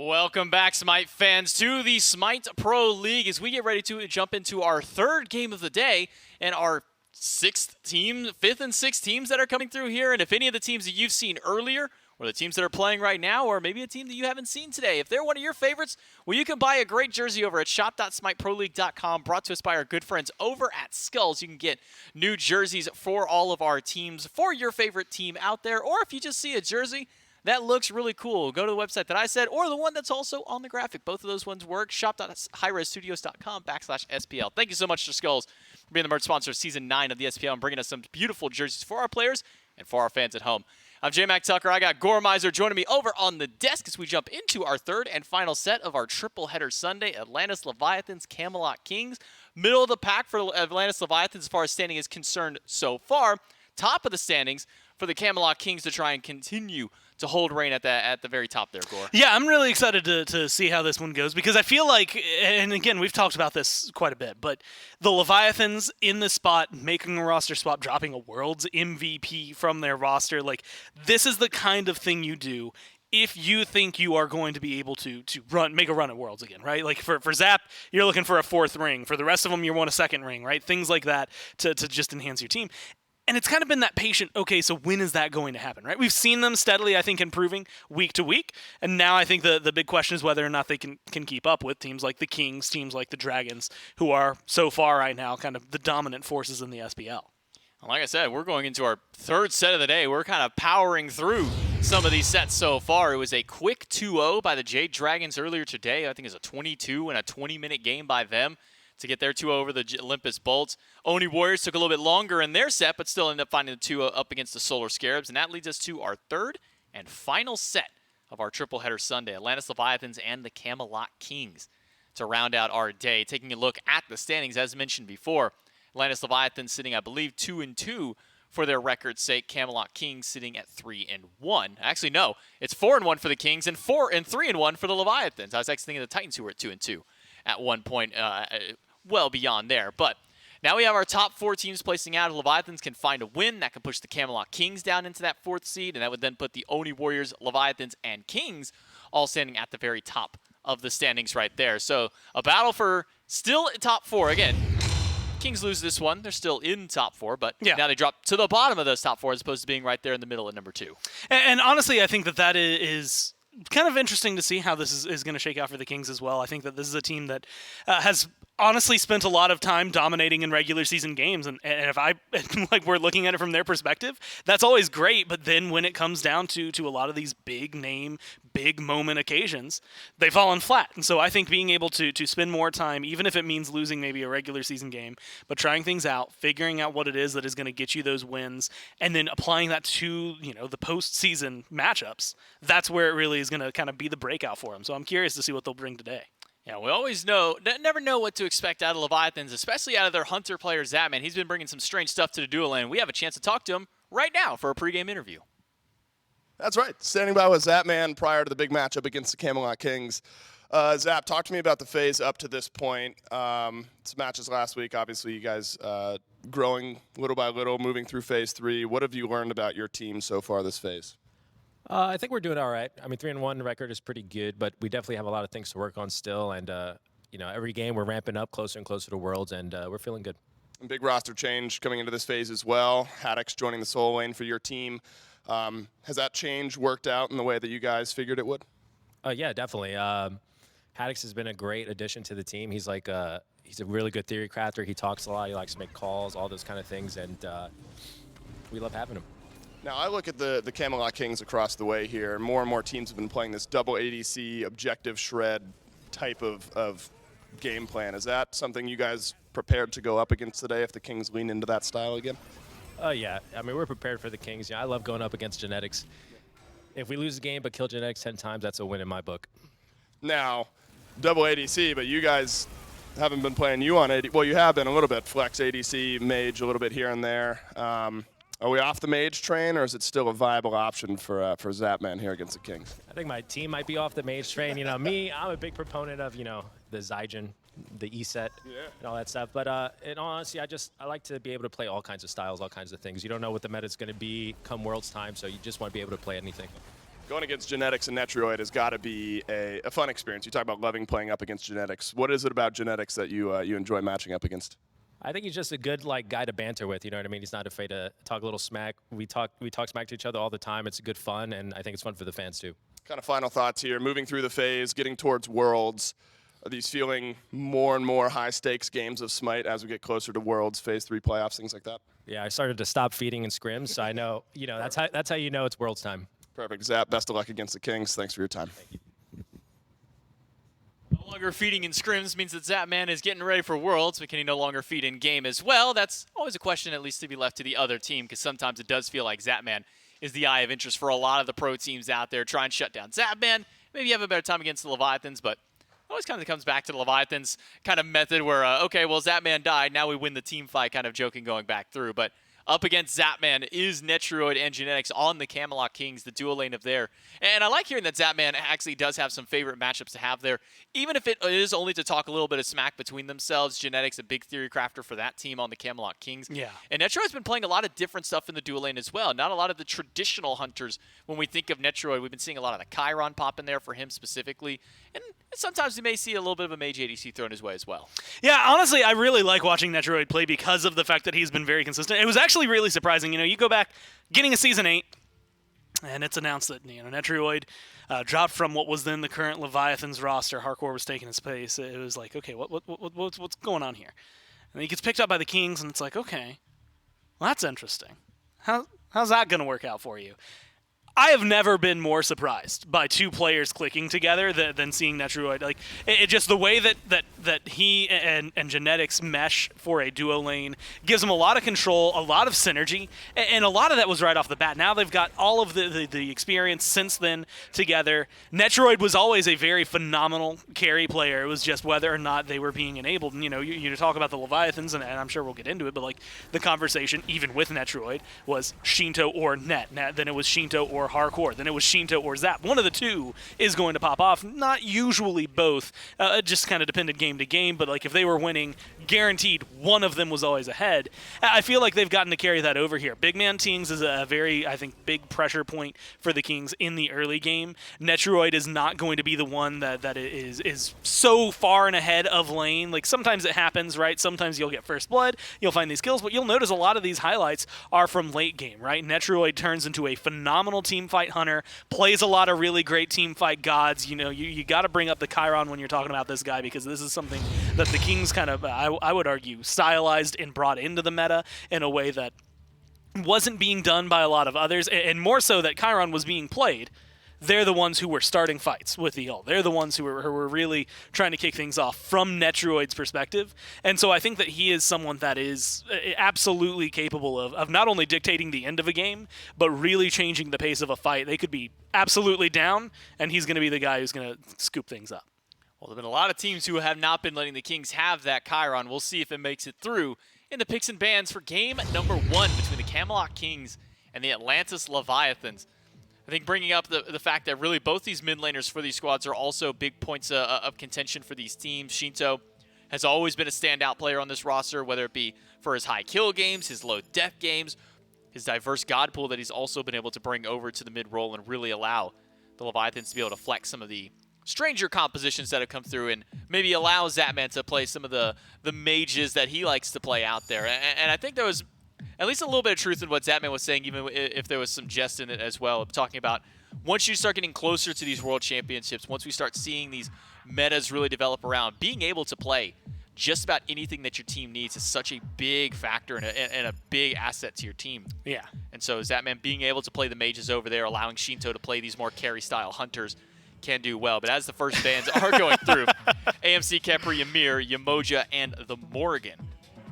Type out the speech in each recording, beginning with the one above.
Welcome back, SMITE fans, to the SMITE Pro League as we get ready to jump into our third game of the day and our fifth and sixth teams that are coming through here. And if any of the teams that you've seen earlier or the teams that are playing right now, or maybe a team that you haven't seen today, if they're one of your favorites, well, you can buy a great jersey over at shop.smiteproleague.com, brought to us by our good friends over at Skulls. You can get new jerseys for all of our teams for your favorite team out there, or if you just see a jersey that looks really cool, go to the website that I said, or the one that's also on the graphic. Both of those ones work. Shop.hi-rezstudios.com/SPL. Thank you so much to Skulls for being the merch sponsor of Season 9 of the SPL and bringing us some beautiful jerseys for our players and for our fans at home. I'm J-Mac Tucker. I got Gormizer joining me over on the desk as we jump into our third and final set of our triple header Sunday. Atlantis Leviathans, Camelot Kings. Middle of the pack for Atlantis Leviathans as far as standing is concerned so far. Top of the standings for the Camelot Kings to try and continue to hold reign at the very top there, Gore. Yeah, I'm really excited to see how this one goes because I feel like, and again, we've talked about this quite a bit, but the Leviathans in the spot, making a roster swap, dropping a Worlds MVP from their roster, like, this is the kind of thing you do if you think you are going to be able to make a run at Worlds again, right? Like, for Zap, you're looking for a fourth ring. For the rest of them, you want a second ring, right? Things like that to just enhance your team. And it's kind of been that patient, okay, so when is that going to happen, right? We've seen them steadily, I think, improving week to week. And now I think the big question is whether or not they can keep up with teams like the Kings, teams like the Dragons, who are so far right now kind of the dominant forces in the SPL. Like I said, we're going into our third set of the day. We're kind of powering through some of these sets so far. It was a quick 2-0 by the Jade Dragons earlier today. I think it was a 22 and a 20-minute game by them to get their 2-0 over the Olympus Bolts. Oni Warriors took a little bit longer in their set, but still ended up finding the 2-0 up against the Solar Scarabs. And that leads us to our third and final set of our triple header Sunday. Atlantis Leviathans and the Camelot Kings to round out our day. Taking a look at the standings, as mentioned before, Atlantis Leviathans sitting, I believe, 2-2 for their record's sake. Camelot Kings sitting at 3-1. Actually, no, it's 4-1 for the Kings and 3-1 for the Leviathans. I was actually thinking of the Titans, who were at 2-2 at one point, well beyond there. But now we have our top four teams placing out. Leviathans can find a win. That can push the Camelot Kings down into that fourth seed, and that would then put the Oni Warriors, Leviathans, and Kings all standing at the very top of the standings right there. So a battle for still top four. Again, Kings lose this one. They're still in top four, but now they drop to the bottom of those top four as opposed to being right there in the middle at number 2. And honestly, I think that is kind of interesting to see how this is going to shake out for the Kings as well. I think that this is a team that has honestly spent a lot of time dominating in regular season games, and if like we're looking at it from their perspective, that's always great. But then when it comes down to a lot of these big name, big moment occasions, they've fallen flat. And so I think being able to spend more time, even if it means losing maybe a regular season game, but trying things out, figuring out what it is that is going to get you those wins, and then applying that to the postseason matchups, that's where it really is going to kind of be the breakout for them. So I'm curious to see what they'll bring today. Yeah, we always never know what to expect out of Leviathans, especially out of their Hunter player, Zapman. He's been bringing some strange stuff to the duel, and we have a chance to talk to him right now for a pregame interview. That's right. Standing by with Zapman prior to the big matchup against the Camelot Kings. Zap, talk to me about the phase up to this point. Some matches last week, obviously you guys growing little by little, moving through phase 3. What have you learned about your team so far this phase? I think we're doing all right. I mean, 3-1 record is pretty good, but we definitely have a lot of things to work on still. And, every game we're ramping up closer and closer to Worlds, and we're feeling good. And big roster change coming into this phase as well. Haddock's joining the solo lane for your team. Has that change worked out in the way that you guys figured it would? Yeah, definitely. Haddock's has been a great addition to the team. He's he's a really good theory crafter. He talks a lot. He likes to make calls, all those kind of things, and we love having him. Now, I look at the Camelot Kings across the way here, and more teams have been playing this double ADC, objective shred type of game plan. Is that something you guys prepared to go up against today if the Kings lean into that style again? Yeah. I mean, we're prepared for the Kings. I love going up against Genetics. If we lose a game but kill Genetics 10 times, that's a win in my book. Now, double ADC, but you guys haven't been playing you on ADC. Well, you have been a little bit. Flex ADC, Mage a little bit here and there. Are we off the Mage train, or is it still a viable option for Zapman here against the Kings? I think my team might be off the Mage train. Me, I'm a big proponent of, the Zygen, the E-set, and all that stuff. But in all honesty, I like to be able to play all kinds of styles, all kinds of things. You don't know what the meta's going to be come Worlds time, so you just want to be able to play anything. Going against Genetics and Netroid has got to be a fun experience. You talk about loving playing up against Genetics. What is it about Genetics that you enjoy matching up against? I think he's just a good guy to banter with. You know what I mean? He's not afraid to talk a little smack. We talk smack to each other all the time. It's good fun, and I think it's fun for the fans too. Kind of final thoughts here. Moving through the phase, getting towards Worlds. Are these feeling more and more high-stakes games of Smite as we get closer to Worlds, Phase 3 playoffs, things like that? Yeah, I started to stop feeding in scrims, so I know. That's how you know it's Worlds time. Perfect. Zap, best of luck against the Kings. Thanks for your time. Thank you. No longer feeding in scrims means that Zapman is getting ready for Worlds, but can he no longer feed in game as well? That's always a question at least to be left to the other team, because sometimes it does feel like Zapman is the eye of interest for a lot of the pro teams out there. Try and shut down Zapman. Maybe you have a better time against the Leviathans, but it always kind of comes back to the Leviathans kind of method where, okay, well, Zapman died. Now we win the team fight, kind of joking going back through. But up against Zapman is Netroid and Genetics on the Camelot Kings, the dual lane of there. And I like hearing that Zapman actually does have some favorite matchups to have there, even if it is only to talk a little bit of smack between themselves. Genetics, a big theory crafter for that team on the Camelot Kings. Yeah. And Netroid's been playing a lot of different stuff in the dual lane as well. Not a lot of the traditional hunters. When we think of Netroid, we've been seeing a lot of the Chiron pop in there for him specifically. And sometimes we may see a little bit of a Mage ADC thrown his way as well. Yeah, honestly, I really like watching Netroid play because of the fact that he's been very consistent. It was actually really surprising. You go back, getting a Season 8, and it's announced that Netroid dropped from what was then the current Leviathans roster. Hardcore was taking his place. It was like, okay, what's going on here? And he gets picked up by the Kings, and it's like, okay, well, that's interesting. How's that going to work out for you? I have never been more surprised by two players clicking together than seeing Netroid. Like, it just the way that he and Genetics mesh for a duo lane gives them a lot of control, a lot of synergy, and a lot of that was right off the bat. Now they've got all of the experience since then together. Netroid was always a very phenomenal carry player. It was just whether or not they were being enabled. And, you talk about the Leviathans, and I'm sure we'll get into it, but like the conversation, even with Netroid, was Shinto or Net. Then it was Shinto or Hardcore. Then it was Shinto or Zap. One of the two is going to pop off. Not usually both. It just kind of depended game to game. But like if they were winning, guaranteed one of them was always ahead. I feel like they've gotten to carry that over here. Big Man Kings is a very, I think, big pressure point for the Kings in the early game. Netroid is not going to be the one that is so far and ahead of lane. Like sometimes it happens, right? Sometimes you'll get first blood, you'll find these kills, but you'll notice a lot of these highlights are from late game, right? Netroid turns into a phenomenal team fight hunter, plays a lot of really great team fight gods. You got to bring up the Chiron when you're talking about this guy, because this is something that the Kings kind of, I would argue, stylized and brought into the meta in a way that wasn't being done by a lot of others, and more so that Chiron was being played. They're the ones who were starting fights with the ult. They're the ones who were really trying to kick things off from Netroid's perspective. And so I think that he is someone that is absolutely capable of not only dictating the end of a game, but really changing the pace of a fight. They could be absolutely down, and he's going to be the guy who's going to scoop things up. Well, there have been a lot of teams who have not been letting the Kings have that Chiron. We'll see if it makes it through in the picks and bans for game number 1 between the Camelot Kings and the Atlantis Leviathans. I think bringing up the fact that really both these mid laners for these squads are also big points of contention for these teams. Shinto has always been a standout player on this roster, whether it be for his high kill games, his low death games, his diverse god pool that he's also been able to bring over to the mid role and really allow the Leviathans to be able to flex some of the stranger compositions that have come through and maybe allow Zapman to play some of the mages that he likes to play out there. And I think there was at least a little bit of truth in what Zapman was saying, even if there was some jest in it as well, talking about once you start getting closer to these world championships, once we start seeing these metas really develop around, being able to play just about anything that your team needs is such a big factor and a big asset to your team. Yeah. And so Zapman being able to play the mages over there, allowing Shinto to play these more carry-style hunters, can do well. But as the first bans are going through, AMC, Khepri, Ymir, Yamoja, and the Morgan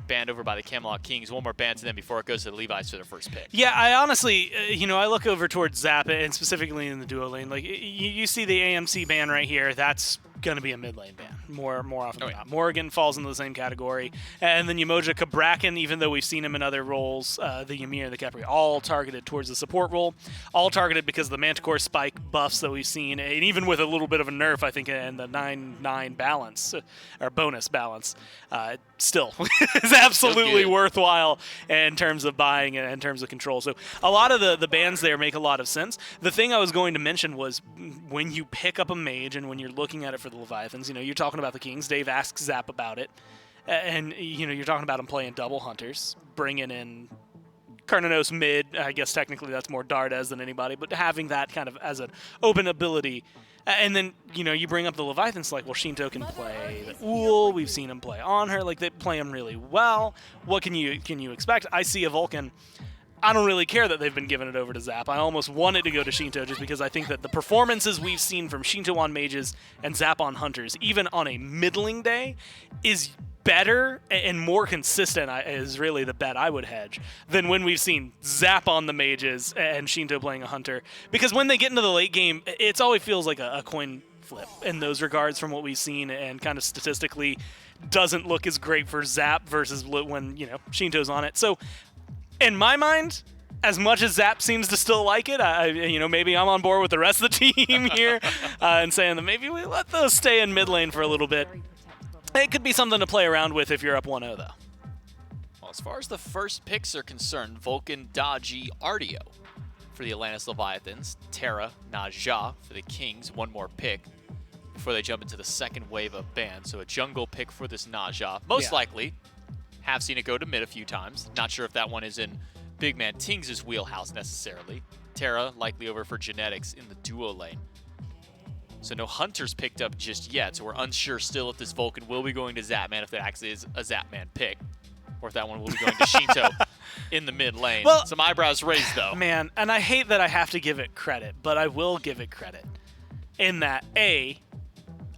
banned over by the Camelot Kings. One more ban to them before it goes to the Levi's for their first pick. Yeah, I honestly, I look over towards Zappa, and specifically in the duo lane. Like, you see the AMC ban right here. That's going to be a mid lane ban more often than not. Morgan falls into the same category. And then Yamoja, Kabrakan, even though we've seen him in other roles, the Ymir, the Khepri, all targeted towards the support role. All targeted because of the Manticore spike buffs that we've seen, and even with a little bit of a nerf, I think, in the 9-9 balance, or bonus balance. still is absolutely good. worthwhile in terms of buying and in terms of control. So a lot of the bans there make a lot of sense. The thing I was going to mention was when you pick up a mage and when you're looking at it for the Leviathans, you're talking about the Kings. Dave asks Zap about it. And, you're talking about him playing double hunters, bringing in Carnanos mid. I guess technically that's more Dardes than anybody, but having that kind of as an open ability. And then, you bring up the Leviathans, like, well, Shinto can play the Uul. We've seen him play on her. Like, they play him really well. What can you expect? I see a Vulcan. I don't really care that they've been giving it over to Zap. I almost want it to go to Shinto just because I think that the performances we've seen from Shinto on mages and Zap on hunters, even on a middling day, is better and more consistent is really the bet I would hedge than when we've seen Zap on the mages and Shinto playing a hunter. Because when they get into the late game, it always feels like a coin flip in those regards from what we've seen, and kind of statistically doesn't look as great for Zap versus when, Shinto's on it. So in my mind, as much as Zap seems to still like it, maybe I'm on board with the rest of the team here and saying that maybe we let those stay in mid lane for a little bit. It could be something to play around with if you're up 1-0, though. Well, as far as the first picks are concerned, Vulcan, Daji, Artio for the Atlantis Leviathans, Terra, Naja for the Kings, one more pick before they jump into the second wave of bans. So a jungle pick for this Naja. Most likely, have seen it go to mid a few times. Not sure if that one is in Big Man Tings' wheelhouse necessarily. Terra likely over for genetics in the duo lane. So no hunters picked up just yet, so we're unsure still if this Vulcan will be going to Zapman, if that actually is a Zapman pick, or if that one will be going to Shinto in the mid lane. Well, some eyebrows raised, though. Man, and I hate that I have to give it credit, but I will give it credit in that,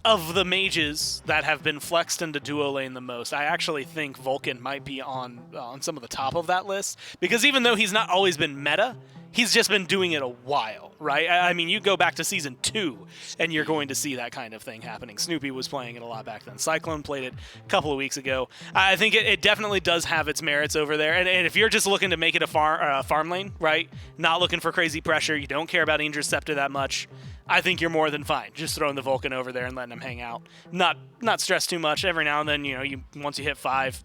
of the mages that have been flexed into duo lane the most, I actually think Vulcan might be on some of the top of that list, because even though he's not always been meta, he's just been doing it a while, right? I mean, you go back to Season 2, and you're going to see that kind of thing happening. Snoopy was playing it a lot back then. Cyclone played it a couple of weeks ago. I think it definitely does have its merits over there. And if you're just looking to make it a farm lane, right? Not looking for crazy pressure, you don't care about Angel's Scepter that much, I think you're more than fine just throwing the Vulcan over there and letting him hang out. Not stress too much. Every now and then, once you hit 5,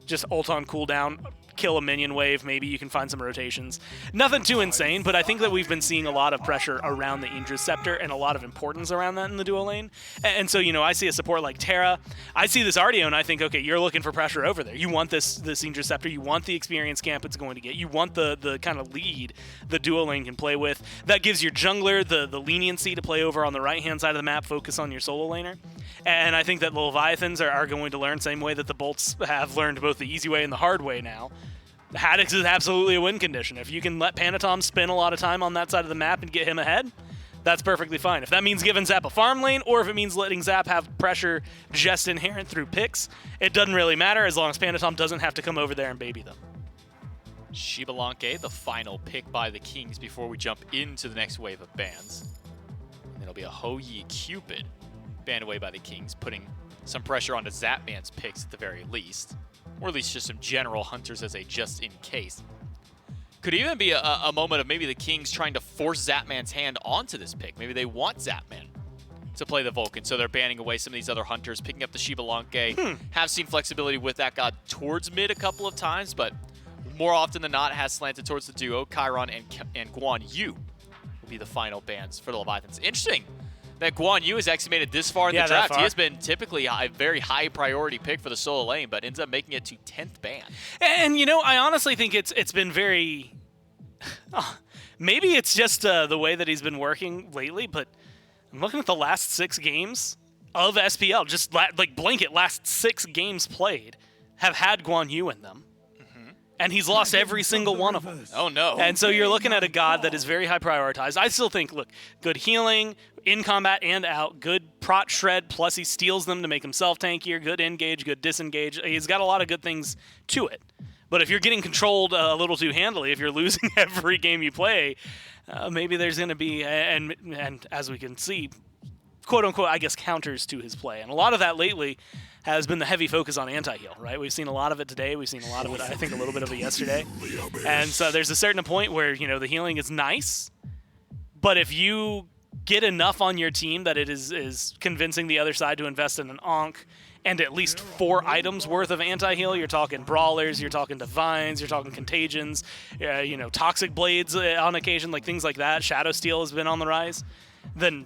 just ult on cooldown, kill a minion wave, maybe you can find some rotations. Nothing too insane, but I think that we've been seeing a lot of pressure around the Angel's Scepter and a lot of importance around that in the duo lane. And so, I see a support like Terra. I see this Artio and I think, okay, you're looking for pressure over there. You want this Angel's Scepter. You want the experience camp it's going to get. You want the kind of lead the duo lane can play with. That gives your jungler the leniency to play over on the right-hand side of the map, focus on your solo laner. And I think that the Leviathans are going to learn, same way that the Bolts have learned both the easy way and the hard way now. Haddix is absolutely a win condition. If you can let Panatom spend a lot of time on that side of the map and get him ahead, that's perfectly fine. If that means giving Zap a farm lane, or if it means letting Zap have pressure just inherent through picks, it doesn't really matter as long as Panatom doesn't have to come over there and baby them. Shibalanke, the final pick by the Kings before we jump into the next wave of bans. And it'll be a Ho-Yi Cupid banned away by the Kings, putting some pressure onto Zapman's picks at the very least. Or at least just some general hunters as a just in case. Could even be a moment of maybe the Kings trying to force Zapman's hand onto this pick. Maybe they want Zapman to play the Vulcan, so they're banning away some of these other hunters, picking up the Shibalanke. Have seen flexibility with that god towards mid a couple of times, but more often than not has slanted towards the duo. Chiron and Guan Yu will be the final bans for the Leviathans. Interesting that Guan Yu has actually made it this far in the draft. He has been typically a very high priority pick for the solo lane, but ends up making it to 10th ban. And I honestly think it's been very... maybe it's just the way that he's been working lately, but I'm looking at the last 6 games of SPL, just like blanket last 6 games played, have had Guan Yu in them. And he's lost every single one of them. Oh, no. And so you're looking at a god that is very high prioritized. I still think, look, good healing, in combat and out, good prot shred, plus he steals them to make himself tankier, good engage, good disengage. He's got a lot of good things to it. But if you're getting controlled a little too handily, if you're losing every game you play, maybe there's going to be, and as we can see, quote-unquote, I guess, counters to his play. And a lot of that lately has been the heavy focus on anti-heal, right? We've seen a lot of it today. We've seen a lot of it, I think, a little bit of it yesterday. And so there's a certain point where, the healing is nice, but if you get enough on your team that it is convincing the other side to invest in an Ankh and at least 4 items worth of anti-heal. You're talking Brawlers, you're talking Divines, you're talking Contagions, Toxic Blades on occasion, like things like that. Shadow Steel has been on the rise. Then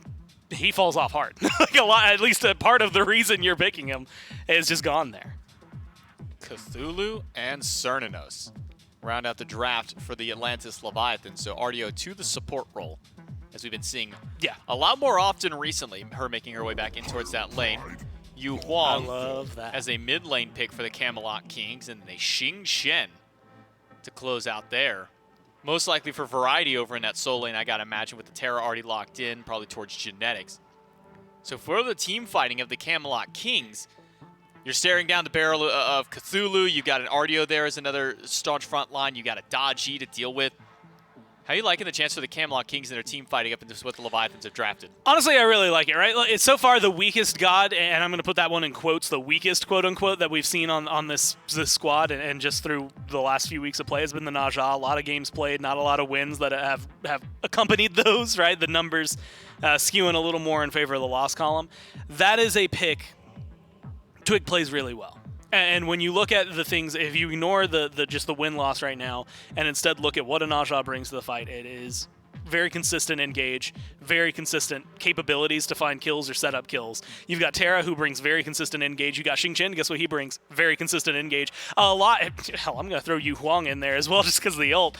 he falls off hard. Like a lot, at least a part of the reason you're picking him is just gone there. Cthulhu and Cernunnos round out the draft for the Atlantis Leviathans. So RDO to the support role, as we've been seeing a lot more often recently, her making her way back in towards that lane. Yu Huang I love that. as a mid lane pick for the Camelot Kings, and a Xing Shen to close out there. Most likely for variety over in that soul lane, I gotta imagine, with the Terra already locked in, probably towards Genetics. So for the team fighting of the Camelot Kings, you're staring down the barrel of Cthulhu. You've got an RDO there as another staunch front line. You got a Dodgy to deal with. How are you liking the chance for the Camelot Kings and their team fighting up into what the Leviathans have drafted? Honestly, I really like it, right? It's so far the weakest god, and I'm going to put that one in quotes, the weakest, quote-unquote, that we've seen on this squad, and just through the last few weeks of play has been the Naja. A lot of games played, not a lot of wins that have accompanied those, right? The numbers skewing a little more in favor of the loss column. That is a pick Twig plays really well. And when you look at the things, if you ignore just the win-loss right now and instead look at what a Naja brings to the fight, it is very consistent engage, very consistent capabilities to find kills or set up kills. You've got Terra, who brings very consistent engage. You got Xing Chen, guess what he brings? Very consistent engage. A lot, hell, I'm going to throw Yu Huang in there as well just because of the ult.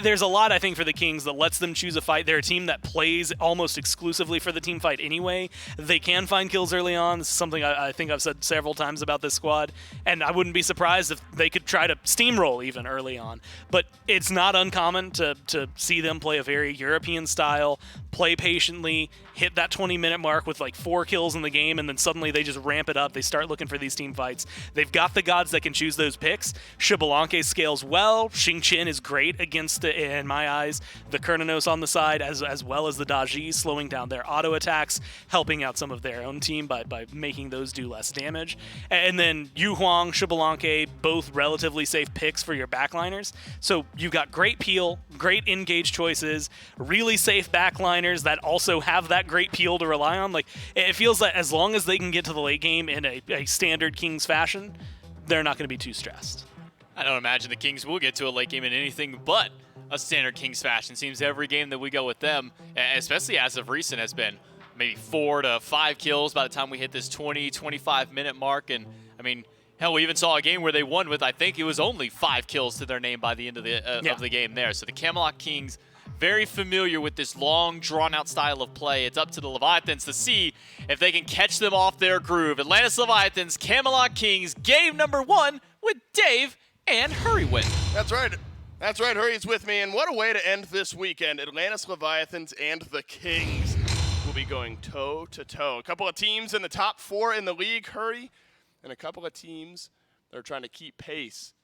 There's a lot, I think, for the Kings that lets them choose a fight. They're a team that plays almost exclusively for the team fight anyway. They can find kills early on. This is something I think I've said several times about this squad, and I wouldn't be surprised if they could try to steamroll even early on. But it's not uncommon to see them play a very European style, play patiently, hit that 20-minute mark with like 4 kills in the game, and then suddenly they just ramp it up. They start looking for these team fights. They've got the gods that can choose those picks. Xbalanque scales well. Xing Chen is great against, in my eyes, the Cernunnos on the side, as well as the Dajis, slowing down their auto attacks, helping out some of their own team by making those do less damage. And then Yu Huang, Xbalanque, both relatively safe picks for your backliners. So you've got great peel, great engage choices, really safe backliners that also have that great peel to rely on. Like, it feels like as long as they can get to the late game in a standard Kings fashion, they're not going to be too stressed. I don't imagine the Kings will get to a late game in anything but a standard Kings fashion. Seems every game that we go with them, especially as of recent, has been maybe 4 to 5 kills by the time we hit this 20-25 minute mark. And I mean, hell, we even saw a game where they won with, I think it was only 5 kills to their name by the end of the game there. So the Camelot Kings, very familiar with this long, drawn-out style of play. It's up to the Leviathans to see if they can catch them off their groove. Atlantis Leviathans, Camelot Kings, game number 1 with Dave and Hurrywin. That's right. That's right. Hurry's with me. And what a way to end this weekend. Atlantis Leviathans and the Kings will be going toe-to-toe. A couple of teams in the top 4 in the league, Hurry, and a couple of teams that are trying to keep pace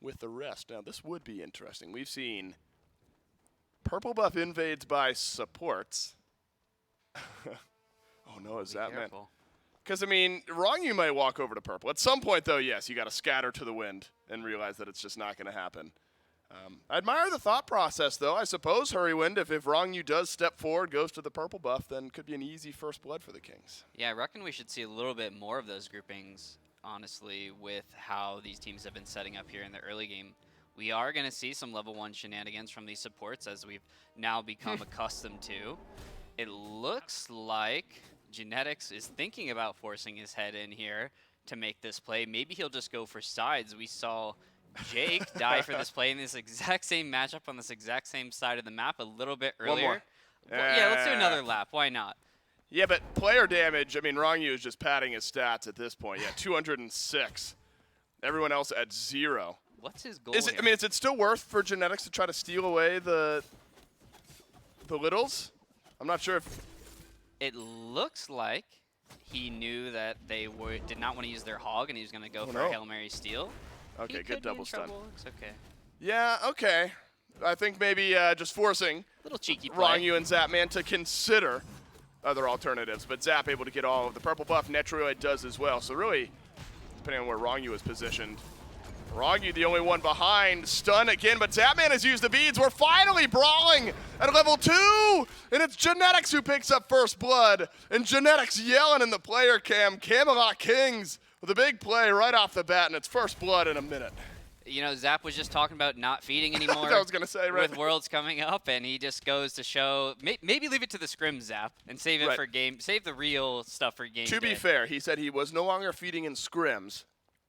with the rest. Now, this would be interesting. We've seen purple buff invades by supports. Oh, no, is that, man? Because, I mean, wrong, you might walk over to purple. At some point, though, yes, you got to scatter to the wind and realize that it's just not going to happen. I admire the thought process, though. I suppose, Hurrywind, if wrong you does step forward, goes to the purple buff, then could be an easy first blood for the Kings. Yeah, I reckon we should see a little bit more of those groupings, honestly, with how these teams have been setting up here in the early game. We are going to see some level 1 shenanigans from these supports, as we've now become accustomed to. It looks like Genetics is thinking about forcing his head in here to make this play. Maybe he'll just go for sides. We saw Jake die for this play in this exact same matchup on this exact same side of the map a little bit earlier. One more. Well, yeah, let's do another lap. Why not? Yeah, but player damage, I mean, wrong you is just padding his stats at this point. Yeah, 206. Everyone else at 0. What's his goal Is it, here? I mean, is it still worth for Genetics to try to steal away the littles? I'm not sure if... It looks like he knew that they did not want to use their hog, and he was going to go for a Hail Mary steal. Okay, good double stun. It's okay. Yeah, okay. I think maybe just forcing Little cheeky play. wrong you and Zapman to consider other alternatives, but Zap able to get all of the purple buff. Netroid does as well. So really, depending on where wrong you is positioned, wrong you the only one behind. Stun again, but Zapman has used the beads. We're finally brawling at level 2, and it's Genetics who picks up first blood, and Genetics yelling in the player cam. Camelot Kings with a big play right off the bat, and it's first blood in a minute. You know, Zap was just talking about not feeding anymore. I was going to say, right? With Worlds coming up, and he just goes to show, maybe leave it to the scrim, Zap, and save it for game, save the real stuff for game To day. be fair, he said he was no longer feeding in scrims,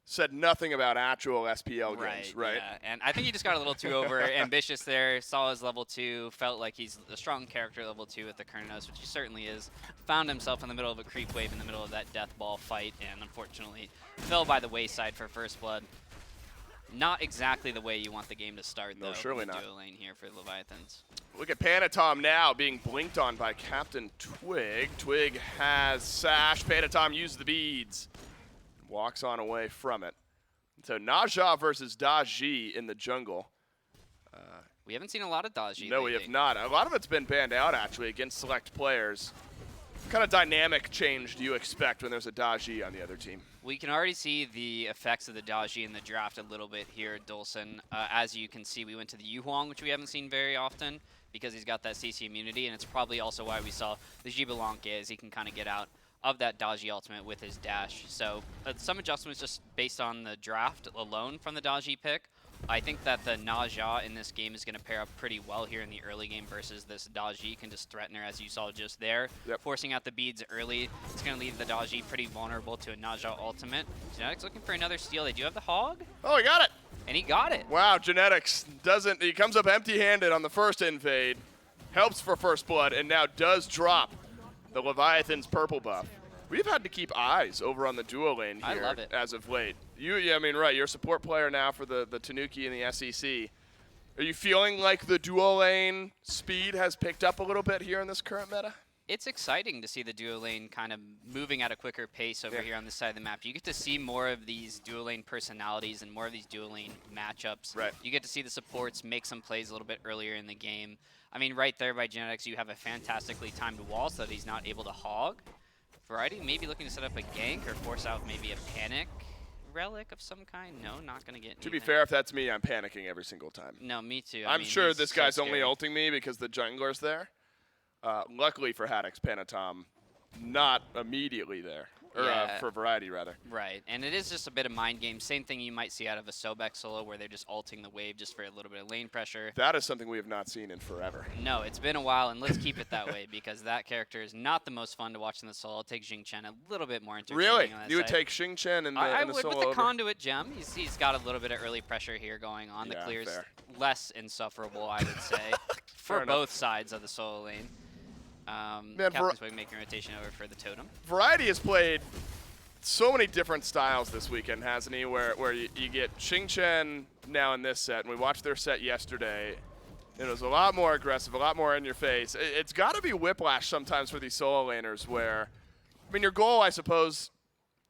said nothing about actual SPL games, right? Yeah, and I think he just got a little too over ambitious there, saw his level 2, felt like he's a strong character at level 2 with the Kernos, which he certainly is, found himself in the middle of a creep wave in the middle of that death ball fight, and unfortunately fell by the wayside for first blood. Not exactly the way you want the game to start, though. No, surely in the not. duo lane here for Leviathans. Look at Panatom now being blinked on by Captain Twig. Twig has Sash. Panatom uses the beads. Walks on away from it. So Naja versus Daji in the jungle. We haven't seen a lot of Daji No, we have not. A lot of it's been banned out, actually, against select players. What kind of dynamic change do you expect when there's a Daji on the other team? We can already see the effects of the Daji in the draft a little bit here, Dolson. As you can see, we went to the Yuhuang, which we haven't seen very often because he's got that CC immunity, and it's probably also why we saw the Jibalanke, as he can kind of get out of that Daji ultimate with his dash. So some adjustments just based on the draft alone from the Daji pick. I think that the Naja in this game is going to pair up pretty well here in the early game versus this Daji can just threaten her, as you saw just there. Yep. Forcing out the beads early. It's going to leave the Daji pretty vulnerable to a Naja ultimate. Genetics looking for another steal. They do have the Hog, Oh, he got it. and he got it. Wow, Genetics doesn't, he comes up empty-handed on the first invade, helps for first blood, and now does drop the Leviathan's purple buff. We've had to keep eyes over on the duo lane I here love it. as of late. Yeah, I mean, right, you're a support player now for the Tanuki and the SEC. Are you feeling like the duo lane speed has picked up a little bit here in this current meta? It's exciting to see the duo lane kind of moving at a quicker pace over here on this side of the map. You get to see more of these duo lane personalities and more of these duo lane matchups. Right. You get to see the supports make some plays a little bit earlier in the game. I mean, right there by Genetics, you have a fantastically timed wall so that he's not able to hog. Variety maybe looking to set up a gank or force out maybe a panic relic of some kind. No, not going to get To be anything. fair, if that's me, I'm panicking every single time. No, me too. I'm sure he's this so guy's only scary. ulting me because the jungler's there. Luckily for Haddock's Panatom, not immediately there. Or Yeah. for Variety, rather. Right, and it is just a bit of mind game. Same thing you might see out of a Sobek solo where they're just ulting the wave just for a little bit of lane pressure. That is something we have not seen in forever. No, it's been a while, and let's keep it that way because that character is not the most fun to watch in the solo. I'll take Jing Chen a little bit more entertaining. Really? On that You would side. take Xing Chen in the, I in the would solo with the over? conduit gem. He's got a little bit of early pressure here going on. The Yeah, clear's fair. less insufferable, I would say, for Fair enough. both sides of the solo lane. Captain's Wing making rotation over for the totem. Variety has played so many different styles this weekend, hasn't he? Where you get Xing Chen now in this set, and we watched their set yesterday. It was a lot more aggressive, a lot more in your face. It's got to be whiplash sometimes for these solo laners where, I mean, your goal, I suppose,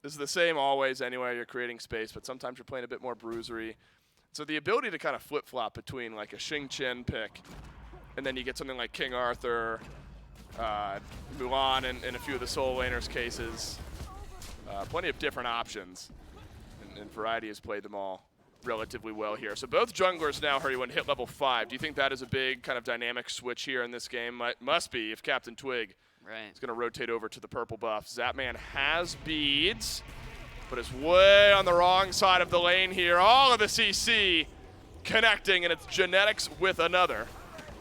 is the same always anyway. You're creating space, but sometimes you're playing a bit more bruisery. So the ability to kind of flip-flop between like a Xing Chen pick, and then you get something like King Arthur, Mulan in a few of the solo laners' cases. Plenty of different options, and Variety has played them all relatively well here. So both junglers now, Hurry1, hit level 5. Do you think that is a big kind of dynamic switch here in this game? Must be if Captain Twig Right. is going to rotate over to the purple buff. Zapman has beads, but is way on the wrong side of the lane here. All of the CC connecting, and it's Genetics with another.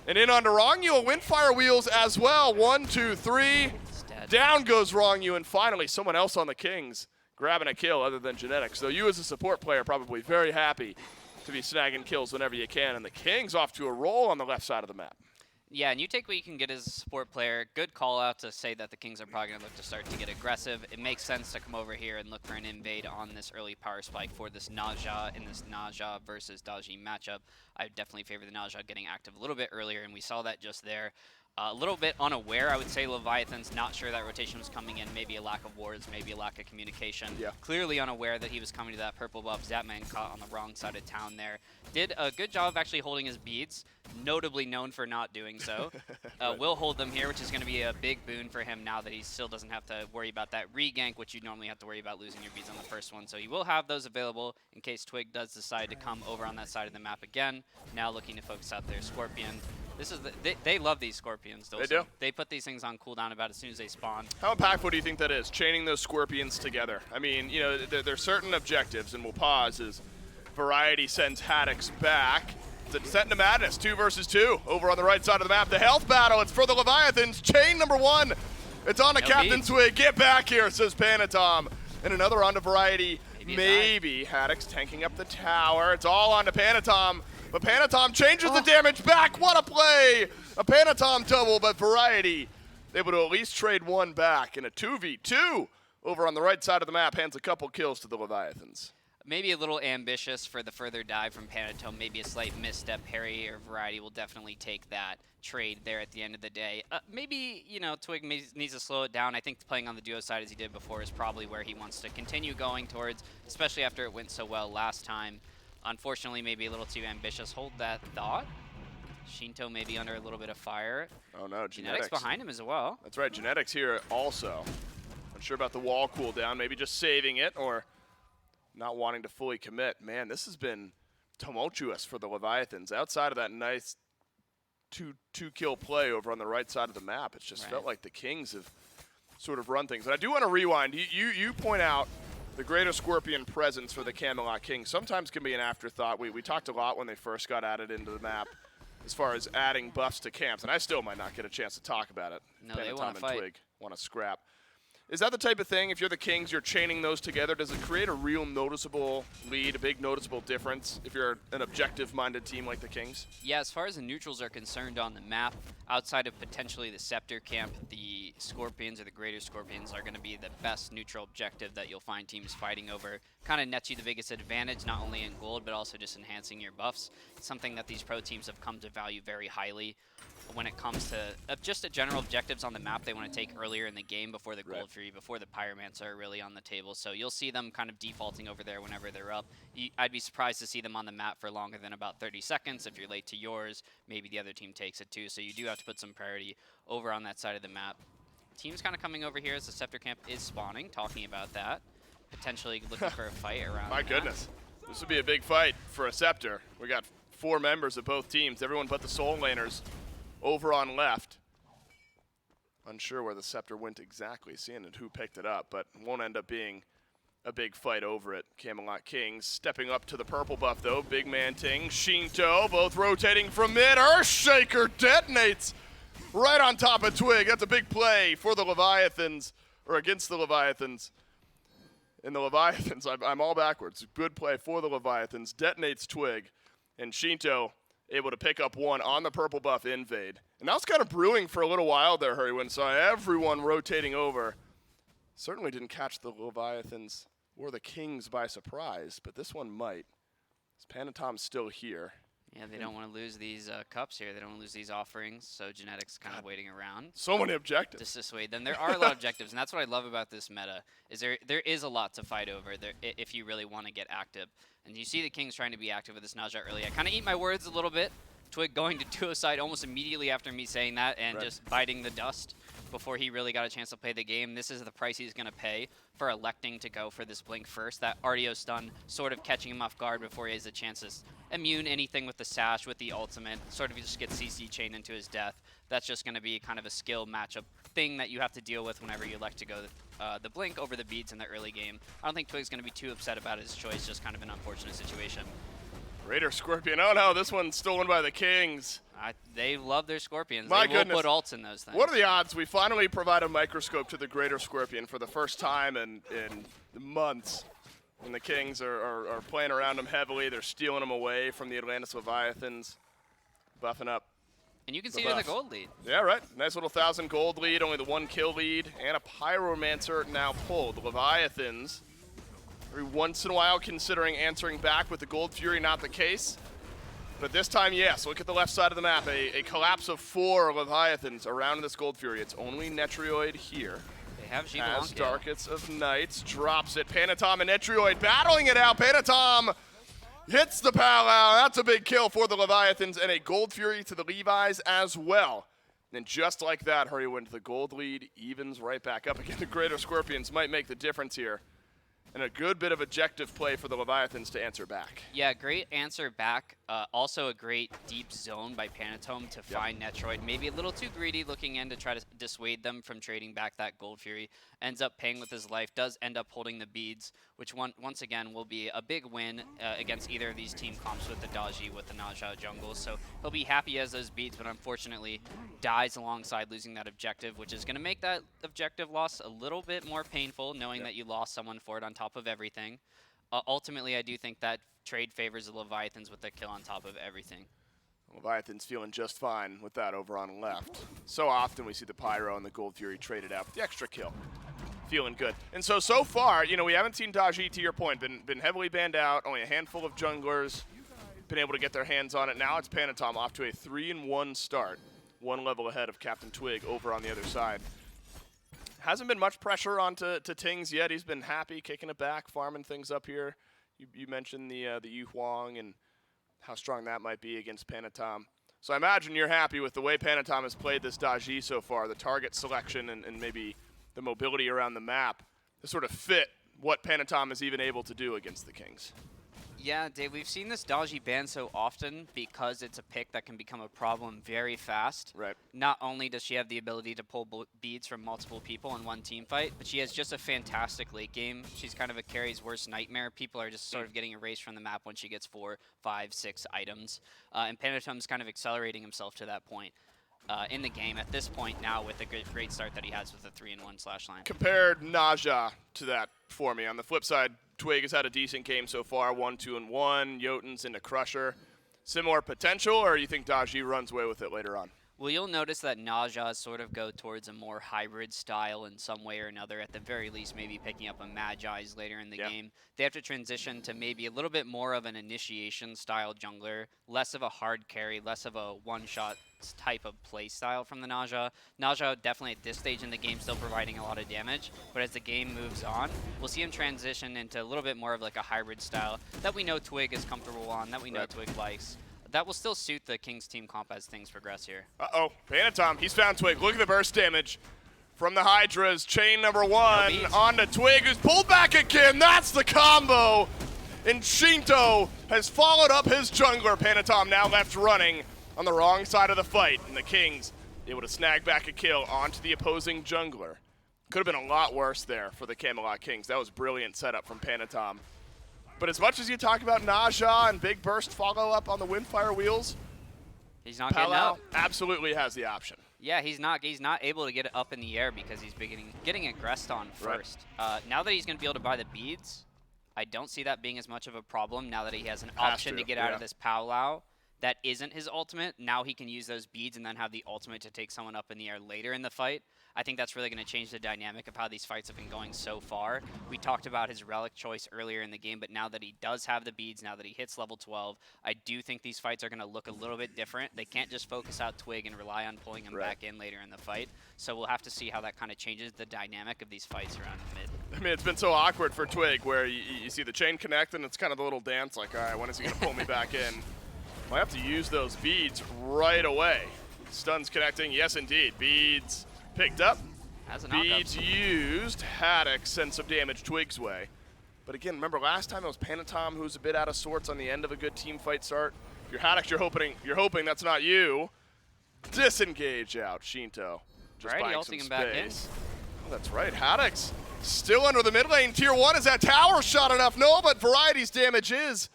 And in onto Rongyu, Windfire Wheels as well. 1, 2, 3. It's dead. Down goes Rongyu, and finally someone else on the Kings grabbing a kill other than Genetics. So you as a support player probably very happy to be snagging kills whenever you can. And the Kings off to a roll on the left side of the map. Yeah, and you take what you can get as a support player. Good call out to say that the Kings are probably going to look to start to get aggressive. It makes sense to come over here and look for an invade on this early power spike for this Naja in this Naja versus Daji matchup. I definitely favor the Naja getting active a little bit earlier, and we saw that just there. A little bit unaware, I would say. Leviathan's not sure that rotation was coming in. Maybe a lack of wards, maybe a lack of communication. Yeah. Clearly unaware that he was coming to that purple buff. Zapman caught on the wrong side of town there. Did a good job of actually holding his beads, notably known for not doing so. Right. Will hold them here, which is going to be a big boon for him now that he still doesn't have to worry about that re-gank, which you normally have to worry about losing your beads on the first one. So you will have those available in case Twig does decide to come over on that side of the map again. Now looking to focus out their Scorpion. This is they love these Scorpions. They do. They put these things on cooldown about as soon as they spawn. How impactful do you think that is, chaining those Scorpions together? I mean, you know, there's certain objectives, and we'll pause as Variety sends Haddix back. It's a Descent into Madness, 2 versus 2. Over on the right side of the map, the health battle. It's for the Leviathans. Chain number 1. It's on to Captain Twig. Get back here, says Panatom. And another onto Variety. Maybe Haddix tanking up the tower. It's all on to Panatom. But Panatom changes the damage back. What a play! A Panatom double, but Variety able to at least trade 1 back. In a 2v2 over on the right side of the map, hands a couple kills to the Leviathans. Maybe a little ambitious for the further dive from Panatom. Maybe a slight misstep. Harry or Variety will definitely take that trade there at the end of the day. Maybe, you know, Twig needs to slow it down. I think playing on the duo side as he did before is probably where he wants to continue going towards, especially after it went so well last time. Unfortunately, maybe a little too ambitious. Hold that thought. Shinto may be under a little bit of fire. Oh no, Genetics behind him as well. That's right, Genetics here also. Unsure about the wall cooldown, maybe just saving it or not wanting to fully commit. Man, this has been tumultuous for the Leviathans. Outside of that nice two-kill play over on the right side of the map, it's just felt like the Kings have sort of run things. And I do want to rewind. You point out the greater Scorpion presence for the Camelot Kings sometimes can be an afterthought. We talked a lot when they first got added into the map as far as adding buffs to camps, and I still might not get a chance to talk about it. No, they want to fight. Twig want to scrap. Is that the type of thing, if you're the Kings, you're chaining those together, does it create a real noticeable lead, a big noticeable difference if you're an objective-minded team like the Kings? Yeah, as far as the neutrals are concerned on the map, outside of potentially the Scepter camp, the Scorpions or the Greater Scorpions are going to be the best neutral objective that you'll find teams fighting over. Kind of nets you the biggest advantage, not only in gold, but also just enhancing your buffs. It's something that these pro teams have come to value very highly. When it comes to just general objectives on the map they want to take earlier in the game before the Gold Fury, before the Pyromancer are really on the table. So you'll see them kind of defaulting over there whenever they're up. I'd be surprised to see them on the map for longer than about 30 seconds. If you're late to yours, maybe the other team takes it too. So you do have to put some priority over on that side of the map. Team's kind of coming over here as the Scepter camp is spawning, talking about that. Potentially looking for a fight around My goodness. This would be a big fight for a Scepter. We got 4 members of both teams, everyone but the Soul Laners over on left. Unsure where the Scepter went exactly, seeing it who picked it up, but won't end up being a big fight over it. Camelot Kings stepping up to the purple buff though. Big Man Ting, Shinto, both rotating from mid. Earthshaker detonates right on top of Twig. That's a big play for the Leviathans, or against the Leviathans. And the Leviathans, I'm all backwards. Good play for the Leviathans. Detonates Twig, and Shinto able to pick up 1 on the purple buff invade. And that was kind of brewing for a little while there, Hurry, when saw everyone rotating over. Certainly didn't catch the Leviathans or the Kings by surprise, but this one might. As Panatom's still here. Yeah, they don't want to lose these cups here. They don't want to lose these offerings, so Genetics kind of waiting around. So many objectives. To dissuade them. There are a lot of objectives, and that's what I love about this meta, is there is a lot to fight over there if you really want to get active. And you see the Kings trying to be active with this Naja early. I kind of eat my words a little bit. Twig going to duo side almost immediately after me saying that and just biting the dust before he really got a chance to play the game. This is the price he's going to pay for electing to go for this blink first. That RDO stun sort of catching him off guard before he has a chance to immune anything with the sash, with the ultimate, sort of just get CC chain into his death. That's just going to be kind of a skill matchup thing that you have to deal with whenever you elect to go the blink over the beads in the early game. I don't think Twig's going to be too upset about his choice, just kind of an unfortunate situation. Raider Scorpion, oh no, this one's stolen by the Kings. They love their Scorpions. My they goodness. will put ults in those things. What are the odds we finally provide a microscope to the Greater Scorpion for the first time in months? And the Kings are playing around them heavily. They're stealing them away from the Atlantis Leviathans, buffing up. And you can see it in the gold lead. Yeah, right. Nice little 1,000 gold lead, only the 1 kill lead, and a Pyromancer now pulled. The Leviathans, every once in a while considering answering back with the Gold Fury, not the case. But this time, yes. Look at the left side of the map. A collapse of 4 Leviathans around this Gold Fury. It's only Netrioid here. They have As Darkest of Nights drops it. Panatom and Netrioid battling it out. Panatom hits the Palau. That's a big kill for the Leviathans, and a Gold Fury to the Levis as well. And just like that, Hurry went to the gold lead, evens right back up again. The Greater Scorpions might make the difference here. And a good bit of objective play for the Leviathans to answer back. Yeah, great answer back Also a great deep zone by Panatome to find Netroid. Maybe a little too greedy looking in to try to dissuade them from trading back that Gold Fury. Ends up paying with his life, does end up holding the beads, which once again will be a big win against either of these team comps with the Daji, with the Naja jungle. So he'll be happy as those beads, but unfortunately dies alongside losing that objective, which is going to make that objective loss a little bit more painful, knowing that you lost someone for it on top of everything. Ultimately, I do think that trade favors the Leviathans with the kill on top of everything. Leviathan's feeling just fine with that over on left. So often we see the Pyro and the Gold Fury traded out with the extra kill. Feeling good. And so far, you know, we haven't seen Daji, to your point, been heavily banned out, only a handful of junglers been able to get their hands on it. Now it's Panatome off to a 3-1 start, one level ahead of Captain Twig over on the other side. Hasn't been much pressure onto Tings yet. He's been happy kicking it back, farming things up here. You mentioned the Yu Huang and how strong that might be against Panatome. So I imagine you're happy with the way Panatome has played this Daji so far, the target selection and maybe the mobility around the map to sort of fit what Panatome is even able to do against the Kings. Yeah, Dave, we've seen this Daji ban so often because it's a pick that can become a problem very fast. Right. Not only does she have the ability to pull beads from multiple people in one team fight, but she has just a fantastic late game. She's kind of a carry's worst nightmare. People are just sort of getting erased from the map when she gets 4, 5, 6 items. And Panatome's kind of accelerating himself to that point in the game at this point now with the great start that he has with the 3-in-1 slash line. Compared Naja to that for me. On the flip side, Twig has had a decent game so far, 1, 2-1. Jotun's into Crusher. Similar potential, or you think Daji runs away with it later on? Well, you'll notice that Naja sort of go towards a more hybrid style in some way or another. At the very least, maybe picking up a Magi's later in the game. They have to transition to maybe a little bit more of an initiation style jungler, less of a hard carry, less of a one-shot type of play style from the Naja. Naja definitely at this stage in the game still providing a lot of damage, but as the game moves on, we'll see him transition into a little bit more of like a hybrid style that we know Twig is comfortable on, that we know Twig likes. That will still suit the Kings team comp as things progress here. Uh-oh, Panatome, he's found Twig. Look at the burst damage from the hi-rez. Chain number 1 onto Twig, who's pulled back again. That's the combo. And Shinto has followed up his jungler. Panatome now left running on the wrong side of the fight. And the Kings able to snag back a kill onto the opposing jungler. Could have been a lot worse there for the Camelot Kings. That was brilliant setup from Panatome. But as much as you talk about Naja and big burst follow-up on the Windfire wheels, he's not getting up. Absolutely has the option. Yeah, he's not able to get it up in the air because he's getting aggressed on first. Now that he's going to be able to buy the beads, I don't see that being as much of a problem now that he has an option to get out of this Powwow. That isn't his ultimate. Now he can use those beads and then have the ultimate to take someone up in the air later in the fight. I think that's really going to change the dynamic of how these fights have been going so far. We talked about his relic choice earlier in the game, but now that he does have the beads, now that he hits level 12, I do think these fights are going to look a little bit different. They can't just focus out Twig and rely on pulling him back in later in the fight. So we'll have to see how that kind of changes the dynamic of these fights around the mid. I mean, it's been so awkward for Twig where you see the chain connect and it's kind of the little dance like, all right, when is he going to pull me back in? Well, I have to use those beads right away. Stuns connecting, yes indeed. Beads picked up. Beads used. Haddock sent some damage Twig's way. But again, remember last time it was Panatome who was a bit out of sorts on the end of a good team fight start. If you're Haddock, you're hoping that's not you. Disengage out, Shinto. Just buying some space. Back in. Oh, that's right, Haddock's still under the mid lane. Tier 1, is that tower shot enough? No, but Variety's damage is.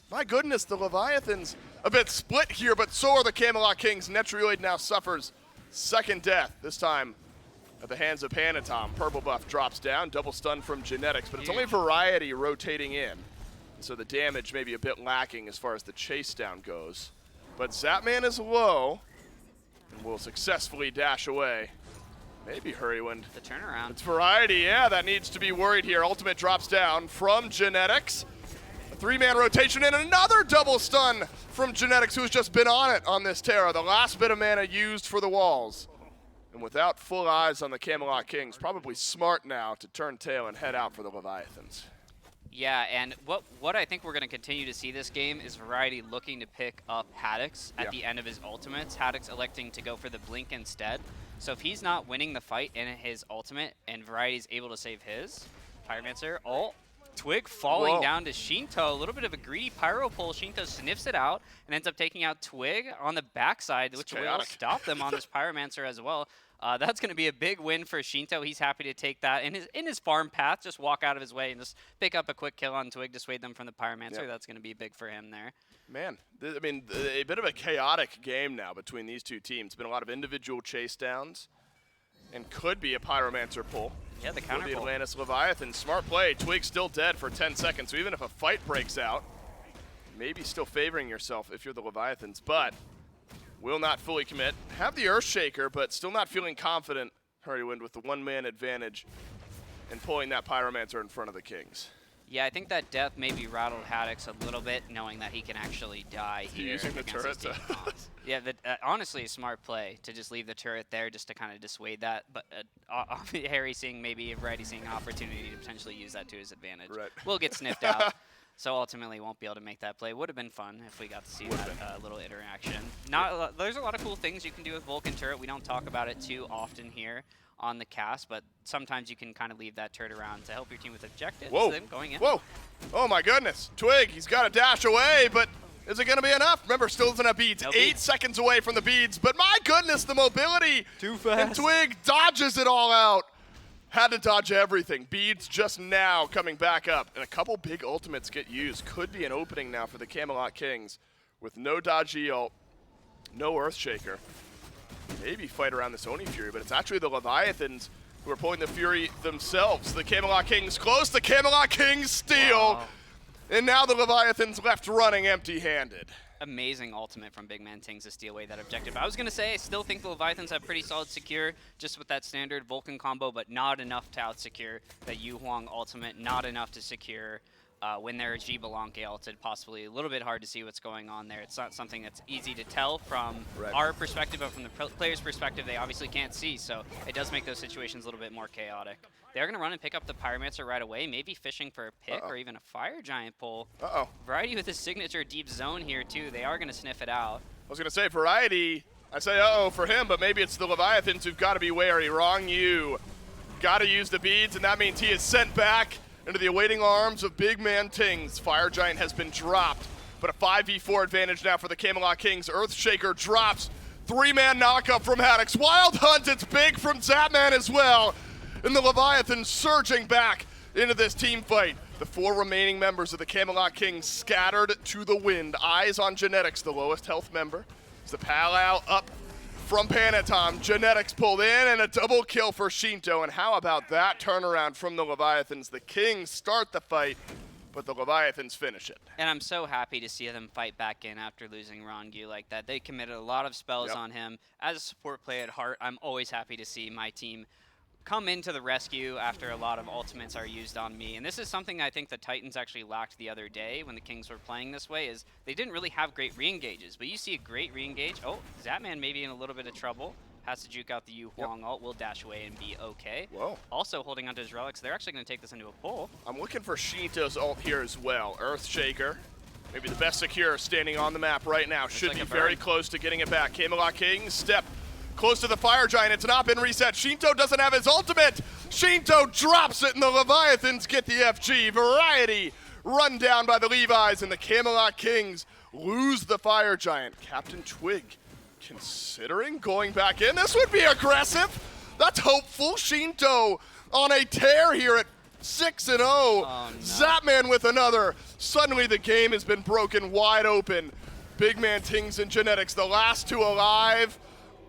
My goodness, the Leviathans a bit split here, but so are the Camelot Kings. Netroid now suffers second death, this time at the hands of Panatome. Purple buff drops down, double stun from Genetics, but it's only Variety rotating in. So the damage may be a bit lacking as far as the chase down goes. But Zapman is low and will successfully dash away. Maybe Hurrywind. The turnaround. It's Variety, yeah, that needs to be worried here. Ultimate drops down from Genetics. A 3-man rotation and another double stun from Genetics, who's just been on it on this Terra. The last bit of mana used for the walls. And without full eyes on the Camelot Kings, probably smart now to turn tail and head out for the Leviathans. Yeah, and what I think we're going to continue to see this game is Variety looking to pick up Haddox at the end of his ultimates. Haddox electing to go for the blink instead. So if he's not winning the fight in his ultimate and Variety's able to save his, Pyromancer, ult, Twig falling Whoa. down to Shinto. A little bit of a greedy pyro pull. Shinto sniffs it out and ends up taking out Twig on the backside, which will chaotic. stop them on this Pyromancer as well. That's going to be a big win for Shinto. He's happy to take that in his farm path, just walk out of his way and just pick up a quick kill on Twig, dissuade them from the Pyromancer. Yep. That's going to be big for him there. Man, I mean, a bit of a chaotic game now between these two teams. Been a lot of individual chase downs and could be a Pyromancer pull. Yeah, the For counter the pull. Atlantis Leviathans. Smart play. Twig still dead for 10 seconds. So even if a fight breaks out, maybe still favoring yourself if you're the Leviathans, but will not fully commit. Have the Earthshaker, but still not feeling confident. Hurrywind with the one-man advantage and pulling that Pyromancer in front of the Kings. Yeah, I think that death maybe rattled Haddix a little bit, knowing that he can actually die here. Using the against his turret team. Yeah, honestly, a smart play to just leave the turret there just to kind of dissuade that. But Harry seeing Variety seeing an opportunity to potentially use that to his advantage. Right. Will get sniffed out. So ultimately won't be able to make that play. Would have been fun if we got to see that little interaction. There's a lot of cool things you can do with Vulcan Turret. We don't talk about it too often here on the cast, but sometimes you can kind of leave that turret around to help your team with objectives. Whoa. Them going in. Whoa. Oh my goodness. Twig, he's got to dash away, but is it going to be enough? Remember, still doesn't have beads. No 8 beads. seconds away from the beads, but my goodness, the mobility. Too And fast. Twig dodges it all out. Had to dodge everything. Beads just now coming back up. And a couple big ultimates get used. Could be an opening now for the Camelot Kings with no dodge ult, no Earthshaker. Maybe fight around this Oni Fury, but it's actually the Leviathans who are pulling the Fury themselves. The Camelot Kings close. The Camelot Kings steal. Wow. And now the Leviathans left running empty-handed. Amazing ultimate from Big Man Tings to steal away that objective. I was going to say, I still think the Leviathans have pretty solid secure just with that standard Vulcan combo, but not enough to out-secure that Yu Huang ultimate, not enough to secure when they're G Belanque ulted, possibly a little bit hard to see what's going on there. It's not something that's easy to tell from our perspective, but from the player's perspective, they obviously can't see, so it does make those situations a little bit more chaotic. They're going to run and pick up the Pyromancer right away, maybe fishing for a pick or even a Fire Giant pull. Variety with his signature deep zone here, too. They are going to sniff it out. I was going to say, Variety, I say uh-oh for him, but maybe it's the Leviathans who've got to be wary. Wrong you. Got to use the beads, and that means he is sent back into the awaiting arms of Big Man Tings. Fire Giant has been dropped, but a 5v4 advantage now for the Camelot Kings. Earthshaker drops. 3-man knockup from Haddix. Wild Hunt, it's big from Zapman as well. And the Leviathans surging back into this team fight. The 4 remaining members of the Camelot Kings scattered to the wind. Eyes on Genetics, the lowest health member. It's the Palau up from Panatom. Genetics pulled in and a double kill for Shinto. And how about that turnaround from the Leviathans? The Kings start the fight, but the Leviathans finish it. And I'm so happy to see them fight back in after losing Rongu like that. They committed a lot of spells on him. As a support player at heart, I'm always happy to see my team come into the rescue after a lot of ultimates are used on me. And this is something I think the Titans actually lacked the other day when the Kings were playing this way, is they didn't really have great re-engages. But you see a great re-engage. Oh, Zapman may be in a little bit of trouble. Has to juke out the Yu Huang ult. Will dash away and be okay. Whoa. Also holding onto his relics. They're actually going to take this into a pull. I'm looking for Shinto's ult here as well. Earthshaker, maybe the best secure standing on the map right now. Should like be a very burn. close to getting it back. Camelot Kings step close to the Fire Giant. It's not been reset. Shinto doesn't have his ultimate. Shinto drops it, and the Leviathans get the FG. Variety run down by the Levis, and the Camelot Kings lose the Fire Giant. Captain Twig considering going back in. This would be aggressive. That's hopeful. Shinto on a tear here at 6-0. Oh, no. Zapman with another. Suddenly the game has been broken wide open. Big Man Tings and Genetics, the last 2 alive.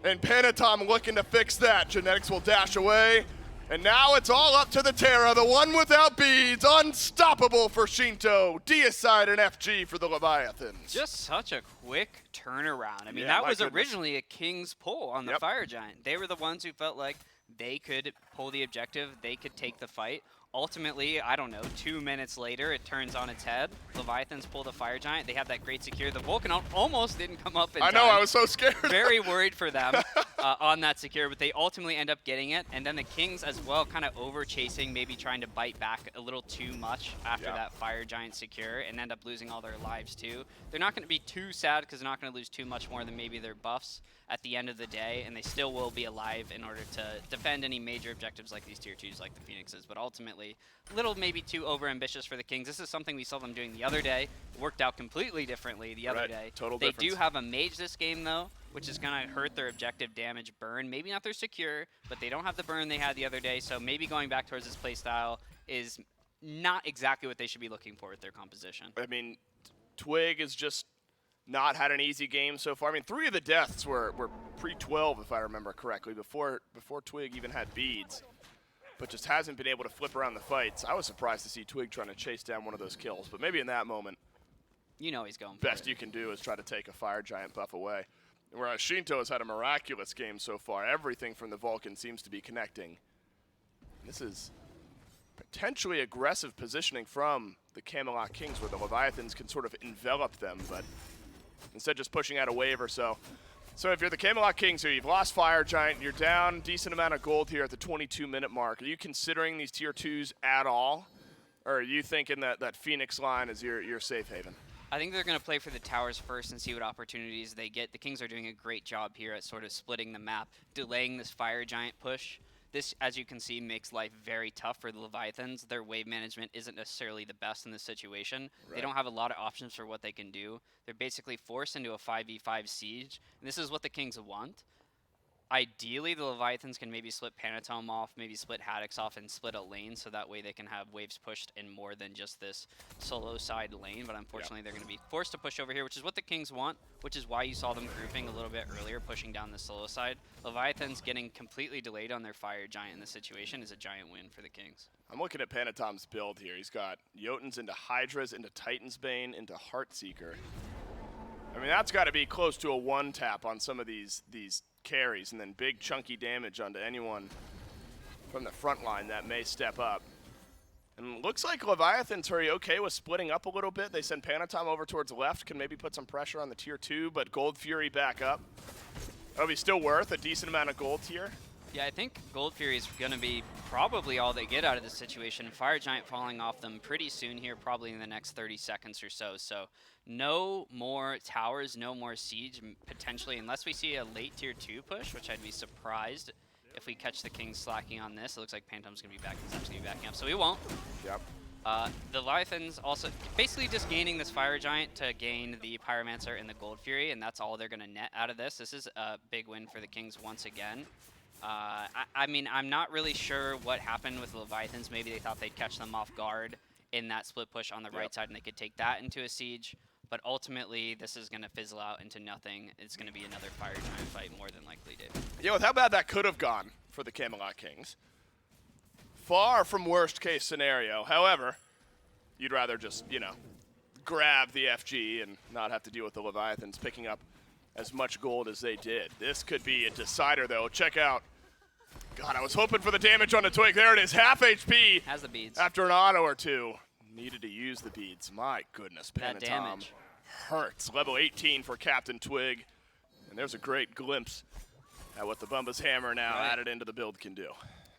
And Panatom looking to fix that. Genetics will dash away. And now it's all up to the Terra, the one without beads. Unstoppable for Shinto. Deicide and FG for the Leviathans. Just such a quick turnaround. I mean, Yeah, that my was goodness. originally a King's pull on the Yep. Fire Giant. They were the ones who felt like they could pull the objective, they could take the fight. Ultimately, I don't know, 2 minutes later, it turns on its head. Leviathans pull the Fire Giant. They have that great secure. The Vulcan almost didn't come up in I know, time. I was so scared. Very worried for them on that secure, but they ultimately end up getting it. And then the Kings as well, kind of over chasing, maybe trying to bite back a little too much after that Fire Giant secure and end up losing all their lives too. They're not going to be too sad because they're not going to lose too much more than maybe their buffs at the end of the day, and they still will be alive in order to defend any major objectives like these tier 2s like the Phoenixes. But ultimately, a little maybe too over-ambitious for the Kings. This is something we saw them doing the other day. It worked out completely differently the other day. Total they difference. do have a mage this game, though, which is going to hurt their objective damage burn. Maybe not their secure, but they don't have the burn they had the other day, so maybe going back towards this playstyle is not exactly what they should be looking for with their composition. I mean, Twig has just not had an easy game so far. I mean, 3 of the deaths were pre-12, if I remember correctly, before Twig even had beads, but just hasn't been able to flip around the fights. I was surprised to see Twig trying to chase down one of those kills, but maybe in that moment, You know he's going for best it. you can do is try to take a Fire Giant buff away. Whereas Shinto has had a miraculous game so far. Everything from the Vulcan seems to be connecting. This is potentially aggressive positioning from the Camelot Kings, where the Leviathans can sort of envelop them, but instead just pushing out a wave or so. So if you're the Camelot Kings here, you've lost Fire Giant, you're down decent amount of gold here at the 22-minute mark. Are you considering these tier 2s at all? Or are you thinking that Phoenix line is your safe haven? I think they're going to play for the towers first and see what opportunities they get. The Kings are doing a great job here at sort of splitting the map, delaying this Fire Giant push. This, as you can see, makes life very tough for the Leviathans. Their wave management isn't necessarily the best in this situation. Right. They don't have a lot of options for what they can do. They're basically forced into a 5v5 siege, and this is what the Kings want. Ideally, the Leviathans can maybe split Panatome off, maybe split Haddix off, and split a lane, so that way they can have waves pushed in more than just this solo side lane. But unfortunately, they're going to be forced to push over here, which is what the Kings want, which is why you saw them grouping a little bit earlier, pushing down the solo side. Leviathans getting completely delayed on their Fire Giant in this situation is a giant win for the Kings. I'm looking at Panatome's build here. He's got Jotuns into hi-rez, into Titan's Bane, into Heartseeker. I mean, that's got to be close to a one-tap on some of these carries, and then big chunky damage onto anyone from the front line that may step up. And it looks like Leviathans are okay with splitting up a little bit. They send Panatome over towards the left, can maybe put some pressure on the tier 2, but Gold Fury back up. That'll be still worth a decent amount of gold here. Yeah, I think Gold Fury is going to be probably all they get out of this situation. Fire Giant falling off them pretty soon here, probably in the next 30 seconds or so. So no more towers, no more siege, potentially, unless we see a late tier 2 push, which I'd be surprised if we catch the Kings slacking on this. It looks like Pantome's going to be back, he's actually going to be backing up, so we won't. Yep. The Leviathans also basically just gaining this Fire Giant to gain the Pyromancer and the Gold Fury, and that's all they're going to net out of this. This is a big win for the Kings once again. I mean, I'm not really sure what happened with the Leviathans. Maybe they thought they'd catch them off guard in that split push on the right side and they could take that into a siege. But ultimately, this is going to fizzle out into nothing. It's going to be another Fire Giant fight more than likely, David. Yeah, with how bad that could have gone for the Camelot Kings. Far from worst case scenario. However, you'd rather just, grab the FG and not have to deal with the Leviathans picking up as much gold as they did. This could be a decider, though. Check out. God, I was hoping for the damage on the Twig. There it is, half HP. Has the beads. After an auto or two. Needed to use the beads. My goodness, That Panatome damage hurts. Level 18 for Captain Twig. And there's a great glimpse at what the Bumba's Hammer now added into the build can do.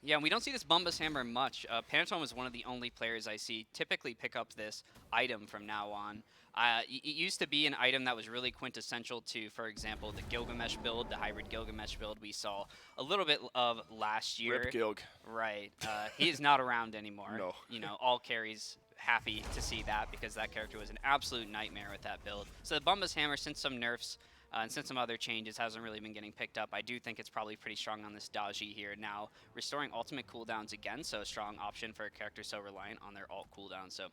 Yeah, and we don't see this Bumba's Hammer much. Panatome is one of the only players I see typically pick up this item from now on. It used to be an item that was really quintessential to, for example, the Gilgamesh build, the hybrid Gilgamesh build we saw a little bit of last year. Rip Gilg. Right. He is not around anymore. No. All carries happy to see that because that character was an absolute nightmare with that build. So the Bumba's Hammer, since some nerfs and since some other changes, hasn't really been getting picked up. I do think it's probably pretty strong on this Daji here. Now, restoring ultimate cooldowns again, so a strong option for a character so reliant on their ult cooldown. So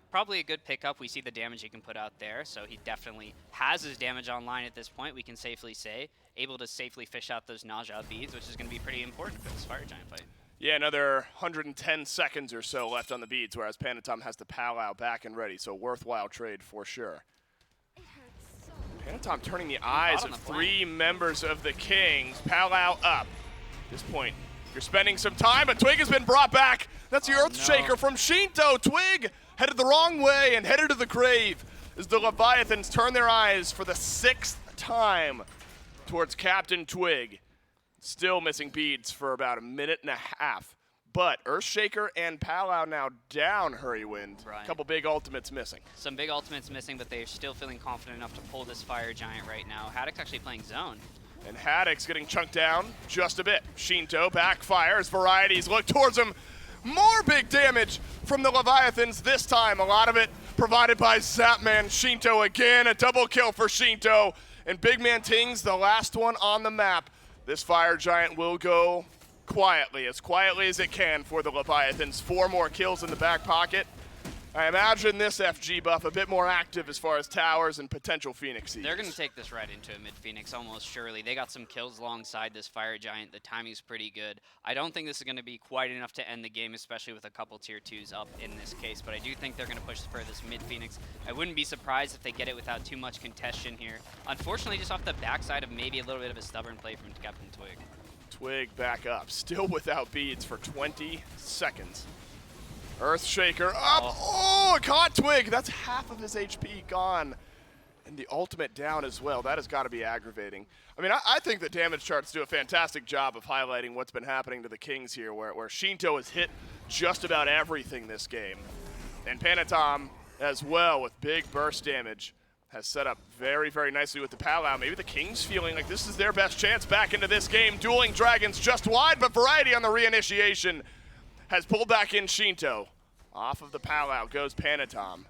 probably a good pickup. We see the damage he can put out there, so he definitely has his damage online at this point, we can safely say. Able to safely fish out those nausea beads, which is going to be pretty important for this Fire Giant fight. Yeah, another 110 seconds or so left on the beads, whereas Panatome has the Pal back and ready, so worthwhile trade for sure. Panatome turning the eyes of 3 members of the Kings. Pal up. At this point, you're spending some time, but Twig has been brought back. That's the Earthshaker from Shinto. Twig headed the wrong way and headed to the grave as the Leviathans turn their eyes for the 6th time towards Captain Twig. Still missing beads for about a minute and a half. But Earthshaker and Pal now down, Hurrywind. Right. A couple big ultimates missing. Some big ultimates missing, but they're still feeling confident enough to pull this Fire Giant right now. Haddix actually playing zone. And Haddix getting chunked down just a bit. Shinto backfires. Varieties look towards him. More big damage from the Leviathans this time. A lot of it provided by Zapman. Shinto again, a double kill for Shinto. And Big Man Tings, the last one on the map. This Fire Giant will go quietly as it can for the Leviathans. 4 more kills in the back pocket. I imagine this FG buff a bit more active as far as towers and potential Phoenixes. They're going to take this right into a mid-Phoenix almost surely. They got some kills alongside this Fire Giant. The timing's pretty good. I don't think this is going to be quite enough to end the game, especially with a couple tier 2s up in this case, but I do think they're going to push for this mid-Phoenix. I wouldn't be surprised if they get it without too much contention here. Unfortunately, just off the backside of maybe a little bit of a stubborn play from Captain Twig. Twig back up, still without beads for 20 seconds. Earthshaker up. Oh, caught Twig. That's half of his HP gone. And the ultimate down as well. That has got to be aggravating. I mean, I think the damage charts do a fantastic job of highlighting what's been happening to the Kings here, where Shinto has hit just about everything this game. And Panatom as well with big burst damage has set up very, very nicely with the Palau. Maybe the Kings feeling like this is their best chance back into this game. Dueling Dragons just wide, but Variety on the reinitiation has pulled back in Shinto. Off of the Palau goes Panatom.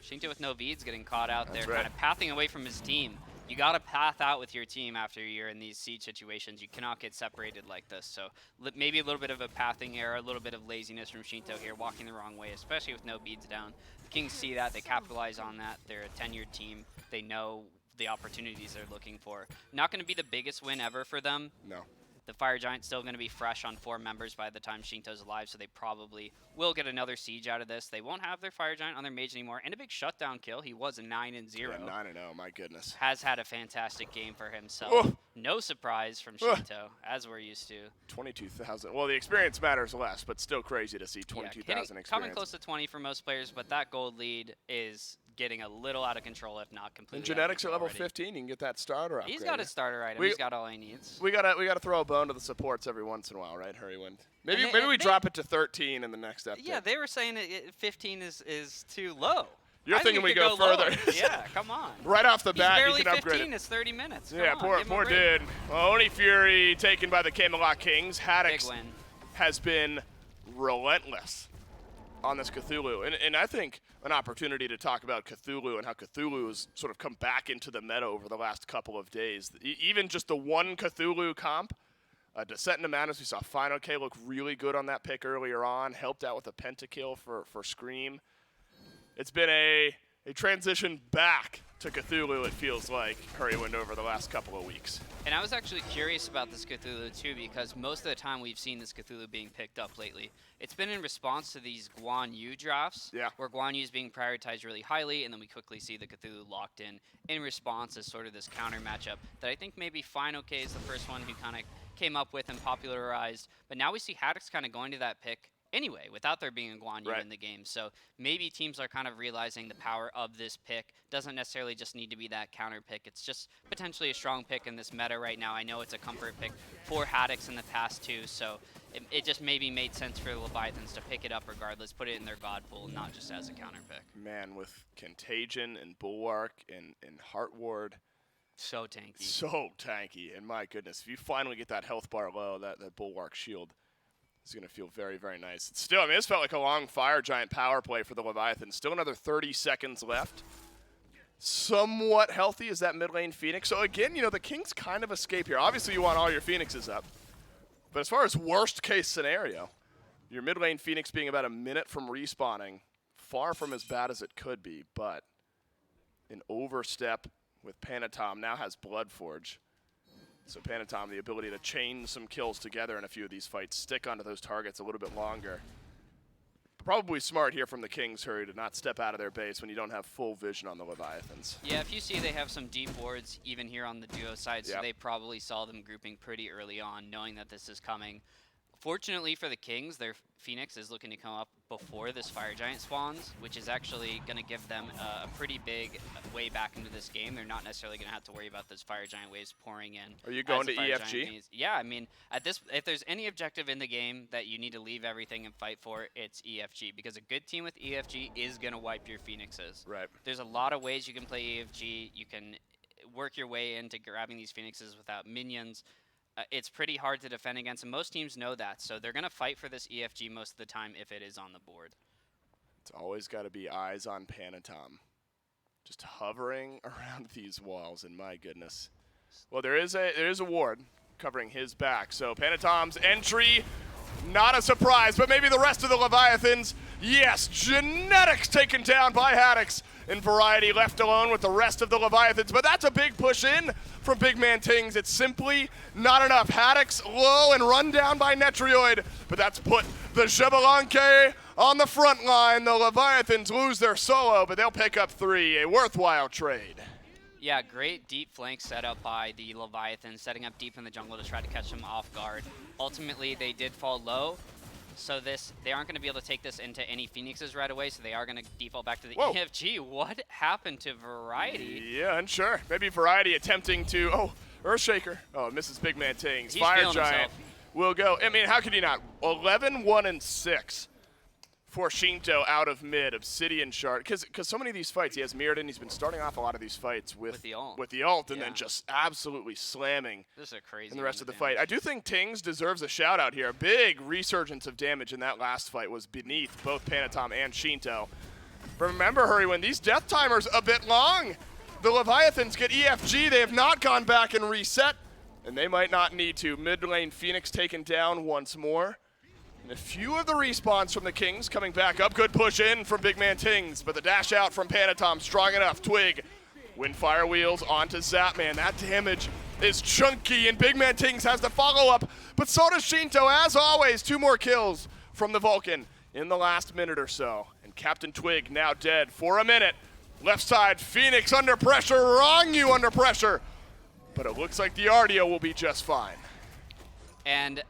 Shinto with no beads getting caught out there, right. kind of pathing away from his team. You got to path out with your team after you're in these siege situations. You cannot get separated like this. So maybe a little bit of a pathing error, a little bit of laziness from Shinto here, walking the wrong way, especially with no beads down. The Kings see that. They capitalize on that. They're a tenured team. They know the opportunities they're looking for. Not going to be the biggest win ever for them. No. The Fire Giant's still going to be fresh on 4 members by the time Shinto's alive, so they probably will get another siege out of this. They won't have their Fire Giant on their mage anymore, and a big shutdown kill. He was a 9-0. Yeah, 9-0, my goodness. Has had a fantastic game for himself. Oh. No surprise from Shinto, as we're used to. 22,000. Well, the experience matters less, but still crazy to see 22,000 experience. Coming close to 20 for most players, but that gold lead is getting a little out of control, if not completely. And genetics at level already. 15, you can get that starter upgrade. He's got his starter item. He's got all he needs. We gotta throw a bone to the supports every once in a while, right, Hurrywind? Maybe And we drop it to 13 in the next update. Yeah, they were saying 15 is too low. You're I thinking think we it go could further. lower. Yeah, come on. Right off the He's bat, barely you can upgrade 15. it. It's 30 minutes. Come Yeah, on, poor give him a break. dude. Well, Oni Fury taken by the Camelot Kings. Big Haddix win. has been relentless on this Cthulhu. And I think an opportunity to talk about Cthulhu and how Cthulhu has sort of come back into the meta over the last couple of days. Even just the one Cthulhu comp, Descent into Madness, we saw Final K look really good on that pick earlier on, helped out with a pentakill for Scream. It's been a transition back to Cthulhu, it feels like, Hurrywind, over the last couple of weeks. And I was actually curious about this Cthulhu too, because most of the time we've seen this Cthulhu being picked up lately. It's been in response to these Guan Yu drafts, where Guan Yu is being prioritized really highly, and then we quickly see the Cthulhu locked in response as sort of this counter matchup that I think maybe Final K is the first one who kind of came up with and popularized. But now we see Haddix kind of going to that pick anyway, without there being a Guan Yu in the game. So maybe teams are kind of realizing the power of this pick. Doesn't necessarily just need to be that counter pick. It's just potentially a strong pick in this meta right now. I know it's a comfort pick for Haddix in the past too, so it just maybe made sense for the Leviathans to pick it up regardless, put it in their god pool, not just as a counter pick. Man, with Contagion and Bulwark and Heart Ward. So tanky. So tanky, and my goodness, if you finally get that health bar low, that Bulwark shield, it's going to feel very, very nice. Still, I mean, this felt like a long Fire Giant power play for the Leviathan. Still another 30 seconds left. Somewhat healthy is that mid lane Phoenix. So again, you know, the Kings kind of escape here. Obviously, you want all your Phoenixes up. But as far as worst case scenario, your mid lane Phoenix being about a minute from respawning, far from as bad as it could be, but an overstep with Panatom now has Bloodforge. So Panatom, the ability to chain some kills together in a few of these fights, stick onto those targets a little bit longer. Probably smart here from the Kings, Hurry, to not step out of their base when you don't have full vision on the Leviathans. Yeah, if you see they have some deep wards even here on the duo side, so they probably saw them grouping pretty early on, knowing that this is coming. Fortunately for the Kings, their Phoenix is looking to come up before this Fire Giant spawns, which is actually going to give them a pretty big way back into this game. They're not necessarily going to have to worry about those Fire Giant waves pouring in. Are you going to EFG? Yeah, I mean, if there's any objective in the game that you need to leave everything and fight for, it's EFG, because a good team with EFG is going to wipe your Phoenixes. Right. There's a lot of ways you can play EFG. You can work your way into grabbing these Phoenixes without minions, it's pretty hard to defend against, and most teams know that. So they're going to fight for this EFG most of the time if it is on the board. It's always got to be eyes on Panatom. Just hovering around these walls, and my goodness. Well, there is a ward covering his back, so Panatom's entry, not a surprise, but maybe the rest of the Leviathans. Yes, Genetics taken down by Haddix, and Variety left alone with the rest of the Leviathans, but that's a big push in from Big Man Tings. It's simply not enough. Haddix low and run down by Netrioid, but that's put the Xbalanque on the front line. The Leviathans lose their solo, but they'll pick up 3, a worthwhile trade. Yeah, great deep flank setup by the Leviathans, setting up deep in the jungle to try to catch them off guard. Ultimately, they did fall low, so they aren't going to be able to take this into any Phoenixes right away, so they are going to default back to the EFG. What happened to Variety? Yeah, unsure. Maybe Variety attempting to, Earthshaker. Oh, misses Big Man Tings. He's Fire feeling Giant himself. will go. I mean, how could he not? 11, 1, and 6. For Shinto out of mid, Obsidian Shard, because so many of these fights, he has Mirrodin, he's been starting off a lot of these fights with the ult, and then just absolutely slamming this is a crazy in the rest of the damage. fight. I do think Tings deserves a shout out here. Big resurgence of damage in that last fight was beneath both Panatom and Shinto. Remember, Hurrywin, these death timers a bit long. The Leviathans get EFG, they have not gone back and reset, and they might not need to. Mid lane Phoenix taken down once more. And a few of the respawns from the Kings coming back up. Good push in from Big Man Tings, but the dash out from Panatom strong enough. Twig, Wind Fire Wheels onto Zapman. That damage is chunky, and Big Man Tings has the follow-up, but so does Shinto. As always, 2 more kills from the Vulcan in the last minute or so. And Captain Twig now dead for a minute. Left side, Phoenix under pressure, Rongyu under pressure, but it looks like the Ardio will be just fine. And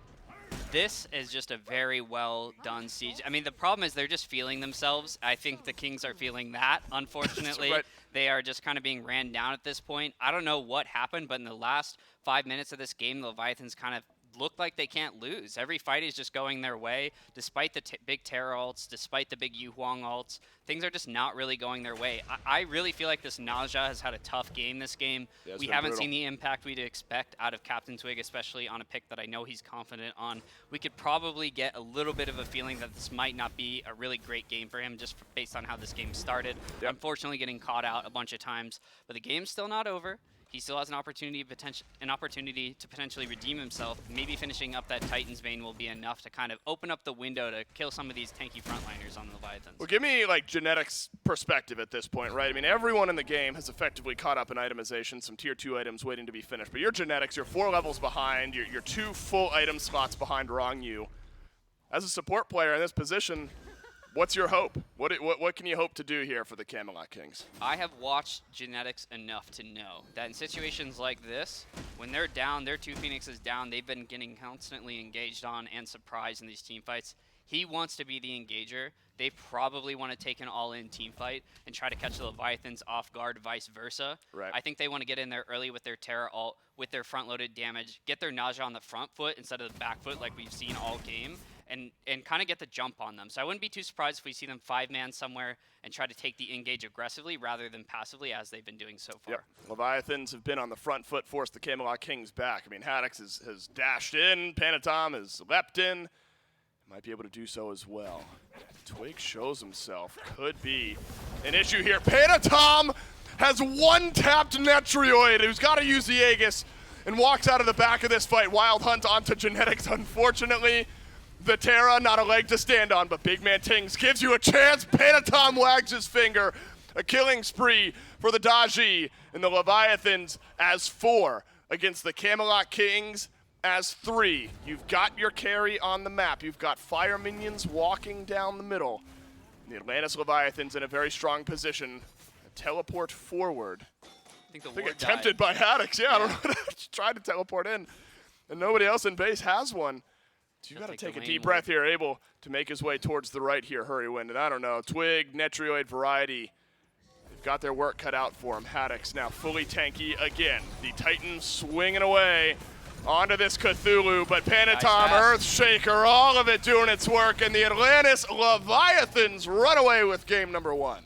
this is just a very well done siege. I mean, the problem is they're just feeling themselves. I think the Kings are feeling that, unfortunately. Right. They are just kind of being ran down at this point. I don't know what happened, but in the last 5 minutes of this game, the Leviathans kind of look like they can't lose. Every fight is just going their way, despite the big Terra ults, despite the big Yu Huang ults. Things are just not really going their way. I really feel like this Naja has had a tough game this game. Yeah, we haven't seen the impact we'd expect out of Captain Twig, especially on a pick that I know he's confident on. We could probably get a little bit of a feeling that this might not be a really great game for him, just based on how this game started. Yep. Unfortunately, getting caught out a bunch of times, but the game's still not over. He still has an opportunity to potentially redeem himself. Maybe finishing up that Titan's Vein will be enough to kind of open up the window to kill some of these tanky frontliners on the Leviathans. Well, give me like Genetics perspective at this point, right? I mean, everyone in the game has effectively caught up in itemization, some tier 2 items waiting to be finished. But your Genetics, you're 4 levels behind, you're 2 full item slots behind Rongyu. As a support player in this position, what's your hope? What can you hope to do here for the Camelot Kings? I have watched Genetics enough to know that in situations like this, when they're down, their 2 Phoenixes down, they've been getting constantly engaged on and surprised in these team fights. He wants to be the engager. They probably want to take an all-in team fight and try to catch the Leviathans off guard, vice versa. Right. I think they want to get in there early with their Terra ult, with their front-loaded damage, get their Naja on the front foot instead of the back foot like we've seen all game, and kind of get the jump on them. So I wouldn't be too surprised if we see them 5-man somewhere and try to take the engage aggressively rather than passively as they've been doing so far. Yep. Leviathans have been on the front foot, forced the Camelot Kings back. I mean, Haddix has dashed in, Panatom has leapt in. Might be able to do so as well. Twig shows himself. Could be an issue here. Panatom has one-tapped Netrioid who's got to use the Aegis and walks out of the back of this fight. Wild Hunt onto Genetics, unfortunately. The Terra, not a leg to stand on, but Big Man Tings gives you a chance. Panatom wags his finger. A killing spree for the Daji, and the Leviathans as 4 against the Camelot Kings as 3. You've got your carry on the map. You've got fire minions walking down the middle. The Atlantis Leviathans in a very strong position. A teleport forward. I think Attempted by Haddix. Yeah, I don't know. Tried to teleport in, and nobody else in base has one. So you got to take a deep breath here, able to make his way towards the right here, Hurrywin. And I don't know, Twig, Netrioid, Variety, they've got their work cut out for him. Haddix now fully tanky again. The Titan swinging away onto this Cthulhu, but Panatom, Earthshaker, all of it doing its work, and the Atlantis Leviathans run away with game number 1.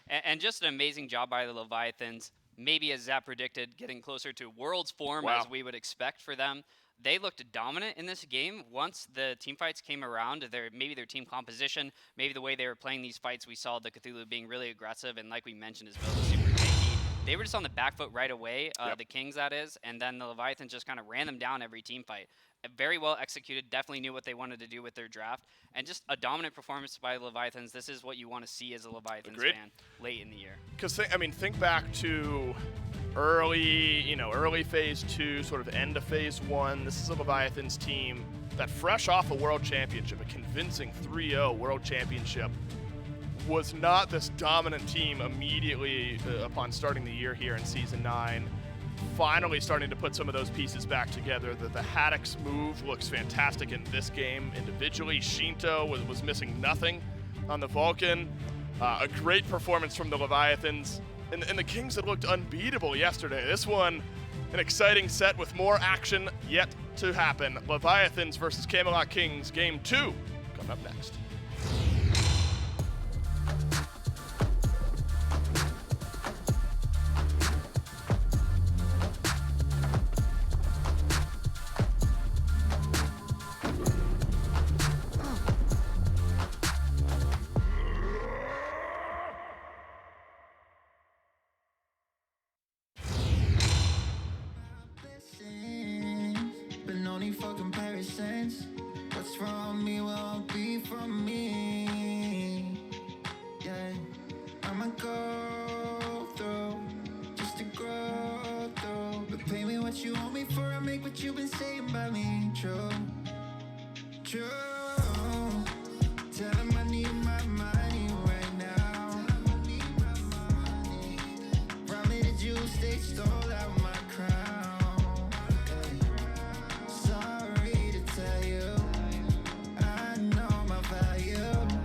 And just an amazing job by the Leviathans. maybe as Zap predicted, getting closer to Worlds form Wow. as we would expect for them. They looked dominant in this game. Once the team fights came around, maybe their team composition, maybe the way they were playing these fights, we saw the Cthulhu being really aggressive, and like we mentioned, his build was super tanky. They were just on the back foot right away, the Kings that is, and then the Leviathans just kind of ran them down every team fight. Very well executed, definitely knew what they wanted to do with their draft, and just a dominant performance by the Leviathans. This is what you want to see as a Leviathans fan late in the year. Because think back to early phase 2, sort of end of phase 1. This is a Leviathans team that, fresh off a world championship, a convincing 3-0 world championship, was not this dominant team immediately upon starting the year here in Season 9. Finally starting to put some of those pieces back together. The Haddix move looks fantastic in this game individually. Shinto was missing nothing on the Vulcan. A great performance from the Leviathans. And the Kings that looked unbeatable yesterday. This one, an exciting set with more action yet to happen. Leviathans versus Camelot Kings, Game 2, coming up next. For comparisons, what's from me won't be from me. Yeah, I'ma go through just to grow through. But pay me what you owe me for, I make what you've been saying about me true. True. Tell him I need my money right now. Rob me the juice, they stole out my crown. Sorry to tell you, I know my value.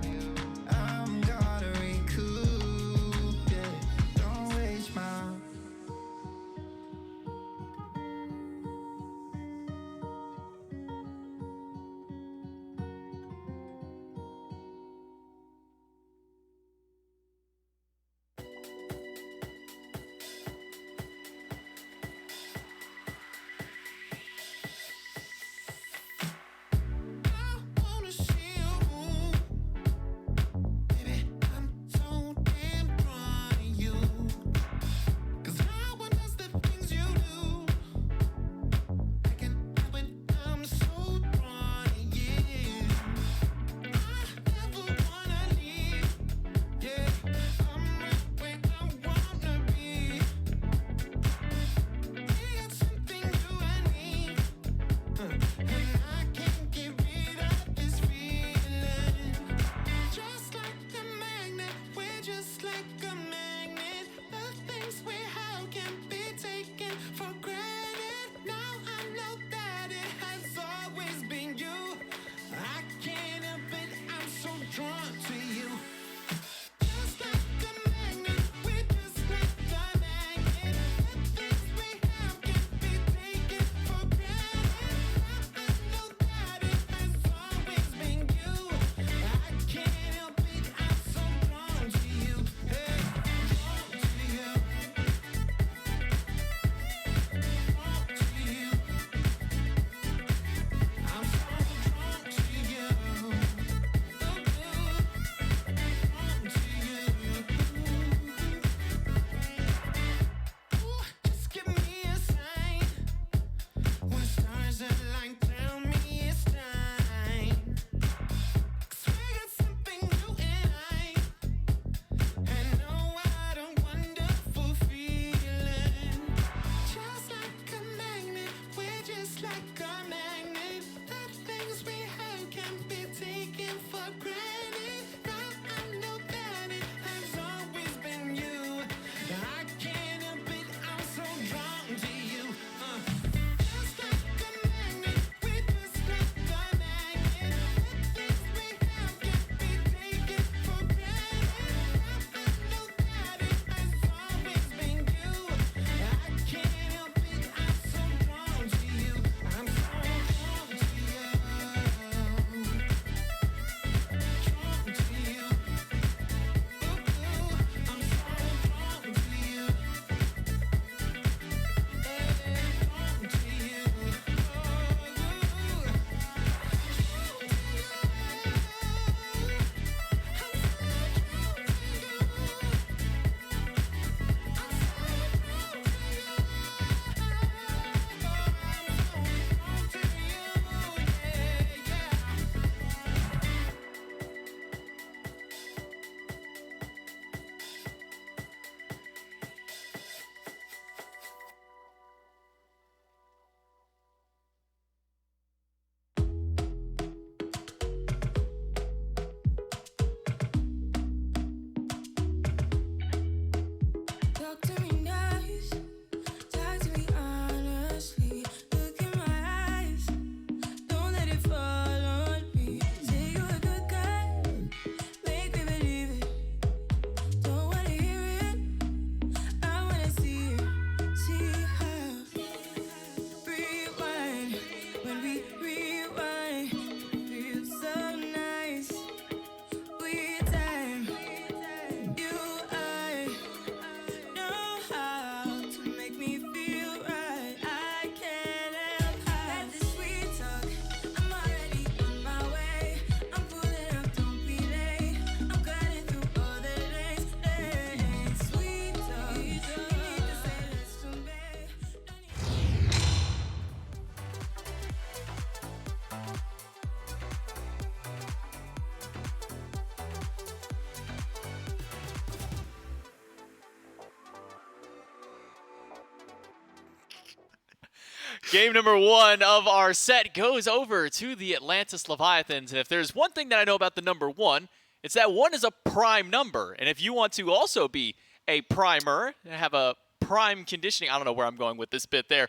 Game number 1 of our set goes over to the Atlantis Leviathans. And if there's one thing that I know about the number 1, it's that 1 is a prime number. And if you want to also be a primer and have a prime conditioning, I don't know where I'm going with this bit there.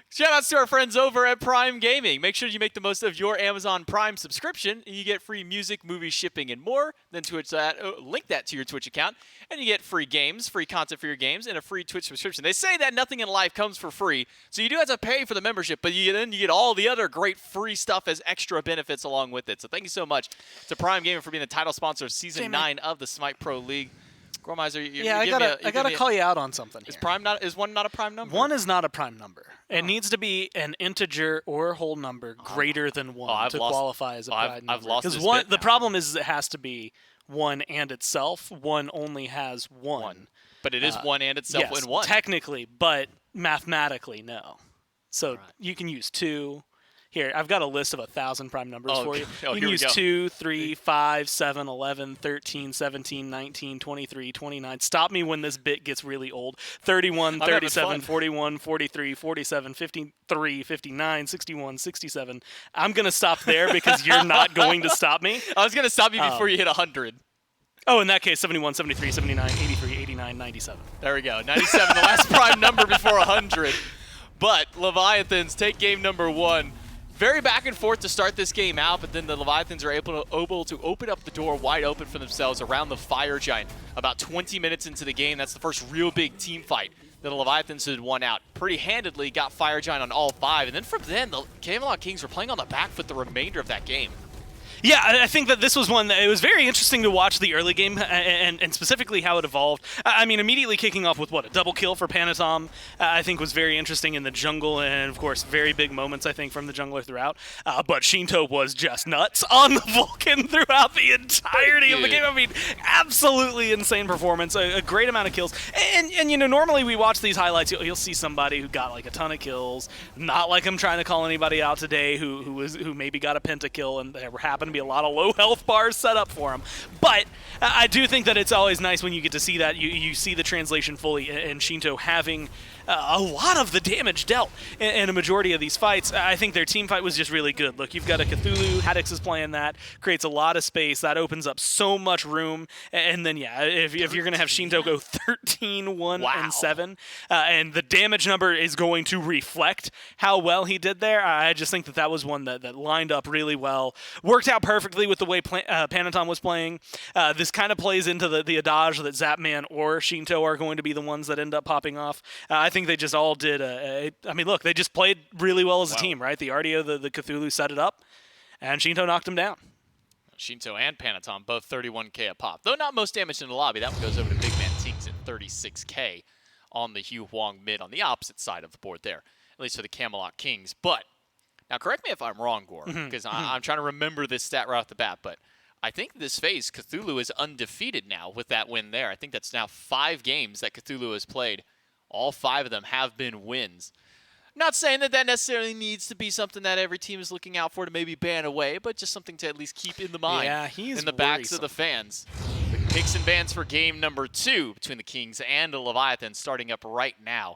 Shout outs to our friends over at Prime Gaming. Make sure you make the most of your Amazon Prime subscription, and you get free music, movies, shipping, and more. Then link that to your Twitch account, and you get free games, free content for your games, and a free Twitch subscription. They say that nothing in life comes for free, so you do have to pay for the membership, but then you get all the other great free stuff as extra benefits along with it. So thank you so much to Prime Gaming for being the title sponsor of Season 9 of the SMITE Pro League. Gormizer, I gotta call you out on something here. Is 1 not a prime number? 1 is not a prime number. It needs to be an integer or whole number greater than 1 to qualify as a prime number. I've lost this Because the now. problem is it has to be 1 and itself. 1 only has 1. But it is 1 and itself Yes, in 1. technically, but mathematically, no. So you can use 2. Here, I've got a list of 1,000 prime numbers for you. Oh, You here can we use go. 2, 3, 5, 7, 11, 13, 17, 19, 23, 29. Stop me when this bit gets really old. 31, I'm having 37, fun. 41, 43, 47, 53, 59, 61, 67. I'm going to stop there because you're not going to stop me. I was going to stop you before you hit 100. Oh, in that case, 71, 73, 79, 83, 89, 97. There we go. 97, the last prime number before 100. But Leviathans take game number 1. Very back and forth to start this game out, but then the Leviathans are able to open up the door wide open for themselves around the Fire Giant. About 20 minutes into the game, that's the first real big team fight that the Leviathans had won out. Pretty handedly got Fire Giant on all 5, and then from then, the Camelot Kings were playing on the back foot the remainder of that game. Yeah, I think that this was one that it was very interesting to watch the early game and specifically how it evolved. I mean, immediately kicking off with, a double kill for Panatom, I think was very interesting in the jungle, and of course, very big moments, I think, from the jungler throughout. But Shinto was just nuts on the Vulcan throughout the entirety of the game. I mean, absolutely insane performance, a great amount of kills. And normally we watch these highlights, you'll see somebody who got like a ton of kills, not like I'm trying to call anybody out today who maybe got a pentakill and there happened to be a lot of low health bars set up for him. But I do think that it's always nice when you get to see that. You see the translation fully, and Shinto having a lot of the damage dealt in a majority of these fights. I think their team fight was just really good. Look, you've got a Cthulhu, Hadix is playing that, creates a lot of space, that opens up so much room, and then, yeah, if you're going to have Shinto go 13, 1, and 7, and the damage number is going to reflect how well he did there, I just think that was one that lined up really well, worked out perfectly with the way Panatom was playing. This kind of plays into the adage that Zapman or Shinto are going to be the ones that end up popping off. I think they just all did. I mean, look, they just played really well as a team, right? The Artio, the Cthulhu set it up, and Shinto knocked him down. Shinto and Panatom, both 31k a pop. Though not most damage in the lobby. That one goes over to Big Man Tinks at 36k on the Hugh Huang mid on the opposite side of the board there, at least for the Camelot Kings. But, now correct me if I'm wrong, Gore, because I'm trying to remember this stat right off the bat, but I think this phase, Cthulhu is undefeated now with that win there. I think that's now 5 games that Cthulhu has played. All 5 of them have been wins. Not saying that necessarily needs to be something that every team is looking out for to maybe ban away, but just something to at least keep in the mind. Yeah, he's in the backs of the fans. The picks and bans for game number 2 between the Kings and the Leviathans starting up right now.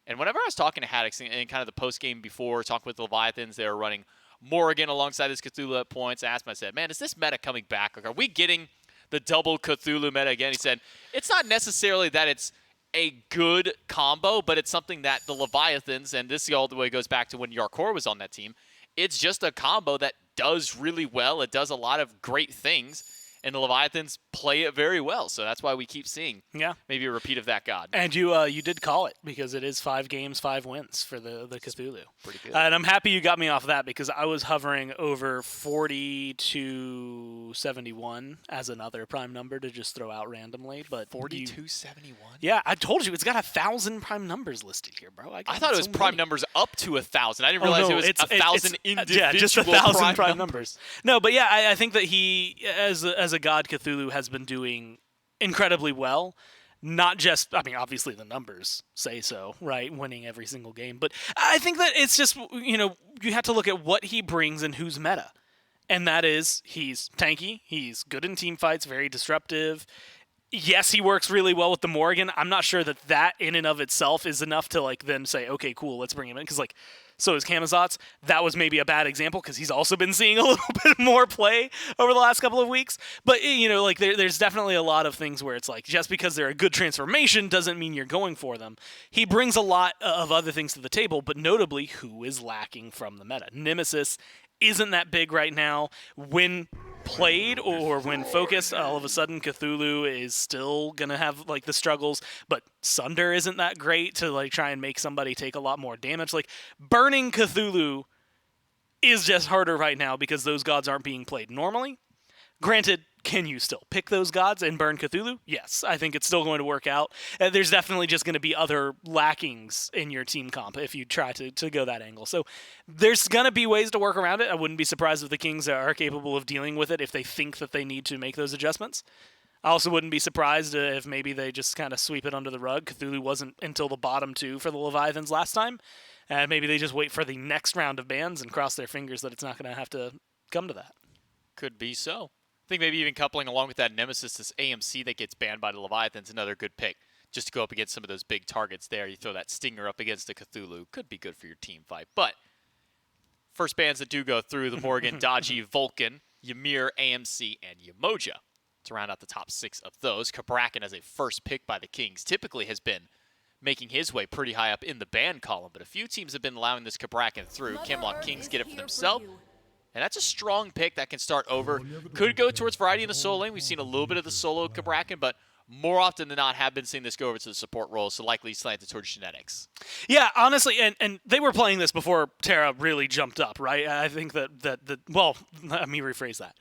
And whenever I was talking to Haddox in kind of the post-game before, talking with the Leviathans, they were running Morrigan alongside this Cthulhu at points. I asked him, I said, man, is this meta coming back? Like, are we getting the double Cthulhu meta again? He said, it's not necessarily that it's a good combo, but it's something that the Leviathans, and this all the way goes back to when Yarkor was on that team, it's just a combo that does really well. It does a lot of great things, and the Leviathans play it very well. So that's why we keep seeing maybe a repeat of that god. And you did call it, because it is 5 games, 5 wins for the Cthulhu. Pretty good. And I'm happy you got me off of that, because I was hovering over 40 to 71 as another prime number to just throw out randomly. But 4271? Yeah, I told you, it's got 1,000 prime numbers listed here, bro. I thought it was prime numbers up to 1,000. I didn't realize it was 1,000 individual yeah, just 1,000 prime numbers. numbers. No, but yeah, I think that he, as a god, Cthulhu has been doing incredibly well. Not just, I mean, obviously the numbers say so, right? Winning every single game. But I think that it's just, you have to look at what he brings and who's meta. And that is, he's tanky, he's good in team fights, very disruptive. yes, he works really well with the Morrigan. I'm not sure that in and of itself is enough to like then say, okay, cool, let's bring him in. Because like, so is Camelot. That was maybe a bad example because he's also been seeing a little bit more play over the last couple of weeks. But, like there's definitely a lot of things where it's like, just because they're a good transformation doesn't mean you're going for them. He brings a lot of other things to the table, but notably, who is lacking from the meta? Nemesis isn't that big right now. When played or when focused, all of a sudden Cthulhu is still gonna have like the struggles, but Sunder isn't that great to like try and make somebody take a lot more damage. Like burning Cthulhu is just harder right now because those gods aren't being played normally. Granted, can you still pick those gods and burn Cthulhu? Yes, I think it's still going to work out. There's definitely just going to be other lackings in your team comp if you try to go that angle. So there's going to be ways to work around it. I wouldn't be surprised if the Kings are capable of dealing with it if they think that they need to make those adjustments. I also wouldn't be surprised if maybe they just kind of sweep it under the rug. Cthulhu wasn't until the bottom 2 for the Leviathans last time. Maybe they just wait for the next round of bans and cross their fingers that it's not going to have to come to that. Could be so. I think maybe even coupling along with that Nemesis, this AMC that gets banned by the Leviathans, another good pick. Just to go up against some of those big targets there. You throw that Stinger up against the Cthulhu. Could be good for your team fight. But first bans that do go through, the Morgan, Daji, Vulcan, Ymir, AMC, and Yamoja. To round out the top 6 of those, Cabrakan as a first pick by the Kings typically has been making his way pretty high up in the ban column. But a few teams have been allowing this Cabrakan through. Camelot Kings get it for themselves. And that's a strong pick that can start over. Could go towards variety in the solo lane. We've seen a little bit of the solo Cabrakan, but more often than not have been seeing this go over to the support role, so likely slanted towards genetics. Yeah, honestly, and they were playing this before Terra really jumped up, right? I think well, let me rephrase that.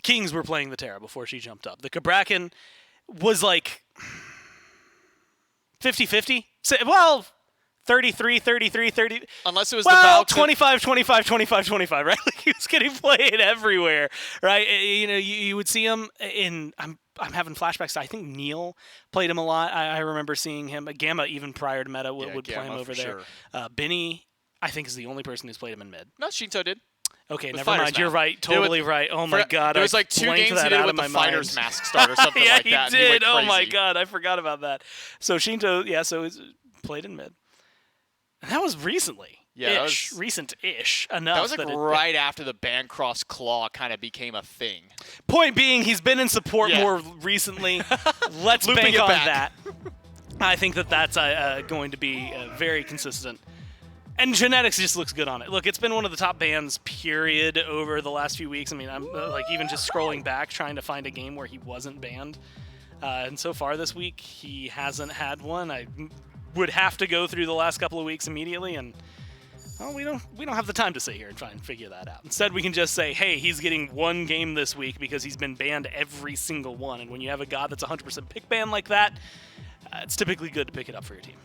Kings were playing the Terra before she jumped up. The Cabrakan was like 50-50. Well, 33, 33, 30. Unless it was well, the 25, 25, 25, 25, right? Like he was getting played everywhere, right? You would see him in. I'm having flashbacks. I think Neil played him a lot. I remember seeing him. Gamma, even prior to meta, would play him over there. Sure. Benny, I think, is the only person who's played him in mid. No, Shinto did. Okay, With never Fighter's mind. Mask. You're right. Totally right. Oh my god. There was like 2 games he did with the Fighter's Mask start or something yeah, like that. He did. And Oh my crazy. god, I forgot about that. So Shinto, so he's played in mid. And that was recently. Yeah, that Ish. was- Recent-ish enough. That was like right after the Bancross Claw kind of became a thing. Point being, he's been in support more recently. Let's Looping bank it on back. that. I think that's going to be very consistent. And genetics just looks good on it. Look, it's been one of the top bans, period, over the last few weeks. I mean, I'm like even just scrolling back, trying to find a game where he wasn't banned. And so far this week, he hasn't had one. I would have to go through the last couple of weeks immediately, and well, we don't have the time to sit here and try and figure that out. Instead, we can just say, hey, he's getting one game this week because he's been banned every single one. And when you have a god that's 100% pick ban like that, it's typically good to pick it up for your team.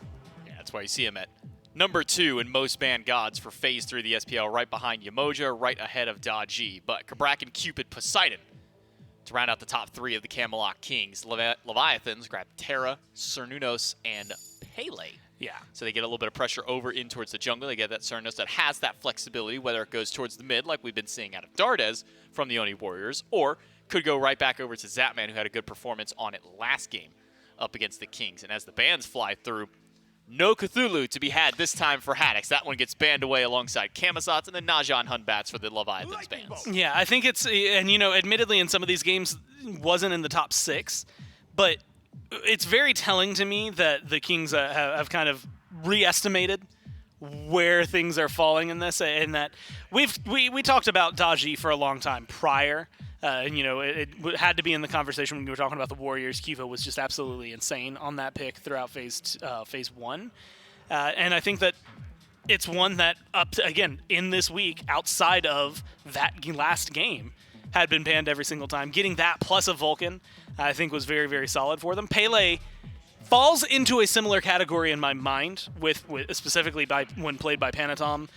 Yeah, that's why you see him at number 2 in most banned gods for phase 3 of the SPL, right behind Yamoja, right ahead of Daji. But Cabrakan, Cupid, Poseidon to round out the top 3 of the Camelot Kings. Leviathans grab Terra, Cernunnos, and Pele. Yeah. So they get a little bit of pressure over in towards the jungle. They get that Cernunnos that has that flexibility, whether it goes towards the mid, like we've been seeing out of Dardes from the Oni Warriors, or could go right back over to Zapman, who had a good performance on it last game up against the Kings. And as the bans fly through, no Cthulhu to be had this time for Haddix. That one gets banned away alongside Camazotz and then Naja and Hunbats for the Leviathans bans. Yeah, I think it's, and admittedly in some of these games wasn't in the top 6, but it's very telling to me that the Kings have kind of re-estimated where things are falling in this, and that we talked about Daji for a long time prior. It had to be in the conversation when we were talking about the Warriors. Kiva was just absolutely insane on that pick throughout phase 1. And I think that it's one that, again, in this week, outside of that last game, had been banned every single time. Getting that plus a Vulcan, I think, was very, very solid for them. Pele falls into a similar category in my mind, with specifically when played by Panatom.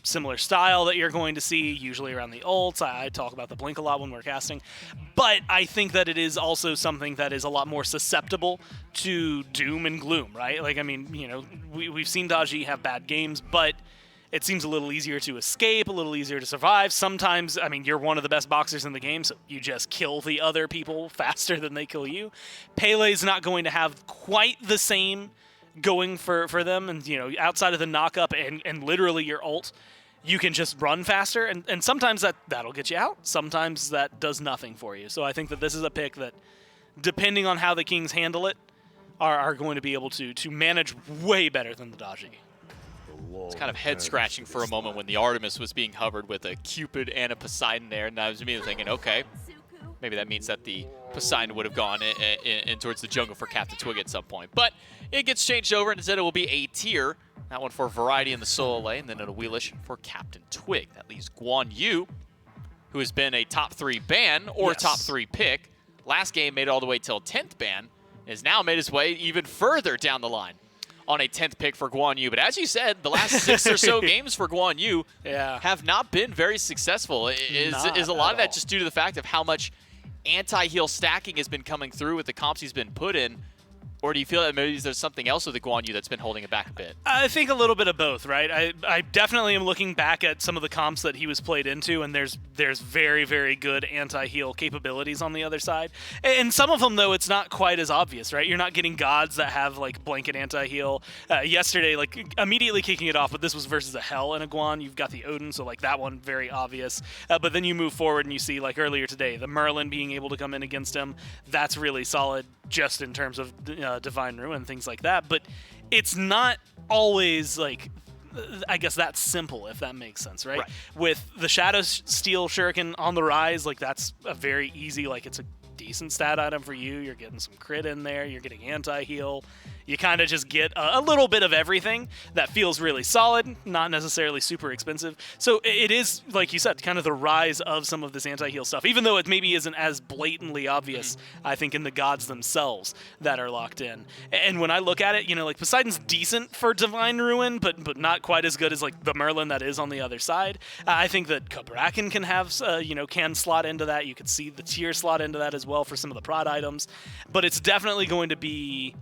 Similar style that you're going to see, usually around the ults. I talk about the blink a lot when we're casting. But I think that it is also something that is a lot more susceptible to doom and gloom, right? Like, I mean, we've seen Daji have bad games, but it seems a little easier to escape, a little easier to survive. Sometimes, I mean, you're one of the best boxers in the game, so you just kill the other people faster than they kill you. Pele's not going to have quite the same going for them, and outside of the knock-up and literally your ult, you can just run faster, and sometimes that'll get you out. Sometimes that does nothing for you. So I think that this is a pick that, depending on how the Kings handle it, are going to be able to manage way better than the Dodgy. It's kind of head-scratching for a moment when the Artemis was being hovered with a Cupid and a Poseidon there, and I was immediately thinking, okay, maybe that means that the Poseidon would have gone in towards the jungle for Captain Twig at some point. But it gets changed over, and instead it will be a tier. That one for Variety in the solo lane, and then a Wheelish for Captain Twig. That leaves Guan Yu, who has been a top 3 ban or top 3 pick. Last game made it all the way till 10th ban, has now made his way even further down the line on a 10th pick for Guan Yu. But as you said, the last 6 or so games for Guan Yu have not been very successful. Is a lot of that just due to the fact of how much anti-heal stacking has been coming through with the comps he's been put in? Or do you feel that maybe there's something else with the Guan Yu that's been holding it back a bit? I think a little bit of both, right? I definitely am looking back at some of the comps that he was played into, and there's very, very good anti-heal capabilities on the other side. And some of them, though, it's not quite as obvious, right? You're not getting gods that have, like, blanket anti-heal. Yesterday, like, immediately kicking it off, but this was versus a Hell and a Guan. You've got the Odin, so, like, that one, very obvious. But then you move forward and you see, like, earlier today, the Merlin being able to come in against him. That's really solid just in terms of Divine Ruin, things like that, but it's not always like, I guess, that simple, if that makes sense, right? With the Shadow Steel Shuriken on the rise, like, that's a very easy, like, it's a decent stat item for you. You're getting some crit in there, you're getting anti-heal. You kind of just get a little bit of everything that feels really solid, not necessarily super expensive. So it is, like you said, kind of the rise of some of this anti-heal stuff, even though it maybe isn't as blatantly obvious, I think, in the gods themselves that are locked in. And when I look at it, like, Poseidon's decent for Divine Ruin, but not quite as good as, like, the Merlin that is on the other side. I think that Cabrakan can have, can slot into that. You could see the tier slot into that as well for some of the prod items. But it's definitely going to be,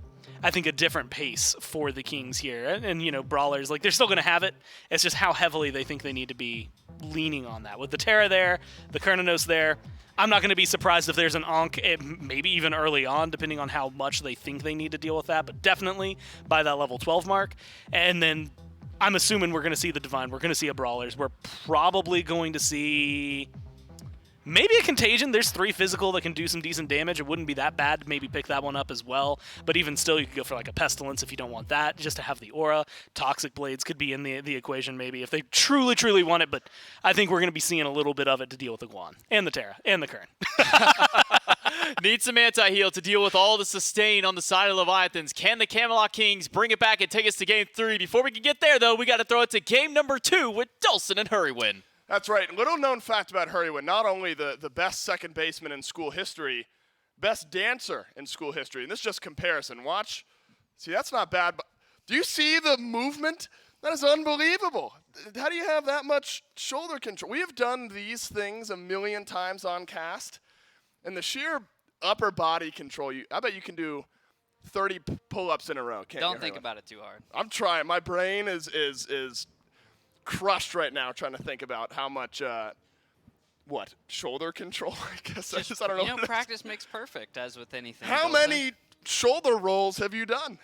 I think, a different pace for the Kings here. And Brawlers, like, they're still going to have it. It's just how heavily they think they need to be leaning on that. With the Terra there, the Kernanos there, I'm not going to be surprised if there's an Ankh, maybe even early on, depending on how much they think they need to deal with that, but definitely by that level 12 mark. And then I'm assuming we're going to see the Divine. We're going to see a Brawlers. We're probably going to see maybe a Contagion. There's 3 physical that can do some decent damage. It wouldn't be that bad to maybe pick that one up as well. But even still, you could go for, like, a Pestilence if you don't want that, just to have the aura. Toxic Blades could be in the equation maybe if they truly, truly want it. But I think we're going to be seeing a little bit of it to deal with the Guan and the Terra and the Kern. Need some anti-heal to deal with all the sustain on the side of Leviathans. Can the Camelot Kings bring it back and take us to game 3? Before we can get there, though, we got to throw it to game number 2 with Dulcin and Hurrywin. That's right. Little known fact about Hurrywin, not only the best second baseman in school history, best dancer in school history. And this is just comparison. Watch. See, that's not bad. But do you see the movement? That is unbelievable. How do you have that much shoulder control? We have done these things a million times on cast. And the sheer upper body control, I bet you can do 30 pull-ups in a row. Don't think about it too hard. I'm trying. My brain is crushed right now trying to think about how much shoulder control, I guess. I don't know. Practice makes perfect, as with anything. How many shoulder rolls have you done?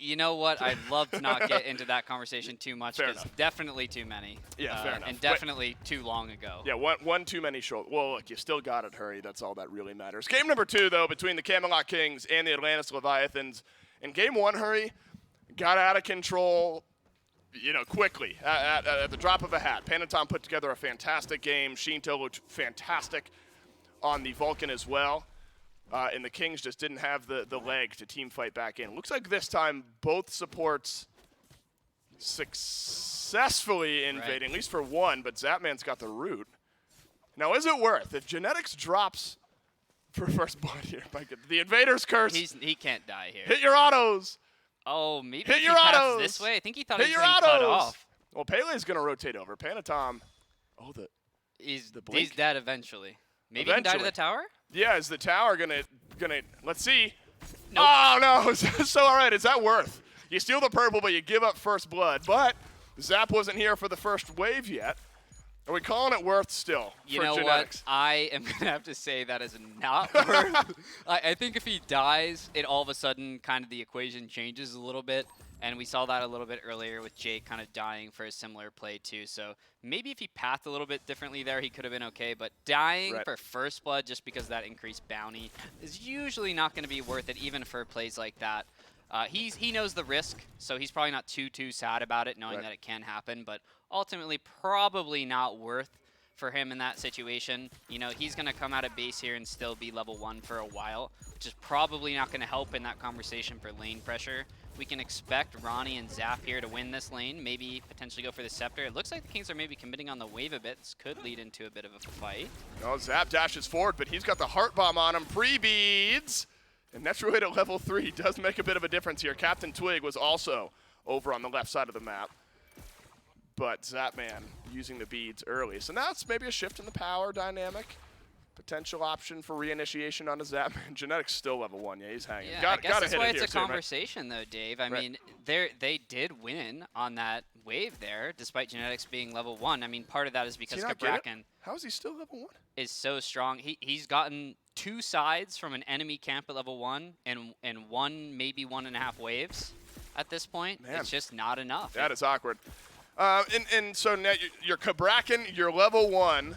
You know what? I'd love to not get into that conversation too much, because definitely too many. Yeah, fair enough. And definitely too long ago. Yeah, one too many shoulder. Well, look, you still got it, Hurry. That's all that really matters. Game number 2, though, between the Camelot Kings and the Atlantis Leviathans. In game 1, Hurry got out of control, quickly, at the drop of a hat. Panatom put together a fantastic game. Shinto looked fantastic on the Vulcan as well. And the Kings just didn't have the leg to team fight back in. Looks like this time both supports successfully invading, at least for one, but Zapman's got the root. Now, is it worth, if Genetics drops for first blood here, the Invader's Curse. He can't die here. Hit your autos. Oh, maybe hit if your he passed autos. This way? I think he thought hit he was your being autos. cut off. Well, Pele's going to rotate over. Panatom, He's blink? dead eventually. Maybe he can die to the tower? Yeah, is the tower gonna let's see. Nope. Oh no, so all right, is that worth? You steal the purple, but you give up first blood. But Zap wasn't here for the first wave yet. Are we calling it worth still You for know genetics? what? I am going to have to say that is not worth. I think if he dies, it all of a sudden kind of the equation changes a little bit. And we saw that a little bit earlier with Jake kind of dying for a similar play too. So maybe if he pathed a little bit differently there, he could have been okay. But dying Right. for first blood just because of that increased bounty is usually not going to be worth it, even for plays like that. He knows the risk, so he's probably not too sad about it, knowing Right. that it can happen. But ultimately, probably not worth for him in that situation. You know, he's going to come out of base here and still be level 1 for a while, which is probably not going to help in that conversation for lane pressure. We can expect Ronnie and Zap here to win this lane, maybe potentially go for the Scepter. It looks like the Kings are maybe committing on the wave a bit. This could lead into a bit of a fight. Oh, Zap dashes forward, but he's got the heart bomb on him. Pre-beads. And Netroid at level 3 does make a bit of a difference here. Captain Twig was also over on the left side of the map. But Zapman using the beads early. So now it's maybe a shift in the power dynamic. Potential option for reinitiation on a Zapman. Genetics still level 1. Yeah, he's hanging. Yeah, I guess that's hit why it it's here a soon, right? conversation, though, Dave. I Right. mean, they did win on that wave there, despite Genetics being level 1. I mean, part of that is because Does he not get it? Cabrakan How is he still level 1? is so strong. He's gotten 2 sides from an enemy camp at level 1 and one, maybe 1.5 waves at this point. Man. It's just not enough. That is awkward. And so now you're Cabrakan, you're level 1.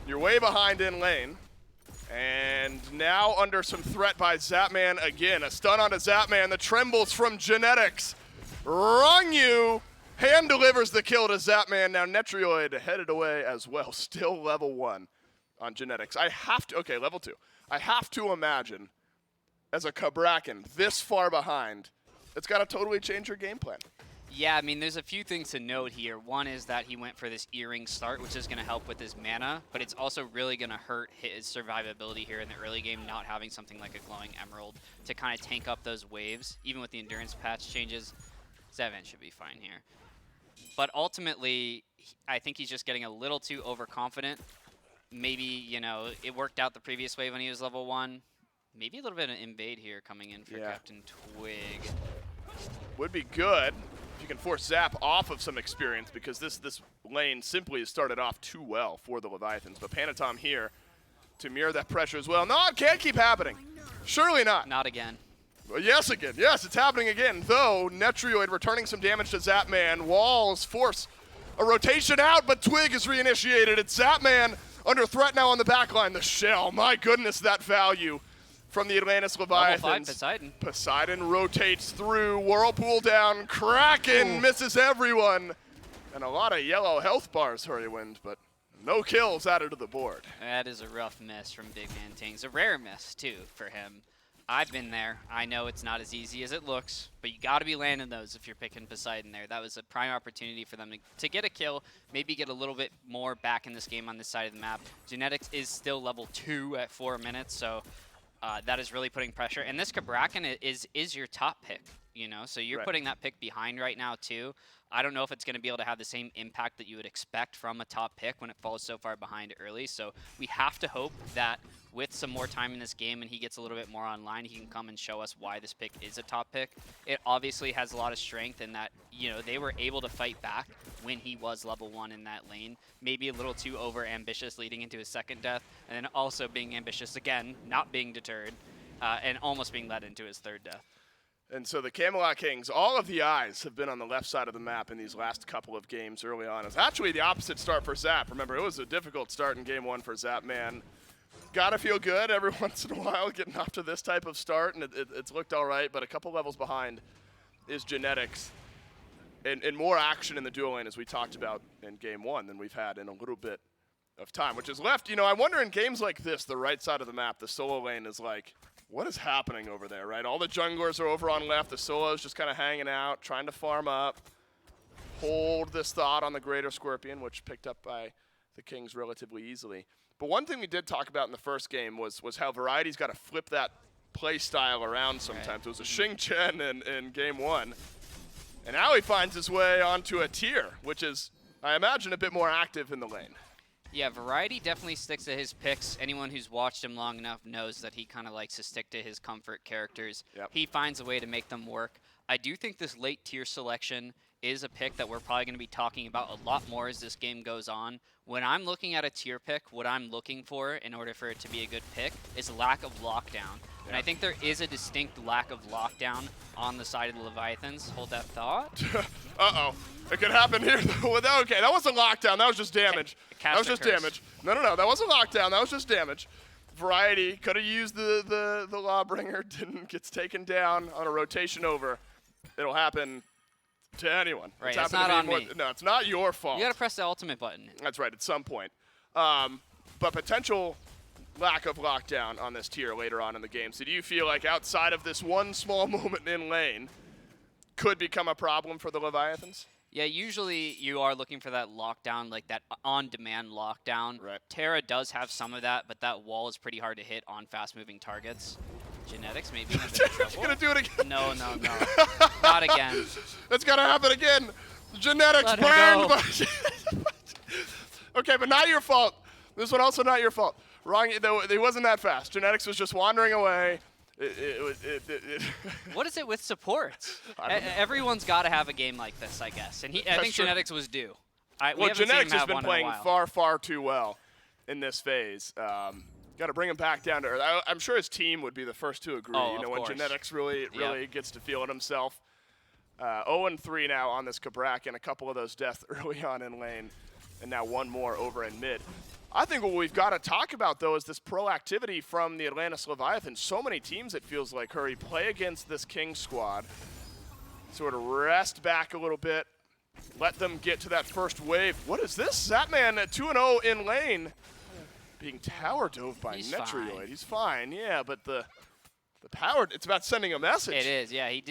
You're way behind in lane. And now under some threat by Zapman again. A stun onto Zapman. The trembles from Genetics. Rungyu hand delivers the kill to Zapman. Now Netrioid headed away as well. Still level 1 on Genetics. Okay, level 2. I have to imagine, as a Cabrakan this far behind, it's got to totally change your game plan. Yeah, I mean, there's a few things to note here. One is that he went for this earring start, which is going to help with his mana, but it's also really going to hurt his survivability here in the early game, not having something like a glowing emerald to kind of tank up those waves. Even with the endurance patch changes, Zevan should be fine here. But ultimately, I think he's just getting a little too overconfident. Maybe, you know, it worked out the previous wave when he was level 1. Maybe a little bit of invade here coming in for Yeah. Captain Twig. Would be good if you can force Zap off of some experience, because this lane simply has started off too well for the Leviathans. But Panatom here to mirror that pressure as well. No, it can't keep happening. Surely not. Not again. Well, yes, again. Yes, it's happening again. Though, Netrioid returning some damage to Zapman. Walls force a rotation out, but Twig is reinitiated. It's Zapman under threat now on the backline. The shell, my goodness, that value from the Atlantis Level 5 Leviathans. Poseidon. Poseidon rotates through, Whirlpool down, Kraken misses everyone. And a lot of yellow health bars, Hurrywind, but no kills added to the board. That is a rough miss from Big Man Tings. A rare miss, too, for him. I've been there. I know it's not as easy as it looks, but you got to be landing those if you're picking Poseidon there. That was a prime opportunity for them to get a kill, maybe get a little bit more back in this game on this side of the map. Genetics is still level 2 at 4 minutes, so that is really putting pressure. And this Cabrakan is your top pick, you know? So you're Right. putting that pick behind right now, too. I don't know if it's going to be able to have the same impact that you would expect from a top pick when it falls so far behind early. So we have to hope that with some more time in this game and he gets a little bit more online, he can come and show us why this pick is a top pick. It obviously has a lot of strength in that, you know, they were able to fight back when he was level 1 in that lane. Maybe a little too over-ambitious leading into his second death, and then also being ambitious again, not being deterred, and almost being led into his third death. And so the Camelot Kings, all of the eyes have been on the left side of the map in these last couple of games early on. It's actually the opposite start for Zap. Remember, it was a difficult start in game 1 for Zap, man. Gotta feel good every once in a while getting off to this type of start, and it's looked all right, but a couple levels behind is Genetics. And more action in the dual lane, as we talked about in game 1, than we've had in a little bit of time, which is left. You know, I wonder in games like this, the right side of the map, the solo lane is like, what is happening over there, right? All the junglers are over on left. The solo's just kind of hanging out, trying to farm up. Hold this thought on the Greater Scorpion, which picked up by the Kings relatively easily. But one thing we did talk about in the first game was how Variety's got to flip that play style around sometimes. It was a Xing Chen in game 1. And now he finds his way onto a tier, which is, I imagine, a bit more active in the lane. Yeah, Variety definitely sticks to his picks. Anyone who's watched him long enough knows that he kind of likes to stick to his comfort characters. Yep. He finds a way to make them work. I do think this late tier selection is a pick that we're probably going to be talking about a lot more as this game goes on. When I'm looking at a tier pick, what I'm looking for in order for it to be a good pick is lack of lockdown. And I think there is a distinct lack of lockdown on the side of the Leviathans. Hold that thought. Uh-oh. It could happen here. Okay, that wasn't lockdown. That was just damage. That was just damage. No. That wasn't lockdown. That was just damage. Variety could have used the Lawbringer. Gets taken down on a rotation over. It'll happen to anyone. Right, it's not on me. No, it's not your fault. You got to press the ultimate button. That's right, at some point. But potential lack of lockdown on this tier later on in the game. So do you feel like outside of this one small moment in lane could become a problem for the Leviathans? Yeah, usually you are looking for that lockdown, like that on-demand lockdown. Right. Terra does have some of that, but that wall is pretty hard to hit on fast-moving targets. Genetics maybe in a bit of trouble. You're gonna do it again. No. Not again. It's gonna happen again. Genetics Let him burned. go. Okay, but not your fault. This one also not your fault. Wrong. It wasn't that fast. Genetics was just wandering away. What is it with supports? I don't know. Everyone's got to have a game like this, I guess. And I think true. Genetics was due. Well, Genetics has been playing far too well in this phase. Got to bring him back down to earth. I'm sure his team would be the first to agree. Oh, you know, of when course. Genetics really gets to feel it himself. 0-3 now on this Kabrak, and a couple of those deaths early on in lane, and now one more over in mid. I think what we've got to talk about, though, is this proactivity from the Atlantis Leviathans. So many teams, it feels like, hurry, play against this King squad, sort of rest back a little bit, let them get to that first wave. What is this? Zatman at 2-0 in lane, being tower dove by He's Netrioid. fine. He's fine, yeah, but the power, it's about sending a message. It is, yeah. He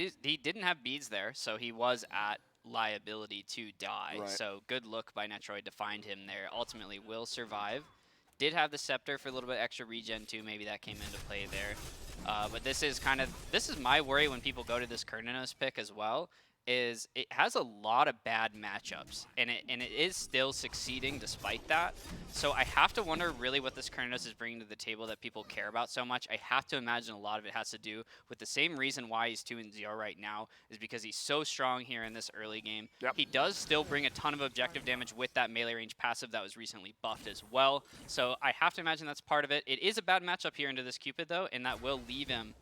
didn't have beads there, so he was at liability to die. Right. So good look by Netroid to find him there. Ultimately will survive. Did have the scepter for a little bit extra regen too. Maybe that came into play there. But this is my worry when people go to this Kerninos pick as well. Is it has a lot of bad matchups, and it is still succeeding despite that. So I have to wonder really what this Kerninos is bringing to the table that people care about so much. I have to imagine a lot of it has to do with the same reason why he's 2-0 right now, is because he's so strong here in this early game. Yep. He does still bring a ton of objective damage with that melee range passive that was recently buffed as well. So I have to imagine that's part of it. It is a bad matchup here into this Cupid though, and that will leave him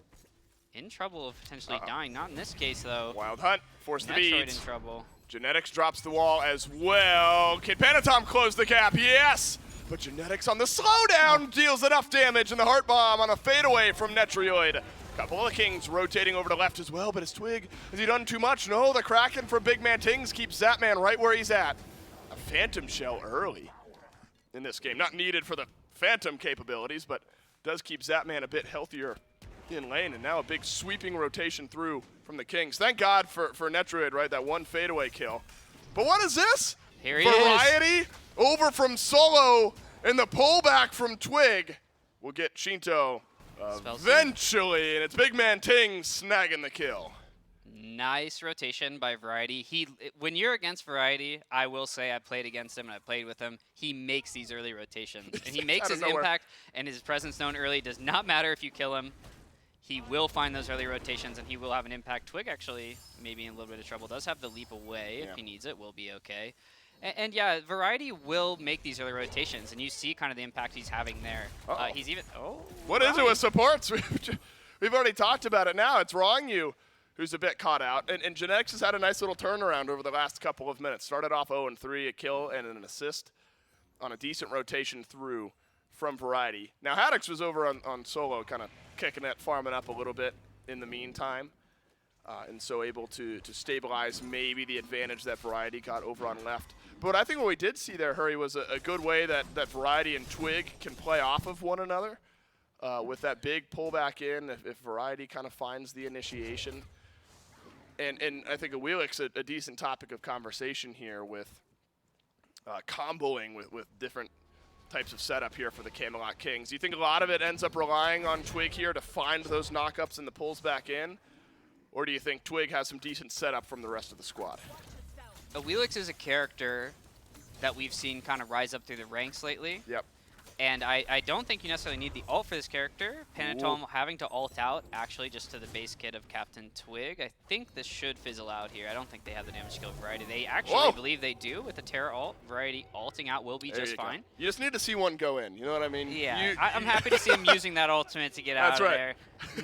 in trouble of potentially dying. Not in this case, though. Wild Hunt, force the Netroid beads. in trouble. Genetics drops the wall as well. Can Panatom close the gap? Yes! But Genetics on the slowdown deals enough damage, and the Heart Bomb on a fadeaway from Netrioid. Couple of the Kings rotating over to left as well, but his Twig, has he done too much? No, the Kraken from Big Man Tings keeps Zatman right where he's at. A Phantom Shell early in this game. Not needed for the Phantom capabilities, but does keep Zatman a bit healthier in lane, and now a big sweeping rotation through from the Kings. Thank God for Netroid, right? That one fadeaway kill. But what is this? Here he Variety over from Solo, and the pullback from Twig will get Shinto eventually, and it's Big Man Ting snagging the kill. Nice rotation by Variety. When you're against Variety, I will say I played against him and I played with him. He makes these early rotations, and he makes his impact and his presence known early. Does not matter if you kill him. He will find those early rotations, and he will have an impact. Twig actually maybe in a little bit of trouble. Does have the leap away if he needs it. Will be okay. And yeah, Variety will make these early rotations, and you see kind of the impact he's having there. He's even What is it with supports? We've already talked about it now. It's Wrong You who's a bit caught out. And Genetics has had a nice little turnaround over the last couple of minutes. Started off 0-3, a kill and an assist on a decent rotation through from Variety. Now, Haddix was over on Solo, kind of kicking it, farming up a little bit in the meantime, and so able to stabilize maybe the advantage that Variety got over on left. But I think what we did see there, Hurry, was a good way that Variety and Twig can play off of one another with that big pullback in if Variety kind of finds the initiation. And I think Wheelik's a decent topic of conversation here with comboing with different types of setup here for the Camelot Kings. Do you think a lot of it ends up relying on Twig here to find those knockups and the pulls back in? Or do you think Twig has some decent setup from the rest of the squad? Wheelix is a character that we've seen kind of rise up through the ranks lately. Yep. And I don't think you necessarily need the ult for this character. Panatom having to ult out actually just to the base kit of Captain Twig. I think this should fizzle out here. I don't think they have the damage skill of Variety. They actually believe they do with the Terra ult. Variety ulting out will be just fine. You just need to see one go in. You know what I mean? Yeah, I'm happy to see him using that ultimate to get out of there.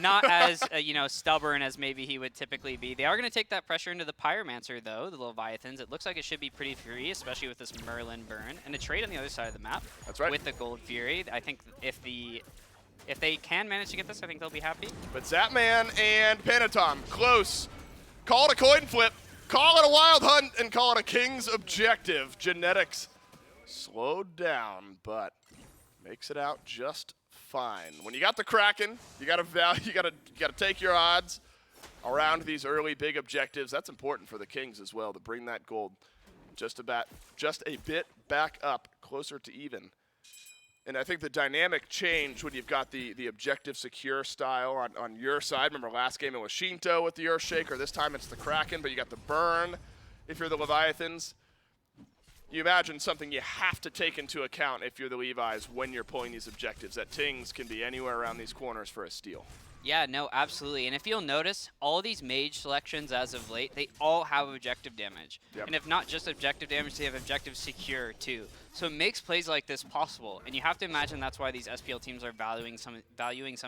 Not as stubborn as maybe he would typically be. They are going to take that pressure into the Pyromancer though, the Leviathans. It looks like it should be pretty free, especially with this Merlin burn and a trade on the other side of the map. That's right. With the Gold Fury. I think if they can manage to get this, I think they'll be happy. But Zapman and Panatom, close. Call it a coin flip. Call it a wild hunt and call it a King's objective. Genetics slowed down, but makes it out just fine. When you got the Kraken, you gotta take your odds around these early big objectives. That's important for the Kings as well to bring that gold just a bit back up, closer to even. And I think the dynamic change when you've got the objective secure style on your side. Remember last game it was Shinto with the Earthshaker. This time it's the Kraken, but you got the burn if you're the Leviathans. You imagine something you have to take into account if you're the Levi's when you're pulling these objectives, that Tings can be anywhere around these corners for a steal. Yeah, no, absolutely. And if you'll notice, all these mage selections as of late, they all have objective damage. Yep. And if not just objective damage, they have objective secure too. So it makes plays like this possible. And you have to imagine that's why these SPL teams are valuing some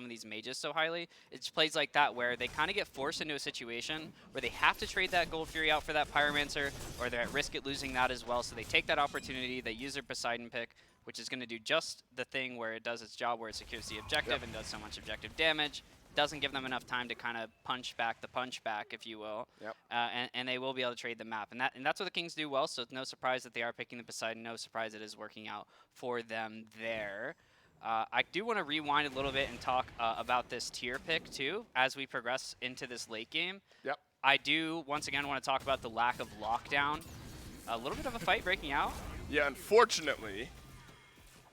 of these mages so highly. It's plays like that where they kind of get forced into a situation where they have to trade that Gold Fury out for that Pyromancer, or they're at risk at losing that as well. So they take that opportunity, they use their Poseidon pick, which is going to do just the thing where it does its job, where it secures the objective and does so much objective damage. Doesn't give them enough time to kind of punch back, if you will. Yep. And they will be able to trade the map. And that's what the Kings do well, so it's no surprise that they are picking the Poseidon. No surprise it is working out for them there. I do want to rewind a little bit and talk about this tier pick, too, as we progress into this late game. Yep. I do, once again, want to talk about the lack of lockdown. A little bit of a fight breaking out. Yeah, unfortunately,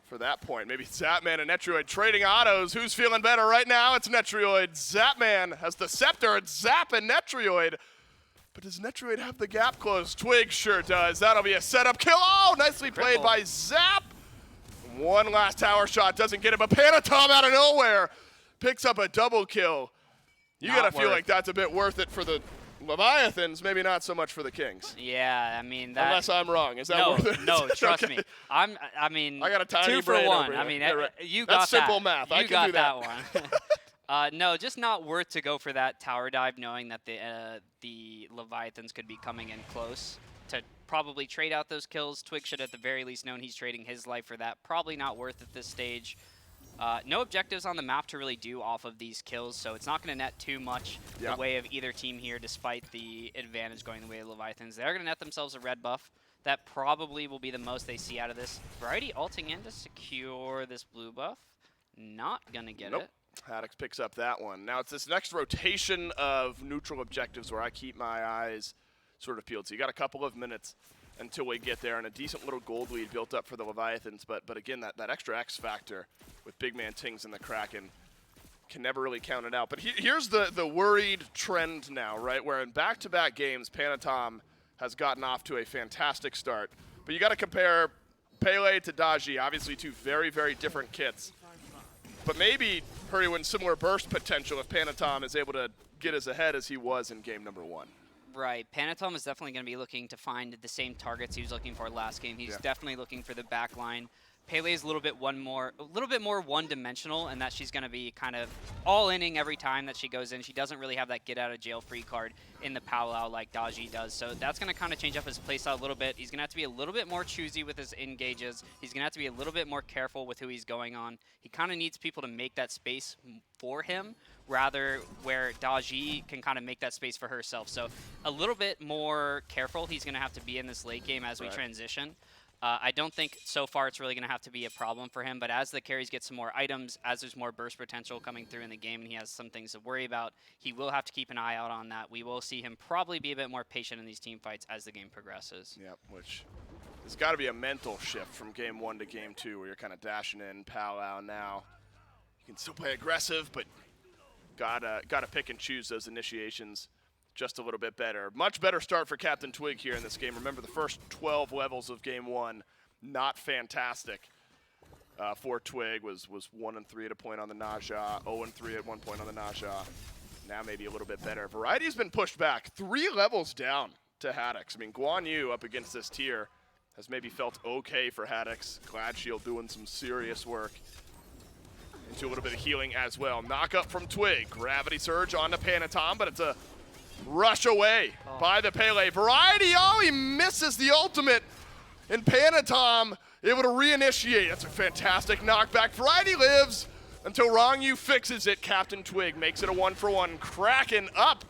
for that point, maybe Zapman and Netrioid trading autos. Who's feeling better right now? It's Netrioid. Zapman has the scepter. It's Zap and Netrioid. But does Netrioid have the gap closed? Twig sure does. That'll be a setup kill. Oh, nicely played by Zap. One last tower shot doesn't get him. But Panatom out of nowhere picks up a double kill. You gotta feel like that's a bit worth it for the Leviathans, maybe not so much for the Kings. Yeah, I mean that. Unless I'm wrong, is that worth it? No, trust Okay. me. I got a tiny 2 for brain 1. over I here. mean, Yeah, right. you That's got simple that. math. You I can got do that. one. No, just not worth to go for that tower dive, knowing that the Leviathans could be coming in close to probably trade out those kills. Twig should at the very least known he's trading his life for that. Probably not worth at this stage. No objectives on the map to really do off of these kills, so it's not going to net too much the way of either team here, despite the advantage going the way of the Leviathans. They're going to net themselves a red buff. That probably will be the most they see out of this. Variety ulting in to secure this blue buff. Not going to get it. Haddix picks up that one. Now it's this next rotation of neutral objectives where I keep my eyes sort of peeled. So you got a couple of minutes until we get there, and a decent little gold lead built up for the Leviathans. But again, that extra X factor with big man Tings and the Kraken can never really count it out. But here's the worried trend now, right? Where in back-to-back games, Panatom has gotten off to a fantastic start. But you got to compare Pele to Daji, obviously two very, very different kits. But maybe Hurrywin's similar burst potential if Panatom is able to get as ahead as he was in game number 1. Right. Panatom is definitely going to be looking to find the same targets he was looking for last game. He's definitely looking for the back line. Pele is a little bit more one-dimensional, in that she's going to be kind of all-inning every time that she goes in. She doesn't really have that get-out-of-jail-free card in the powwow like Daji does. So that's going to kind of change up his playstyle a little bit. He's going to have to be a little bit more choosy with his engages. He's going to have to be a little bit more careful with who he's going on. He kind of needs people to make that space for him, rather where Daji can kind of make that space for herself. So a little bit more careful he's going to have to be in this late game as we transition. I don't think so far it's really going to have to be a problem for him, but as the carries get some more items, as there's more burst potential coming through in the game and he has some things to worry about, he will have to keep an eye out on that. We will see him probably be a bit more patient in these team fights as the game progresses. Yep, which there's got to be a mental shift from game 1 to game 2 where you're kind of dashing in, powwow now. You can still play aggressive, but gotta pick and choose those initiations just a little bit better. Much better start for Captain Twig here in this game. Remember, the first 12 levels of game 1, not fantastic. for Twig was 1-3 at a point on the Naja, 0-3 at one point on the Naja. Now maybe a little bit better. Variety's been pushed back 3 levels down to Haddix. I mean, Guan Yu up against this tier has maybe felt okay for Haddix. Glad Shield doing some serious work. Into a little bit of healing as well. Knock up from Twig. Gravity Surge onto Panatom, but it's a rush away by the Pele. Variety, he misses the ultimate. And Panatom able to reinitiate. That's a fantastic knockback. Variety lives until Rongyu fixes it. Captain Twig makes it a 1-for-1. Kraken up.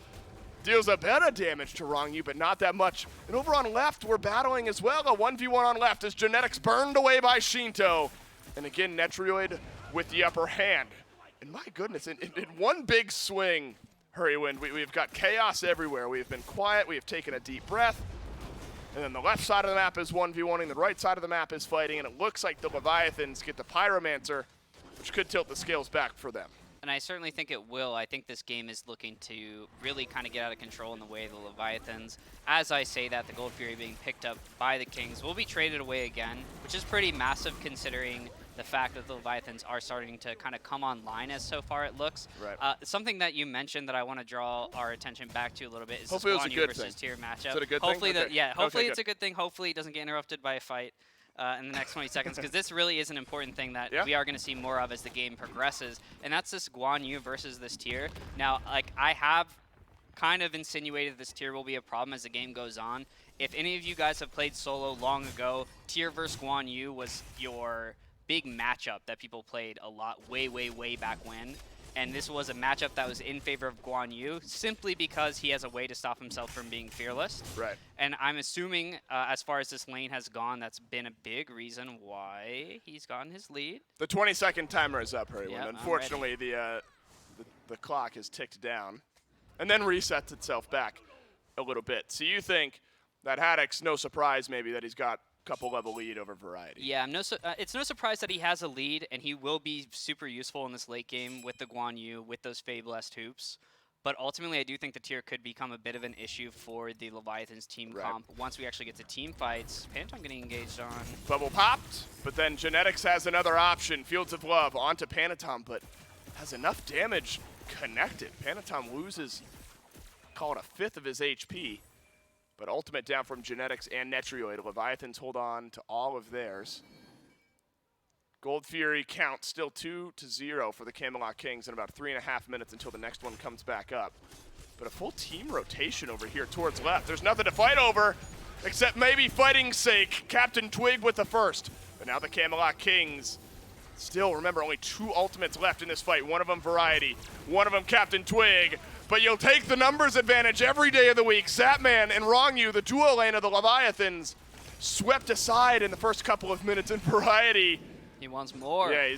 Deals a bit of damage to Rongyu, but not that much. And over on left, we're battling as well. A 1v1 on left as Genetics burned away by Shinto. And again, Netrioid with the upper hand. And my goodness, in one big swing, Hurrywind, we've got chaos everywhere. We've been quiet. We have taken a deep breath. And then the left side of the map is 1v1ing. The right side of the map is fighting. And it looks like the Leviathans get the Pyromancer, which could tilt the scales back for them. And I certainly think it will. I think this game is looking to really kind of get out of control in the way of the Leviathans. As I say that, the Gold Fury being picked up by the Kings will be traded away again, which is pretty massive considering the fact that the Leviathans are starting to kind of come online as so far it looks. Right. Something that you mentioned that I want to draw our attention back to a little bit is Hopefully this it was a Guan good Yu versus thing. Tier matchup. Is it a good hopefully thing? Okay. Yeah, hopefully Okay, it's a good thing. Hopefully it doesn't get interrupted by a fight in the next 20 seconds, because this really is an important thing that we are going to see more of as the game progresses, and that's this Guan Yu versus this tier. Now, like, I have kind of insinuated this tier will be a problem as the game goes on. If any of you guys have played solo long ago, tier versus Guan Yu was your big matchup that people played a lot way back when. And this was a matchup that was in favor of Guan Yu simply because he has a way to stop himself from being fearless. Right. And I'm assuming, as far as this lane has gone, that's been a big reason why he's gotten his lead. The 20-second timer is up, Hurrywind. Yep, Unfortunately, the clock is ticked down and then resets itself back a little bit. So you think that Haddix, no surprise maybe that he's got couple level lead over Variety. Yeah, it's no surprise that he has a lead, and he will be super useful in this late game with the Guan Yu, with those Fabulous hoops. But ultimately, I do think the tier could become a bit of an issue for the Leviathans team comp once we actually get to team fights. Panatom getting engaged on. Bubble popped, but then Genetics has another option. Fields of Love onto Panatom, but has enough damage connected. Panatom loses, call it a fifth of his HP. But ultimate down from Genetics and Netrioid. Leviathans hold on to all of theirs. Gold Fury count still 2-0 for the Camelot Kings in about 3.5 minutes until the next one comes back up. But a full team rotation over here towards left. There's nothing to fight over, except maybe fighting's sake. Captain Twig with the first. But now the Camelot Kings, still, remember, only 2 ultimates left in this fight. One of them Variety, one of them Captain Twig. But you'll take the numbers advantage every day of the week. Zapman and Rongyu, the duo lane of the Leviathans, swept aside in the first couple of minutes in Variety. He wants more. Yeah,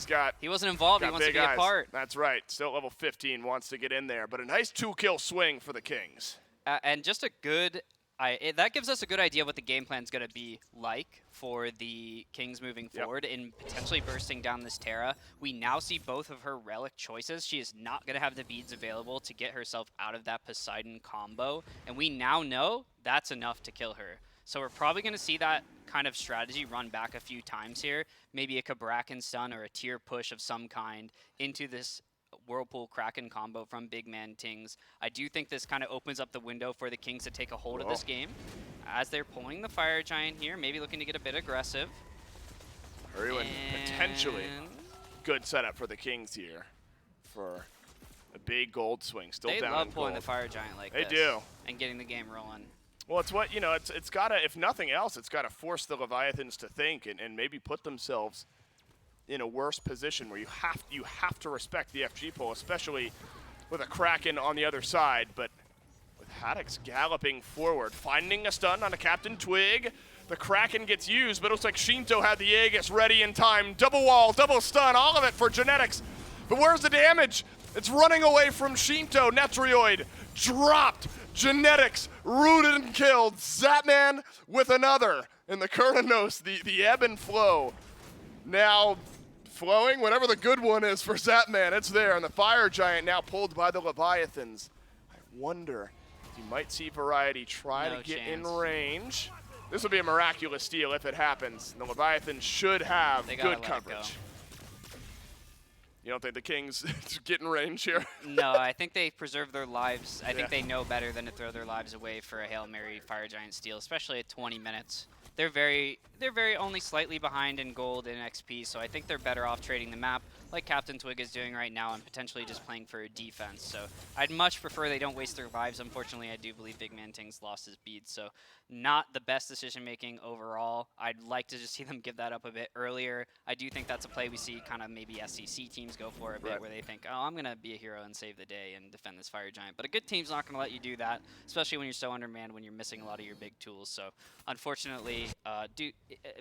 he wasn't involved. He wants to be a part. That's right. Still at level 15, wants to get in there. But a nice 2-kill swing for the Kings. And just a good... that gives us a good idea what the game plan is going to be like for the Kings moving forward in potentially bursting down this Terra. We now see both of her relic choices. She is not going to have the beads available to get herself out of that Poseidon combo, and we now know that's enough to kill her. So we're probably going to see that kind of strategy run back a few times here. Maybe a Kabrakan stun or a tier push of some kind into this Whirlpool Kraken combo from Big Man Tings. I do think this kind of opens up the window for the Kings to take a hold of this game as they're pulling the Fire Giant here, maybe looking to get a bit aggressive. Hurrywind, potentially good setup for the Kings here for a big gold swing. Still down in gold. They love pulling the Fire Giant like this. They do. And getting the game rolling. Well, it's what, it's got to, if nothing else, it's got to force the Leviathans to think and maybe put themselves in a worse position where you have to respect the FG pull, especially with a Kraken on the other side. But with Haddix galloping forward, finding a stun on a Captain Twig, the Kraken gets used, but it looks like Shinto had the Aegis ready in time. Double wall, double stun, all of it for Genetics. But where's the damage? It's running away from Shinto. Netrioid dropped. Genetics rooted and killed. Zapman with another. And the Kurnanos, the ebb and flow. Now flowing, whatever the good one is for Zapman, it's there. And the Fire Giant now pulled by the Leviathans. I wonder if you might see Variety try to get in range. This will be a miraculous steal if it happens. The Leviathans should have good coverage. You don't think the Kings get in range here? No, I think they preserve their lives. I Yeah. think they know better than to throw their lives away for a Hail Mary Fire Giant steal, especially at 20 minutes. They're very only slightly behind in gold and XP, so I think they're better off trading the map like Captain Twig is doing right now and potentially just playing for a defense. So I'd much prefer they don't waste their lives. Unfortunately, I do believe Big Man Ting's lost his bead, so not the best decision making overall. I'd like to just see them give that up a bit earlier. I do think that's a play we see kind of maybe SEC teams go for a bit, where they think, oh, I'm going to be a hero and save the day and defend this Fire Giant. But a good team's not going to let you do that, especially when you're so undermanned, when you're missing a lot of your big tools. So unfortunately,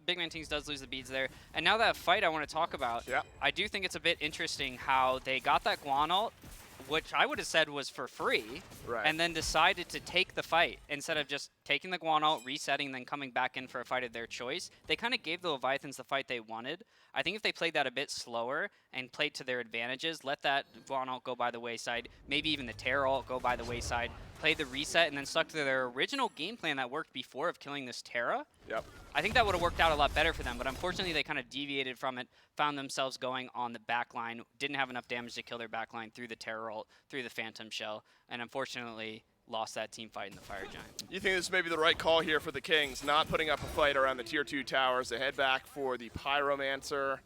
Big Man Tings does lose the beads there. And now that fight I want to talk about, I do think it's a bit interesting how they got that Guan ult, which I would have said was for free, and then decided to take the fight instead of just taking the Guan ult, resetting, then coming back in for a fight of their choice. They kind of gave the Leviathans the fight they wanted. I think if they played that a bit slower and played to their advantages, let that Guan ult go by the wayside, maybe even the Terror ult go by the wayside, played the reset, and then stuck to their original game plan that worked before of killing this Terra, I think that would have worked out a lot better for them. But unfortunately, they kind of deviated from it, found themselves going on the back line, didn't have enough damage to kill their back line through the Terror ult, through the Phantom Shell, and unfortunately lost that team fight in the Fire Giant. You think this may be the right call here for the Kings, not putting up a fight around the Tier 2 towers. They head back for the Pyromancer.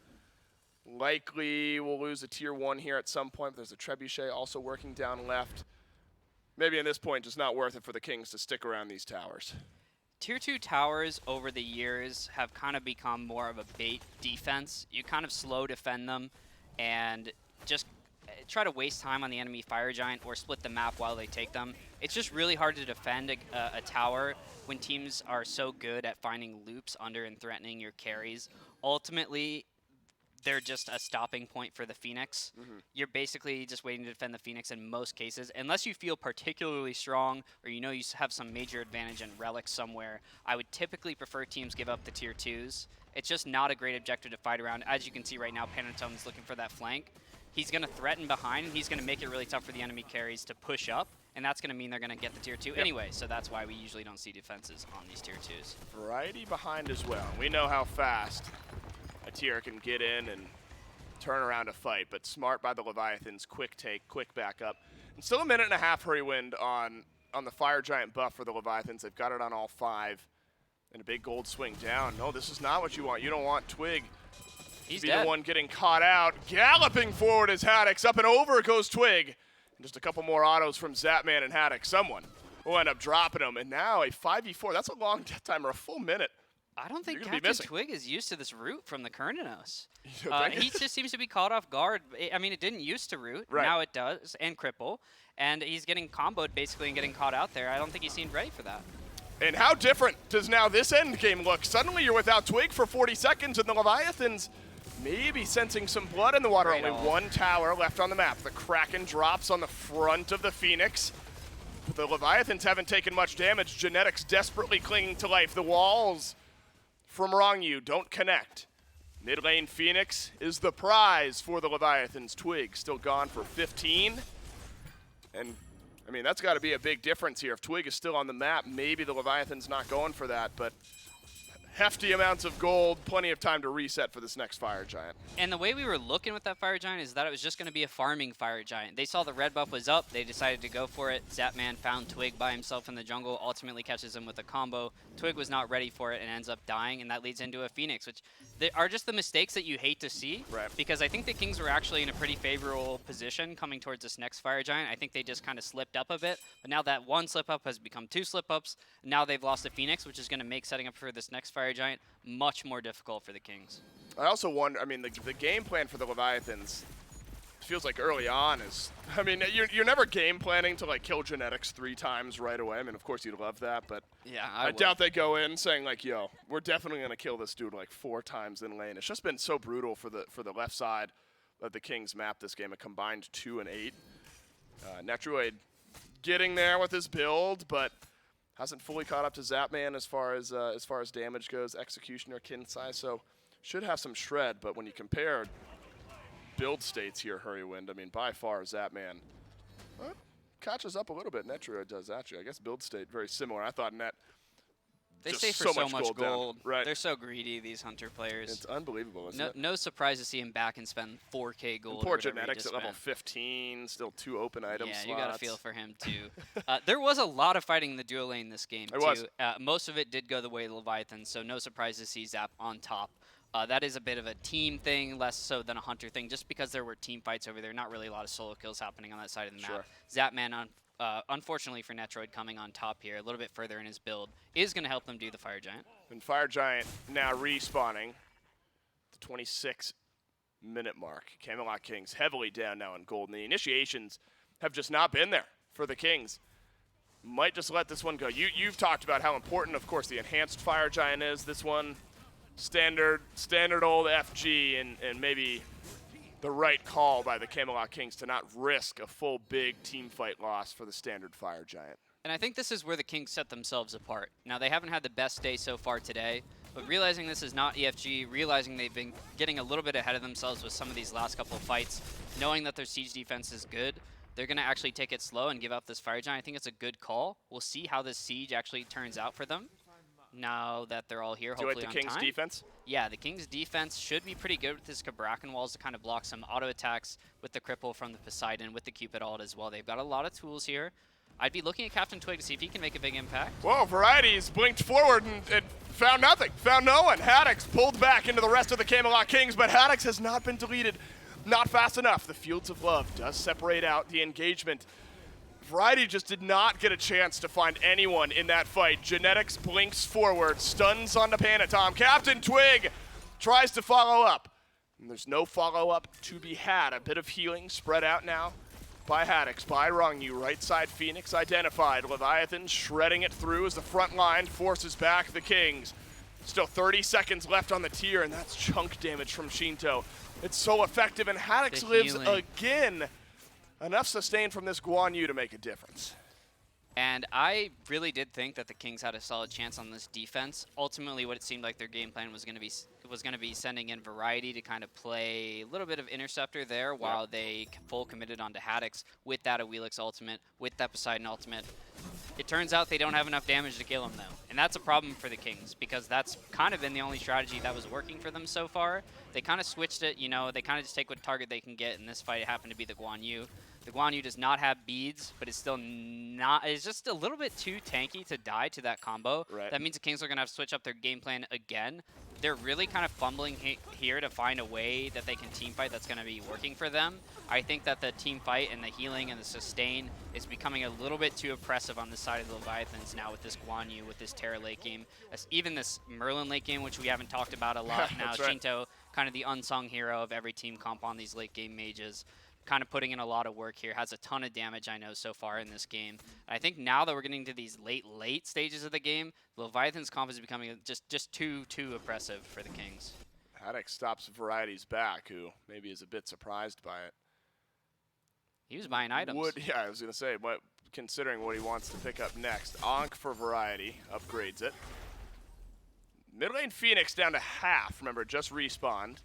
Likely will lose a Tier 1 here at some point. But there's a Trebuchet also working down left. Maybe at this point, just not worth it for the Kings to stick around these towers. Tier 2 towers over the years have kind of become more of a bait defense. You kind of slow defend them and just try to waste time on the enemy Fire Giant or split the map while they take them. It's just really hard to defend a tower when teams are so good at finding loops under and threatening your carries. Ultimately, they're just a stopping point for the Phoenix. You're basically just waiting to defend the Phoenix in most cases. Unless you feel particularly strong or you know you have some major advantage in relics somewhere, I would typically prefer teams give up the Tier 2s. It's just not a great objective to fight around. As you can see right now, Panatone's looking for that flank. He's going to threaten behind, and he's going to make it really tough for the enemy carries to push up, and that's going to mean they're going to get the Tier 2 anyway, so that's why we usually don't see defenses on these Tier 2s. Variety behind as well. We know how fast a tier can get in and turn around a fight, but smart by the Leviathans. Quick take, quick backup. And still a minute and a half hurry wind on the Fire Giant buff for the Leviathans. They've got it on all 5. And a big gold swing down. No, this is not what you want. You don't want Twig He's to be dead. the one getting caught out. Galloping forward is Haddix. Up and over goes Twig. And just a couple more autos from Zapman and Haddix. Someone will end up dropping him. And now a 5v4. That's a long death timer, a full minute. I don't think You're gonna be Captain missing. Twig is used to this route from the Kerninos. You don't think? He just seems to be caught off guard. I mean, it didn't used to root. Right. Now it does, and cripple. And he's getting comboed basically and getting caught out there. I don't think he seemed ready for that. And how different does now this end game look? Suddenly you're without Twig for 40 seconds, and the Leviathans maybe sensing some blood in the water. Great Only ult. one tower left on the map. The Kraken drops on the front of the Phoenix. But the Leviathans haven't taken much damage. Genetics desperately clinging to life. The walls from Rongyu don't connect. Mid lane Phoenix is the prize for the Leviathans. Twig still gone for 15. And I mean, that's got to be a big difference here. If Twig is still on the map, maybe the Leviathan's not going for that, but hefty amounts of gold, plenty of time to reset for this next Fire Giant. And the way we were looking with that Fire Giant is that it was just going to be a farming Fire Giant. They saw the red buff was up. They decided to go for it. Zapman found Twig by himself in the jungle, ultimately catches him with a combo. Twig was not ready for it and ends up dying, and that leads into a Phoenix, which are just the mistakes that you hate to see. Right. Because I think the Kings were actually in a pretty favorable position coming towards this next Fire Giant. I think they just kind of slipped up a bit, but now that one slip up has become 2 slip ups. Now they've lost a Phoenix, which is going to make setting up for this next Fire Giant much more difficult for the Kings. I also wonder, I mean, the game plan for the Leviathans feels like early on is, I mean, you're never game planning to like kill Genetics 3 times right away. I mean, of course you'd love that, but Yeah, I doubt they go in saying like, yo, we're definitely gonna kill this dude like 4 times in lane. It's just been so brutal for the left side of the Kings map this game, a combined 2 and 8. Netroid getting there with his build, but hasn't fully caught up to Zapman as far as damage goes, execution or kin size. So should have some shred, but when you compare build states here, Hurrywind, I mean, by far Zapman catches up a little bit. Netroid does actually. I guess build state very similar. I thought Net They just stay for so much gold. gold. Right. They're so greedy, these Hunter players. It's unbelievable, isn't it? No surprise to see him back and spend 4K gold. And poor or whatever he Genetics just at level spent. 15, still 2 open item Yeah, slots. you got to feel for him too. There was a lot of fighting in the duo lane this game There too. was. Most of it did go the way of Leviathans, so no surprise to see Zap on top. That is a bit of a team thing, less so than a Hunter thing, just because there were team fights over there. Not really a lot of solo kills happening on that side of the map. Zapman, unfortunately for Netroid, coming on top here, a little bit further in his build, is going to help them do the Fire Giant. And Fire Giant now respawning. The 26-minute mark. Camelot Kings heavily down now in gold. And the initiations have just not been there for the Kings. Might just let this one go. You've talked about how important, of course, the enhanced Fire Giant is. This one, standard old FG, and maybe the right call by the Camelot Kings to not risk a full big team fight loss for the standard Fire Giant. And I think this is where the Kings set themselves apart. Now, they haven't had the best day so far today, but realizing this is not EFG, realizing they've been getting a little bit ahead of themselves with some of these last couple of fights, knowing that their siege defense is good, they're going to actually take it slow and give up this Fire Giant. I think it's a good call. We'll see how this siege actually turns out for them now that they're all here, Do you hopefully like the on Kings' time. defense? Yeah, the Kings' defense should be pretty good with his Kabrakan walls to kind of block some auto attacks with the Cripple from the Poseidon, with the Cupid ult as well. They've got a lot of tools here. I'd be looking at Captain Twig to see if he can make a big impact. Whoa, Varieties blinked forward and found nothing, found no one. Haddix pulled back into the rest of the Camelot Kings, but Haddix has not been deleted, not fast enough. The Fields of Love does separate out the engagement. Variety just did not get a chance to find anyone in that fight. Genetics blinks forward, stuns onto Panatom. Captain Twig tries to follow up, and there's no follow-up to be had. A bit of healing spread out now by Haddix, by Rongyu. Right side Phoenix identified. Leviathan shredding it through as the front line forces back the Kings. Still 30 seconds left on the tier, and that's chunk damage from Shinto. It's so effective, and Haddix The lives healing. again. Enough sustain from this Guan Yu to make a difference. And I really did think that the Kings had a solid chance on this defense. Ultimately, what it seemed like their game plan was going to be sending in Variety to kind of play a little bit of interceptor there while they full committed onto Haddix with that Awilix ultimate, with that Poseidon ultimate. It turns out they don't have enough damage to kill him though, and that's a problem for the Kings because that's kind of been the only strategy that was working for them so far. They kind of switched it, you know, they kind of just take what target they can get. In this fight, it happened to be the Guan Yu. The Guan Yu does not have beads, but it's still not. It's just a little bit too tanky to die to that combo. Right. That means the Kings are going to have to switch up their game plan again. They're really kind of fumbling here to find a way that they can team fight that's going to be working for them. I think that the team fight and the healing and the sustain is becoming a little bit too oppressive on the side of the Leviathans now with this Guan Yu, with this Terra late game. Even this Merlin late game, which we haven't talked about a lot now. That's right. Shinto, kind of the unsung hero of every team comp on these late game mages. Kind of putting in a lot of work here, has a ton of damage, I know, so far in this game. I think now that we're getting to these late stages of the game, Leviathan's comp is becoming just too oppressive for the Kings. Haddix stops Variety's back, who maybe is a bit surprised by it. He was buying items. Yeah, I was going to say, but considering what he wants to pick up next, Ankh for Variety upgrades it. Mid lane Phoenix down to half. Remember, just respawned.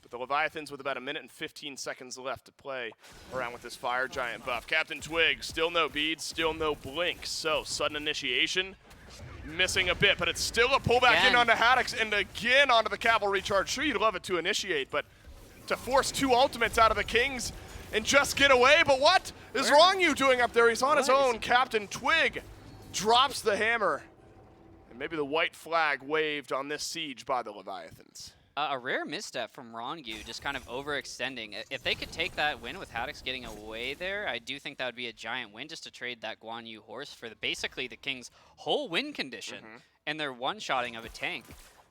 But the Leviathans with about 1 minute and 15 seconds left to play around with this Fire Giant buff. Captain Twig, still no beads, still no blink. So, sudden initiation, missing a bit, but it's still a pullback in onto Haddix and again onto the cavalry charge. Sure, you'd love it to initiate, but to force 2 ultimates out of the Kings and just get away. But what is Rongyu doing up there? He's on his own. Captain Twig drops the hammer. And maybe the white flag waved on this siege by the Leviathans. A rare misstep from Rongyu, just kind of overextending. If they could take that win with Haddix getting away there, I do think that would be a giant win just to trade that Guan Yu horse for basically the Kings' whole win condition and their one-shotting of a tank.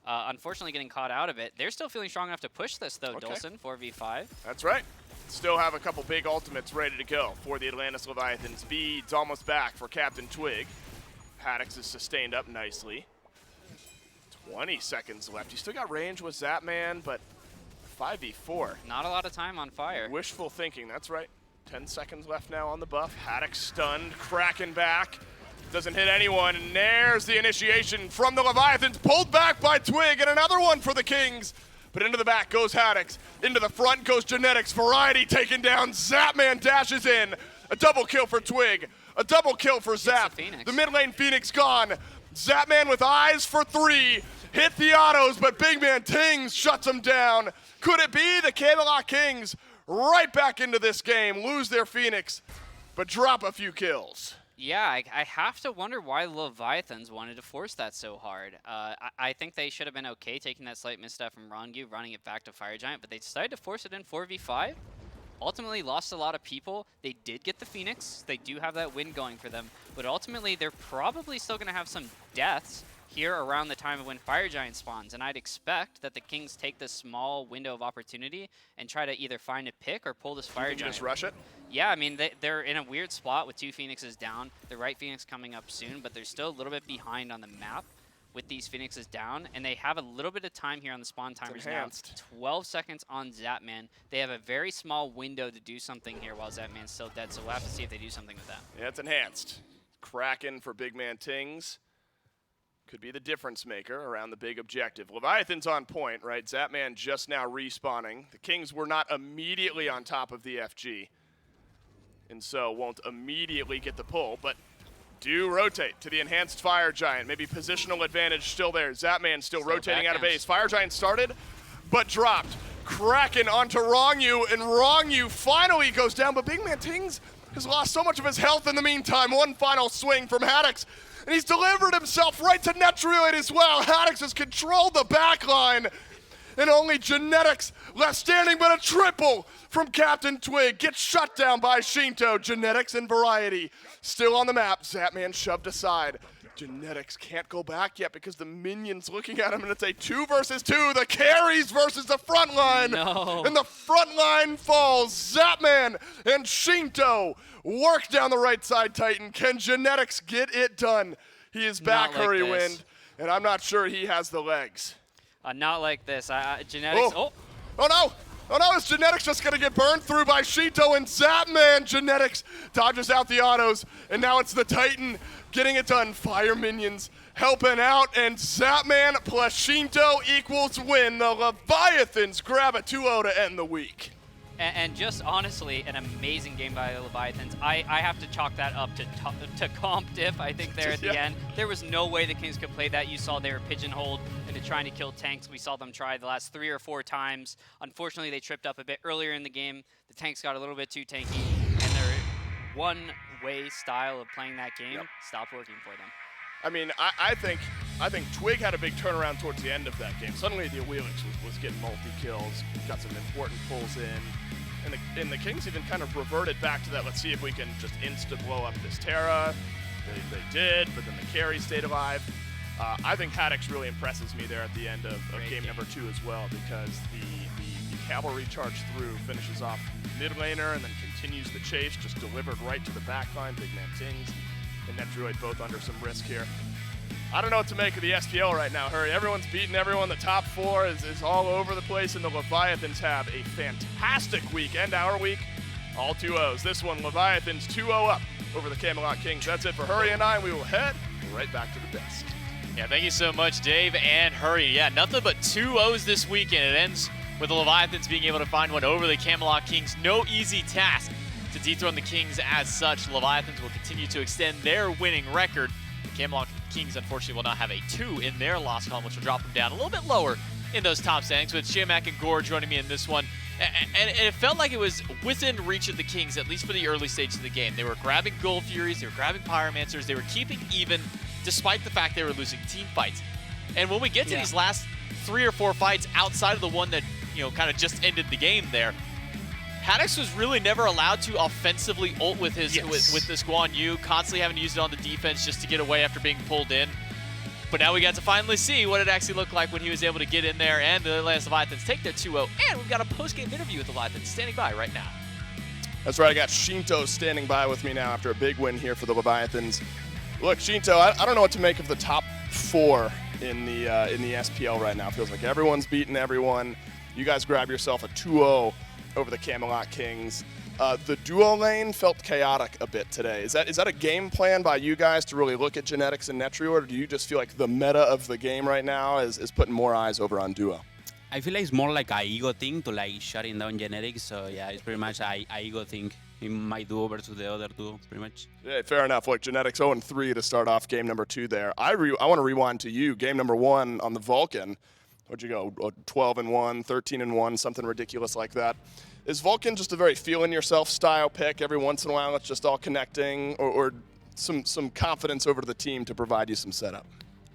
Unfortunately getting caught out of it. They're still feeling strong enough to push this though, Dolson, 4v5. That's right. Still have a couple big ultimates ready to go for the Atlantis Leviathans. Beads almost back for Captain Twig. Haddix is sustained up nicely. 20 seconds left. You still got range with Zapman, but 5v4. Not a lot of time on fire. Wishful thinking, that's right. 10 seconds left now on the buff. Haddix stunned, cracking back. Doesn't hit anyone, and there's the initiation from the Leviathans, pulled back by Twig, and another one for the Kings. But into the back goes Haddix. Into the front goes Genetics. Variety taken down. Zapman dashes in. A double kill for Twig. A double kill for Zap. Phoenix. The mid lane Phoenix gone. Zapman with eyes for 3. Hit the autos, but big man Tings shuts him down. Could it be the Camelot Kings right back into this game, lose their Phoenix, but drop a few kills? Yeah, I have to wonder why Leviathans wanted to force that so hard. I think they should have been okay taking that slight misstep from Rongu, running it back to Fire Giant, but they decided to force it in 4v5. Ultimately lost a lot of people. They did get the Phoenix. They do have that win going for them, but ultimately they're probably still going to have some deaths here around the time of when Fire Giant spawns, and I'd expect that the Kings take this small window of opportunity and try to either find a pick or pull this Fire Giant. Just rush it? Yeah, I mean, they're in a weird spot with 2 Phoenixes down. The right Phoenix coming up soon, but they're still a little bit behind on the map with these Phoenixes down, and they have a little bit of time here on the spawn timers now. 12 seconds on Zapman. They have a very small window to do something here while Zapman's still dead, so we'll have to see if they do something with that. Yeah, it's enhanced. Kraken for big man Tings. Could be the difference maker around the big objective. Leviathan's on point, right? Zapman just now respawning. The Kings were not immediately on top of the FG, and so won't immediately get the pull, but do rotate to the enhanced Fire Giant. Maybe positional advantage still there. Zapman still rotating out of base. Fire Giant started, but dropped. Kraken onto Rongu, and Rongu finally goes down, but big man Tings has lost so much of his health in the meantime. One final swing from Haddix, and he's delivered himself right to Netrioid as well. Haddix has controlled the backline, and only Genetics left standing, but a triple from Captain Twig. Gets shut down by Shinto. Genetics and Variety still on the map. Zapman shoved aside. Genetics can't go back yet because the minions looking at him, and it's a 2 versus 2. The carries versus the front line. No. And the front line falls. Zapman and Shinto work down the right side Titan. Can Genetics get it done? He is back, Not like Hurry this. Wind, and I'm not sure he has the legs. Not like this. Genetics. Oh no! Oh no, is Genetics just gonna get burned through by Shinto and Zapman? Genetics dodges out the autos, and now it's the Titan getting it done. Fire minions helping out, and Zapman plus Shinto equals win. The Leviathans grab a 2-0 to end the week. And just honestly, an amazing game by the Leviathans. I have to chalk that up to comp diff, I think, there at the end. There was no way the Kings could play that. You saw they were pigeonholed into trying to kill tanks. We saw them try the last 3 or 4 times. Unfortunately, they tripped up a bit earlier in the game. The tanks got a little bit too tanky, and their one-way style of playing that game stopped working for them. I mean, I think Twig had a big turnaround towards the end of that game. Suddenly the Wheelix was getting multi-kills, got some important pulls in, and the Kings even kind of reverted back to that, let's see if we can just insta-blow up this Terra. They did, but then the carry stayed alive. I think Haddix really impresses me there at the end of game number 2 as well, because the cavalry charge through finishes off mid laner and then continues the chase, just delivered right to the backline. Big man Tings and Netrioid both under some risk here. I don't know what to make of the SPL right now, Hurry. Everyone's beating everyone. The top 4 is all over the place, and the Leviathans have a fantastic week, and our week, all 2-0s. This one, Leviathans 2-0 up over the Camelot Kings. That's it for Hurry and I. We will head right back to the desk. Yeah, thank you so much, Dave and Hurry. Yeah, nothing but 2-0s this weekend. It ends with the Leviathans being able to find one over the Camelot Kings. No easy task to dethrone the Kings as such. Leviathans will continue to extend their winning record. The Camelot Kings, unfortunately, will not have a 2 in their loss column, which will drop them down a little bit lower in those top standings, with Shiamak and Gore joining me in this one. And it felt like it was within reach of the Kings, at least for the early stages of the game. They were grabbing Gold Furies, they were grabbing Pyromancers, they were keeping even, despite the fact they were losing team fights. And when we get to these last 3 or 4 fights outside of the one that, kind of just ended the game there, Haddix was really never allowed to offensively ult with his with this Guan Yu, constantly having to use it on the defense just to get away after being pulled in. But now we got to finally see what it actually looked like when he was able to get in there, and the Atlantis Leviathans take their 2-0. And we've got a post-game interview with the Leviathans standing by right now. That's right, I got Shinto standing by with me now after a big win here for the Leviathans. Look, Shinto, I don't know what to make of the top 4 in the SPL right now. It feels like everyone's beating everyone. You guys grab yourself a 2-0 over the Camelot Kings. The duo lane felt chaotic a bit today. Is that a game plan by you guys to really look at Genetics and Netrioid, or do you just feel like the meta of the game right now is putting more eyes over on duo? I feel like it's more like a ego thing to like shutting down Genetics. So yeah, it's pretty much a ego thing. in my duo versus the other duo, pretty much. Yeah, fair enough. Look, Genetics 0-3 to start off game number 2 there. I want to rewind to you. Game number 1 on the Vulcan. What'd you go? 12-1, 13-1, something ridiculous like that. Is Vulcan just a very feel-in-yourself style pick? Every once in a while it's just all connecting, or some confidence over to the team to provide you some setup?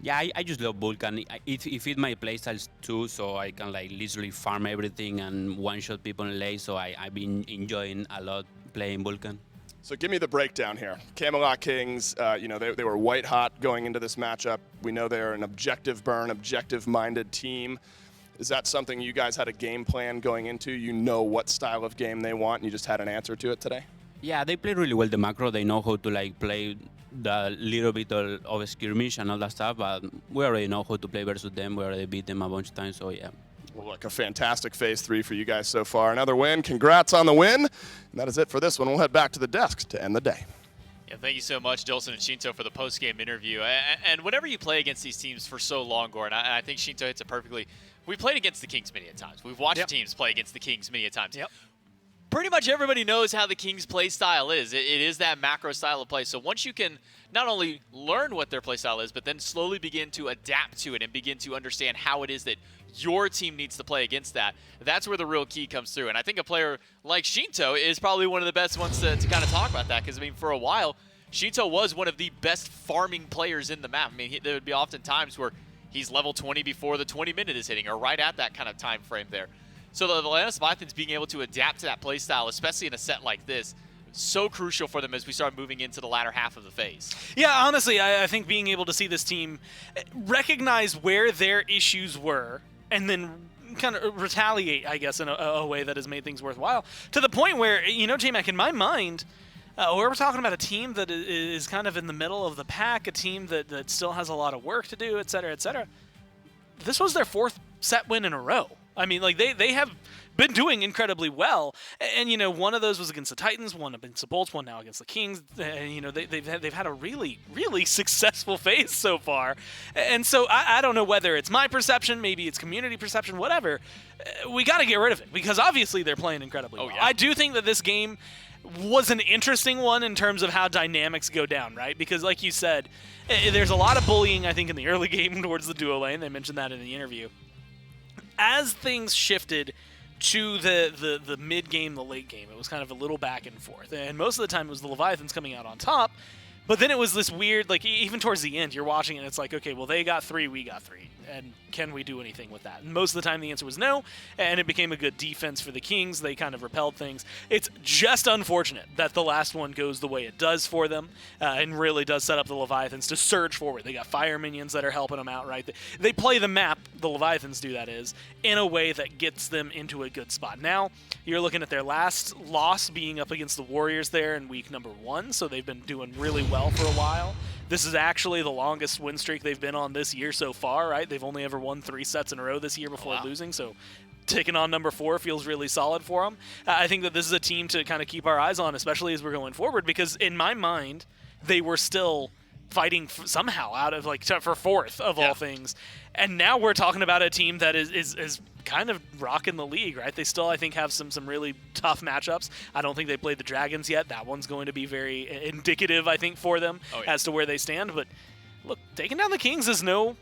Yeah, I just love Vulcan. It fit my playstyles too, so I can like literally farm everything and one-shot people in lane. So I've been enjoying a lot playing Vulcan. So give me the breakdown here. Camelot Kings, they were white hot going into this matchup. We know they're an objective burn, objective-minded team. Is that something you guys had a game plan going into? You know what style of game they want, and you just had an answer to it today? Yeah, they play really well the macro. They know how to like play the little bit of skirmish and all that stuff, but we already know how to play versus them. We already beat them a bunch of times, so yeah. Well, look, a fantastic phase 3 for you guys so far. Another win. Congrats on the win. And that is it for this one. We'll head back to the desk to end the day. Yeah, thank you so much, Dolson and Shinto, for the post-game interview. And whenever you play against these teams for so long, Gordon, I think Shinto hits it perfectly. We've played against the Kings many a times. We've watched teams play against the Kings many a times. Yep. Pretty much everybody knows how the Kings' play style is. It is that macro style of play. So once you can not only learn what their play style is, but then slowly begin to adapt to it and begin to understand how it is that your team needs to play against that, that's where the real key comes through. And I think a player like Shinto is probably one of the best ones to kind of talk about that, because, I mean, for a while, Shinto was one of the best farming players in the map. I mean, there would be often times where he's level 20 before the 20-minute is hitting, or right at that kind of time frame there. So the Atlantis Leviathans being able to adapt to that play style, especially in a set like this, so crucial for them as we start moving into the latter half of the phase. Yeah, honestly, I think being able to see this team recognize where their issues were and then kind of retaliate, I guess, in a way that has made things worthwhile, to the point where, J-Mac, in my mind, we're talking about a team that is kind of in the middle of the pack, a team that still has a lot of work to do, et cetera, et cetera. This was their 4th set win in a row. I mean, like, they have been doing incredibly well. And, one of those was against the Titans, one against the Bolts, one now against the Kings. And, they've had a really, really successful phase so far. And so I don't know whether it's my perception, maybe it's community perception, whatever. We got to get rid of it, because obviously they're playing incredibly well. Yeah. I do think that this game was an interesting one in terms of how dynamics go down, right? Because like you said, there's a lot of bullying, I think, in the early game towards the duo lane. They mentioned that in the interview. As things shifted to the mid-game, the late game, it was kind of a little back and forth. And most of the time it was the Leviathans coming out on top. But then it was this weird, like, even towards the end, you're watching and it's like, okay, well, they got 3, we got 3. And can we do anything with that? And most of the time the answer was no, and it became a good defense for the Kings. They kind of repelled things. It's just unfortunate that the last one goes the way it does for them, and really does set up the Leviathans to surge forward. They got fire minions that are helping them out, right? They play the map, the Leviathans do, that is, in a way that gets them into a good spot. Now, you're looking at their last loss being up against the Warriors there in week number 1, so they've been doing really well for a while. This is actually the longest win streak they've been on this year so far, right? They've only ever won 3 sets in a row this year before losing, so taking on number 4 feels really solid for them. I think that this is a team to kind of keep our eyes on, especially as we're going forward, because in my mind, they were still fighting somehow out of, like, for 4th of all things. And now we're talking about a team that is kind of rocking the league, right? They still, I think, have some really tough matchups. I don't think they played the Dragons yet. That one's going to be very indicative, I think, for them as to where they stand. But look, taking down the Kings is no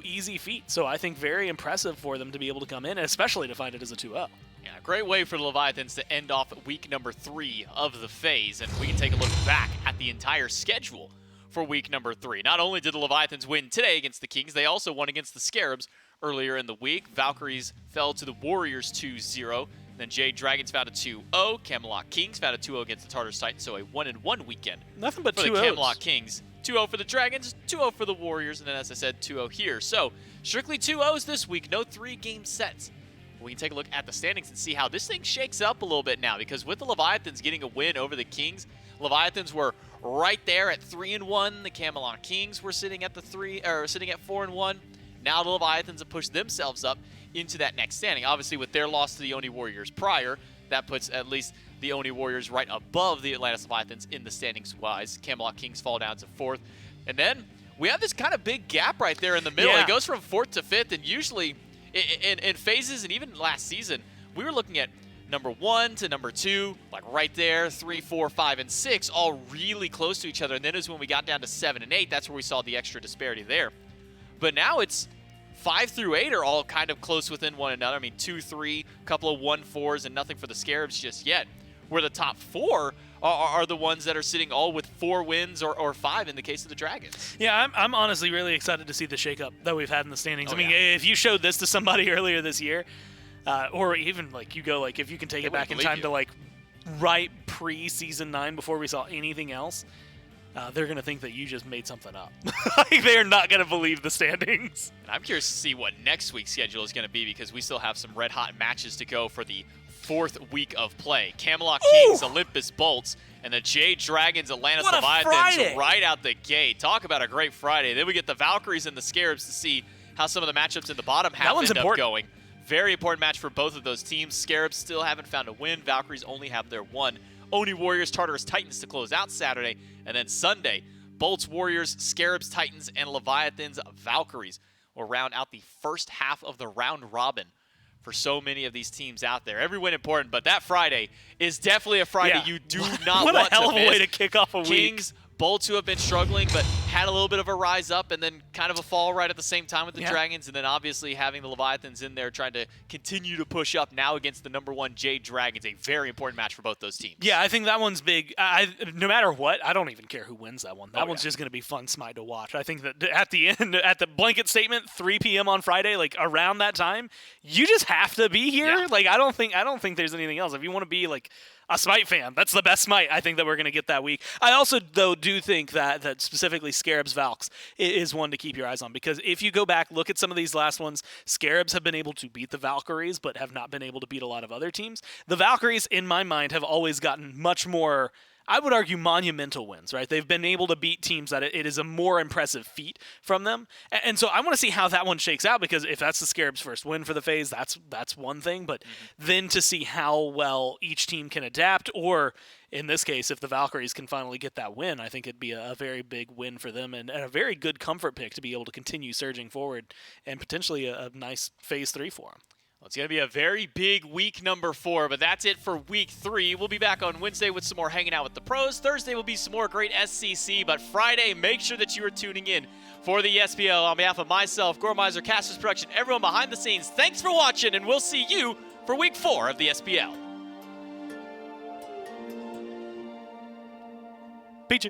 easy feat. So I think very impressive for them to be able to come in, especially to find it as a 2-0. Yeah, great way for the Leviathans to end off week number 3 of the phase. And we can take a look back at the entire schedule for week number 3. Not only did the Leviathans win today against the Kings, they also won against the Scarabs earlier in the week. Valkyries fell to the Warriors 2-0. Then Jade Dragons found a 2-0. Camelot Kings found a 2-0 against the Tartars Titans, so a 1-1 weekend. Nothing but for 2-0s. the Camelot Kings. 2-0 for the Dragons, 2-0 for the Warriors, and then, as I said, 2-0 here. So, strictly 2-0s this week, no 3-game sets. We can take a look at the standings and see how this thing shakes up a little bit now, because with the Leviathans getting a win over the Kings, Leviathans were right there at 3-1. The Camelot Kings were sitting at 4-1. Now the Leviathans have pushed themselves up into that next standing. Obviously, with their loss to the Oni Warriors prior, that puts at least the Oni Warriors right above the Atlantis Leviathans in the standings-wise. Camelot Kings fall down to 4th. And then we have this kind of big gap right there in the middle. Yeah. It goes from 4th to 5th, and usually in phases, and even last season, we were looking at number 1 to number 2, like right there, 3, 4, 5, and 6, all really close to each other. And then is when we got down to 7 and 8, that's where we saw the extra disparity there. But now it's 5 through 8 are all kind of close within one another. I mean, 2, 3, a couple of 1-4s, and nothing for the Scarabs just yet. Where the top 4 are the ones that are sitting all with 4 wins or 5 in the case of the Dragons. Yeah, I'm honestly really excited to see the shakeup that we've had in the standings. Oh, I mean, yeah. if you showed this to somebody earlier this year, or even like you go like if you can take They it back in wouldn't time to like right pre-season 9 before we saw anything else, they're gonna think that you just made something up. Like, they're not gonna believe the standings. And I'm curious to see what next week's schedule is going to be because we still have some red-hot matches to go for the 4th week of play. Camelot Kings, Olympus Bolts, and the Jade Dragons, Atlantis What a Leviathans Friday! right out the gate. Talk about a great Friday. Then we get the Valkyries and the Scarabs to see how some of the matchups in the bottom half one's end up important. going. Very important match for both of those teams. Scarabs still haven't found a win. Valkyries only have their one. Oni Warriors, Tartarus Titans to close out Saturday. And then Sunday, Bolts Warriors, Scarabs Titans, and Leviathans Valkyries will round out the first half of the round robin for so many of these teams out there. Every win important, but that Friday is definitely a Friday Yeah. you do not What want a hell to of a way miss. to kick off a week. Kings, Bolts, who have been struggling but had a little bit of a rise up and then kind of a fall right at the same time with the Yeah. Dragons, and then obviously having the Leviathans in there trying to continue to push up now against the number 1 Jade Dragons. A very important match for both those teams. Yeah, I think that one's big. No matter what, I don't even care who wins that one. That Oh, one's yeah. just going to be fun SMITE to watch. I think that at the end, at the blanket statement, 3 p.m. on Friday, like around that time, you just have to be here. Yeah. Like I don't think there's anything else. If you want to be like a SMITE fan, that's the best SMITE I think that we're going to get that week. I also though do think that specifically Scarabs Valks is one to keep your eyes on, because if you go back, look at some of these last ones, Scarabs have been able to beat the Valkyries but have not been able to beat a lot of other teams. The Valkyries, in my mind, have always gotten much more, I would argue, monumental wins, right? They've been able to beat teams that it is a more impressive feat from them. And so I want to see how that one shakes out, because if that's the Scarabs' first win for the phase, that's one thing. But then to see how well each team can adapt, or in this case, if the Valkyries can finally get that win, I think it'd be a very big win for them and a very good comfort pick to be able to continue surging forward and potentially a nice phase 3 for them. Well, it's going to be a very big week number 4, but that's it for week 3. We'll be back on Wednesday with some more hanging out with the pros. Thursday will be some more great SCC, but Friday, make sure that you are tuning in for the SPL. On behalf of myself, Gormizer, Casters Production, everyone behind the scenes, thanks for watching, and we'll see you for week 4 of the SPL. Peachy.